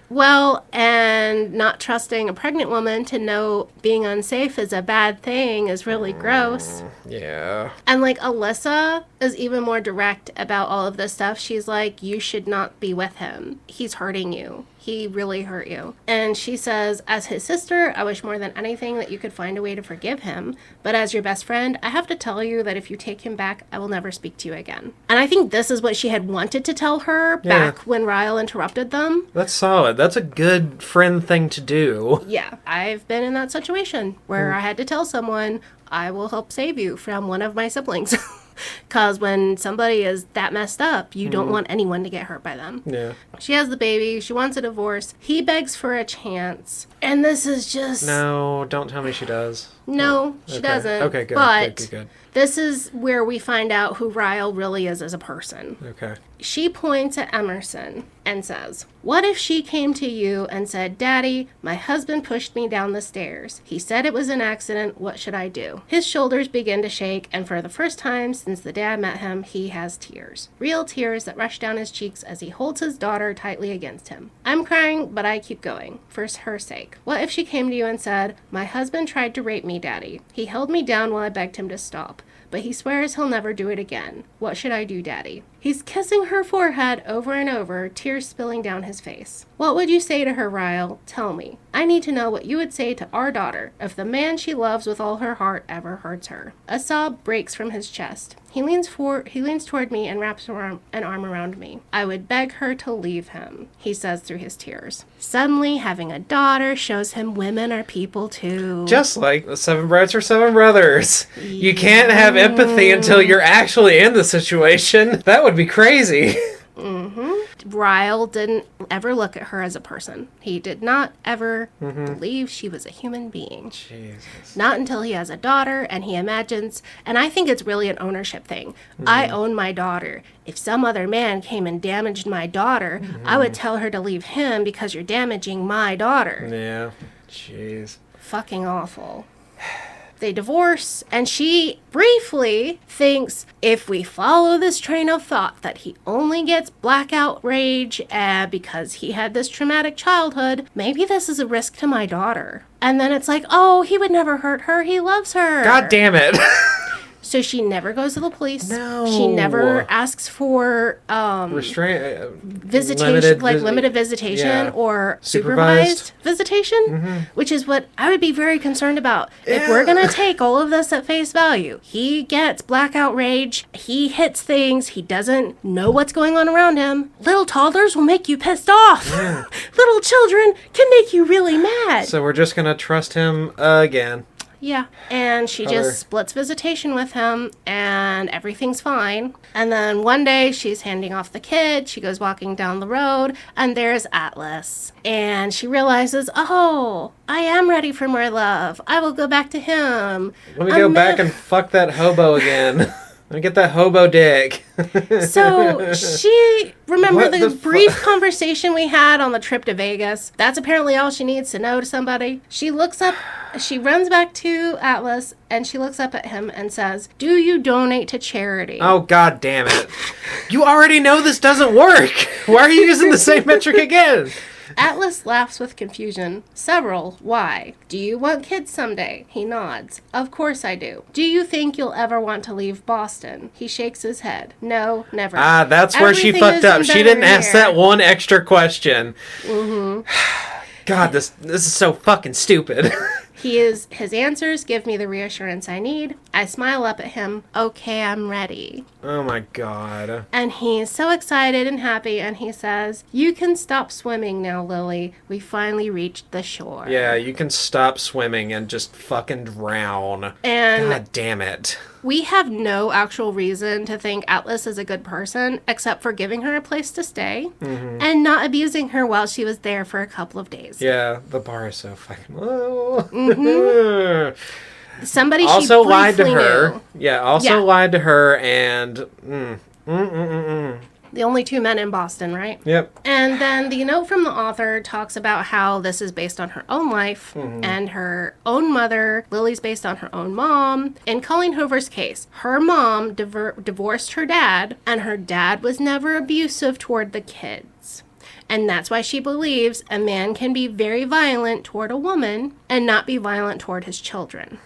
B: Well, and not trusting a pregnant woman to know being unsafe is a bad thing is really gross.
A: Yeah.
B: And, like, Alyssa is even more direct about all of this stuff. She's like, you should not be with him. He's hurting you. He really hurt you. And she says, as his sister, I wish more than anything that you could find a way to forgive him. But as your best friend, I have to tell you that if you take him back, I will never speak to you again. And I think this is what she had wanted to tell her back when Ryle interrupted them.
A: That's solid. That's a good friend thing to do.
B: Yeah, I've been in that situation where I had to tell someone, I will help save you from one of my siblings. Because when somebody is that messed up, you don't want anyone to get hurt by them.
A: Yeah.
B: She has the baby. She wants a divorce. He begs for a chance. And this is just...
A: No, don't tell me she does.
B: No, she
A: Okay.
B: doesn't.
A: Okay, good.
B: But
A: Good.
B: this is where we find out who Ryle really is as a person.
A: Okay.
B: She points at Emerson and says, what if she came to you and said, Daddy, my husband pushed me down the stairs. He said it was an accident. What should I do? His shoulders begin to shake, and for the first time since the dad met him, he has tears. Real tears that rush down his cheeks as he holds his daughter tightly against him. I'm crying, but I keep going, for her sake. What if she came to you and said, my husband tried to rape me, Daddy. He held me down while I begged him to stop, but he swears he'll never do it again. What should I do, Daddy? He's kissing her forehead over and over, tears spilling down his face. What would you say to her, Ryle? Tell me. I need to know what you would say to our daughter if the man she loves with all her heart ever hurts her. A sob breaks from his chest. He leans toward me and wraps an arm around me. I would beg her to leave him, he says through his tears. Suddenly, having a daughter shows him women are people too.
A: Just like the Seven Brides or Seven Brothers. You can't have empathy until you're actually in the situation. That would be crazy.
B: Ryle didn't ever look at her as a person. He did not ever believe she was a human being.
A: Jesus.
B: Not until he has a daughter and he imagines, and I think it's really an ownership thing. I own my daughter. If some other man came and damaged my daughter, I would tell her to leave him because you're damaging my daughter.
A: Yeah. Jeez.
B: Fucking awful. They divorce, and she briefly thinks if we follow this train of thought that he only gets blackout rage because he had this traumatic childhood, maybe this is a risk to my daughter. And then it's like, oh, he would never hurt her. He loves her.
A: God damn it.
B: So she never goes to the police.
A: No.
B: She never asks for
A: Restraint.
B: visitation, limited visitation or supervised visitation, which is what I would be very concerned about. If we're going to take all of this at face value, he gets blackout rage, he hits things, he doesn't know what's going on around him. Little toddlers will make you pissed off.
A: Yeah.
B: Little children can make you really mad.
A: So we're just going to trust him again.
B: Yeah, and she just splits visitation with him, and everything's fine. And then one day, she's handing off the kid, she goes walking down the road, and there's Atlas. And she realizes, oh, I am ready for more love. I will go back to him.
A: Let me go back and fuck that hobo again. Let me get that hobo dick.
B: So she, remember
A: What
B: the
A: the
B: brief conversation we had on the trip to Vegas? That's apparently all she needs to know to somebody. She runs back to Atlas, and she looks up at him and says, do you donate to charity?
A: Oh, god damn it. You already know this doesn't work. Why are you using the same metric again?
B: Atlas laughs with confusion. Several. Why? Do you want kids someday? He nods. Of course I do. Do you think you'll ever want to leave Boston? He shakes his head. No, never.
A: Ah, that's where she fucked up. She didn't ask that one extra question. God, this is so fucking stupid.
B: His answers give me the reassurance I need. I smile up at him. Okay, I'm ready.
A: Oh my God.
B: And he's so excited and happy, and he says, you can stop swimming now, Lily. We finally reached the shore.
A: Yeah, you can stop swimming and just fucking drown.
B: And
A: God damn it.
B: we have no actual reason to think Atlas is a good person, except for giving her a place to stay and not abusing her while she was there for a couple of days.
A: Yeah, the bar is so fucking low.
B: Somebody
A: Also
B: she
A: lied to
B: briefly
A: her.
B: knew.
A: Yeah, also lied to her, and
B: The only two men in Boston, right?
A: Yep.
B: And then the note from the author talks about how this is based on her own life and her own mother. Lily's based on her own mom. In Colleen Hoover's case, her mom divorced her dad, and her dad was never abusive toward the kids. And that's why she believes a man can be very violent toward a woman and not be violent toward his children.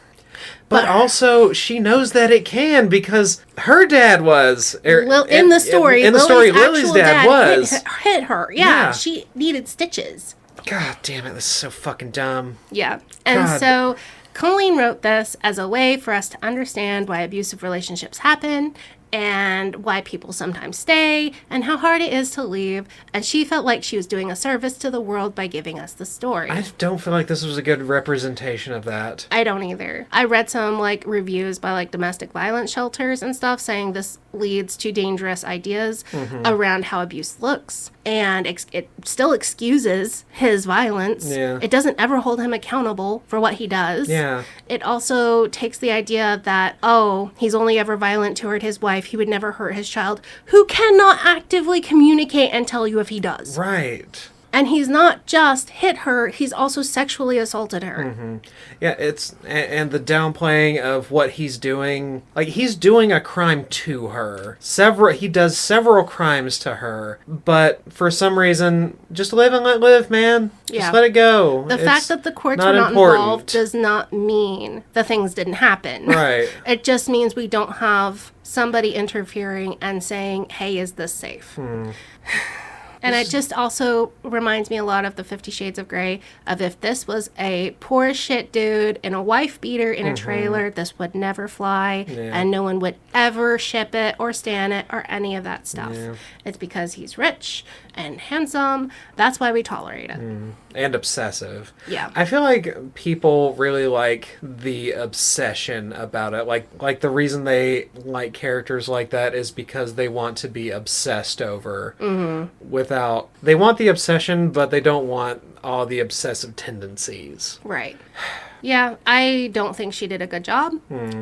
A: But also, she knows that it can because her dad was.
B: In the story,
A: Lily's dad was.
B: Hit her. Yeah, she needed stitches.
A: God damn it, this is so fucking dumb.
B: Yeah. And
A: God.
B: so Colleen wrote this as a way for us to understand why abusive relationships happen and why people sometimes stay and how hard it is to leave. And she felt like she was doing a service to the world by giving us the story.
A: I don't feel like this was a good representation of that.
B: I don't either. I read some reviews by domestic violence shelters and stuff saying this leads to dangerous ideas around how abuse looks. And it still excuses his violence.
A: Yeah.
B: It doesn't ever hold him accountable for what he does.
A: Yeah.
B: It also takes the idea that, he's only ever violent toward his wife. He would never hurt his child, who cannot actively communicate and tell you if he does.
A: Right.
B: And he's not just hit her, he's also sexually assaulted her.
A: Yeah, and the downplaying of what he's doing. He's doing a crime to her. He does several crimes to her. But for some reason, just live and let live, man. Just let it go.
B: The fact that the courts were not involved does not mean the things didn't happen.
A: Right.
B: It just means we don't have somebody interfering and saying, hey, is this safe? And it just also reminds me a lot of the 50 Shades of Grey of if this was a poor as shit dude in a wife beater in a trailer, this would never fly and no one would ever ship it or stan it or any of that stuff. Yeah. It's because he's rich and handsome. That's why we tolerate it.
A: And obsessive.
B: Yeah.
A: I feel like people really like the obsession about it. Like the reason they like characters like that is because they want to be obsessed over they want the obsession, but they don't want all the obsessive tendencies.
B: Right. Yeah, I don't think she did a good job.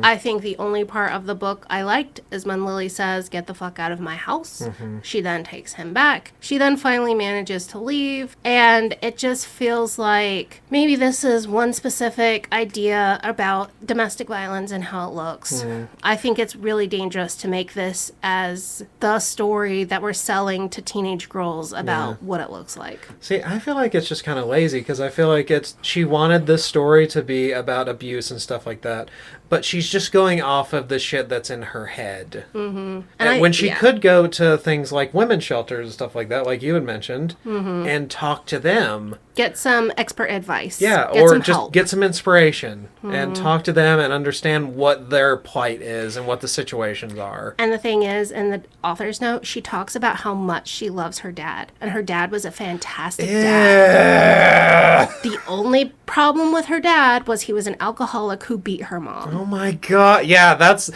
B: I think the only part of the book I liked is when Lily says, get the fuck out of my house. She then takes him back. She then finally manages to leave. And it just feels like maybe this is one specific idea about domestic violence and how it looks. I think it's really dangerous to make this as the story that we're selling to teenage girls about what it looks like.
A: See, I feel like it's just kind of lazy because I feel like she wanted this story to be about abuse and stuff like that, but she's just going off of the shit that's in her head. And when she could go to things like women's shelters and stuff like that, like you had mentioned, and talk to them.
B: Get some expert advice.
A: Yeah, or just get some inspiration and talk to them and understand what their plight is and what the situations are.
B: And the thing is, in the author's note, she talks about how much she loves her dad. And her dad was a fantastic dad. The only problem with her dad was he was an alcoholic who beat her mom.
A: Oh my god. Yeah, that's...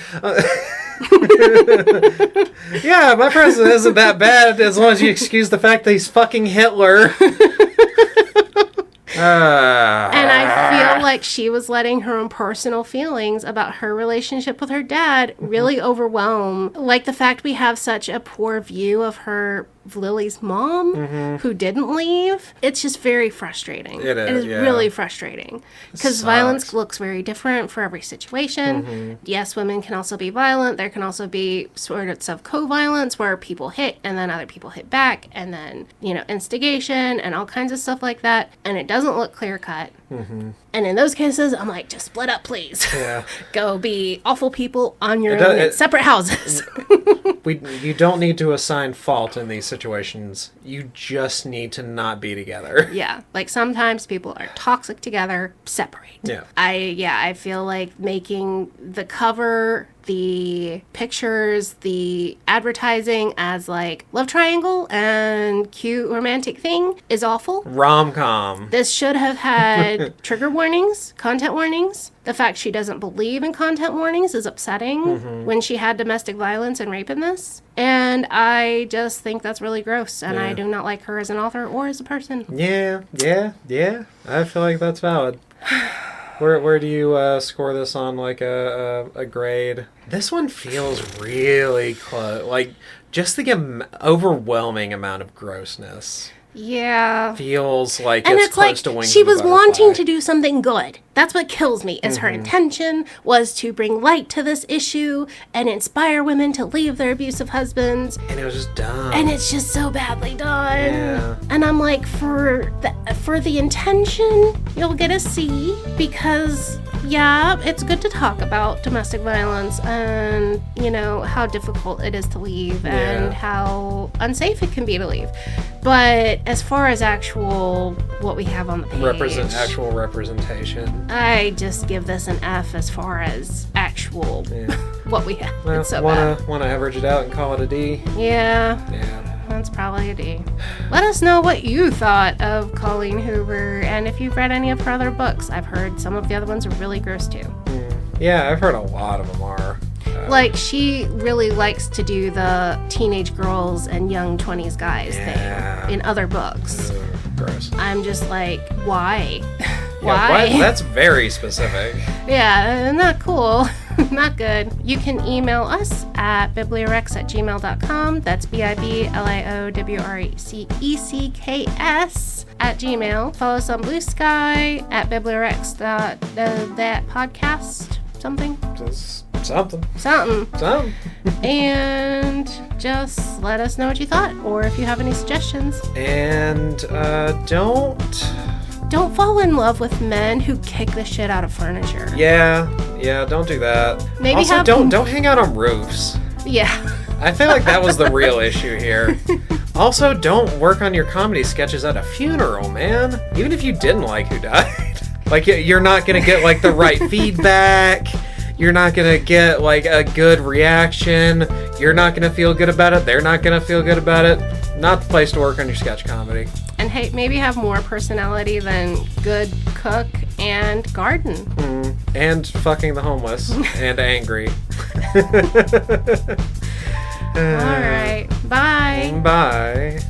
A: yeah, my president isn't that bad as long as you excuse the fact that he's fucking Hitler.
B: And I feel like she was letting her own personal feelings about her relationship with her dad really overwhelm. Like the fact we have such a poor view of Lily's mom who didn't leave. It's just very frustrating. It is really frustrating. Because violence looks very different for every situation. Yes, women can also be violent. There can also be sorts of co-violence where people hit and then other people hit back and then, instigation and all kinds of stuff like that. And it doesn't look clear-cut. And in those cases, I'm like, just split up, please. Yeah. Go be awful people on your own in separate houses.
A: You don't need to assign fault in these situations, you just need to not be together.
B: Yeah, like sometimes people are toxic together, separate.
A: Yeah.
B: I feel like making the cover, the pictures, the advertising as like love triangle and cute romantic thing is awful.
A: Rom-com.
B: This should have had trigger warnings, content warnings. The fact she doesn't believe in content warnings is upsetting when she had domestic violence and rape in this. And I just think that's really gross. And I do not like her as an author or as a person.
A: Yeah. I feel like that's valid. Where do you score this on like a grade? This one feels really close. Like just the overwhelming amount of grossness.
B: Yeah.
A: Feels like
B: and
A: it's close
B: like
A: to wings
B: she
A: of a
B: was
A: butterfly.
B: wanting to do something good. That's what kills me, is her intention was to bring light to this issue and inspire women to leave their abusive husbands.
A: And it was just dumb.
B: And it's just so badly done.
A: Yeah.
B: And I'm like, for the intention, you'll get a C, because yeah, it's good to talk about domestic violence and, you know, how difficult it is to leave and how unsafe it can be to leave. But as far as actual what we have on the page,
A: actual representation,
B: I just give this an F as far as actual what we have.
A: well,
B: It's so bad.
A: wanna average it out and call it a D?
B: Yeah.
A: Yeah.
B: That's probably a D. Let us know what you thought of Colleen Hoover, and if you've read any of her other books. I've heard some of the other ones are really gross too.
A: Yeah, I've heard a lot of them are.
B: Like, she really likes to do the teenage girls and young 20s guys thing in other books.
A: Ugh, gross.
B: I'm just like, why?
A: Why? That's very specific.
B: Yeah, not cool. Not good. You can email us at BiblioWrecks@gmail.com. That's BiblioWrecks @gmail. Follow us on Blue Sky at BiblioWrecks. That podcast. Something.
A: Something.
B: And just let us know what you thought, or if you have any suggestions.
A: And
B: Don't fall in love with men who kick the shit out of furniture.
A: Yeah, don't do that.
B: Maybe
A: also, don't hang out on roofs.
B: Yeah.
A: I feel like that was the real issue here. Also, don't work on your comedy sketches at a funeral, man. Even if you didn't like who died. Like, you're not gonna get, like, the right feedback. You're not gonna get, like, a good reaction. You're not gonna feel good about it. They're not gonna feel good about it. Not the place to work on your sketch comedy.
B: And hey, maybe have more personality than good cook and garden.
A: And fucking the homeless. And angry.
B: All right. Bye.
A: Bye.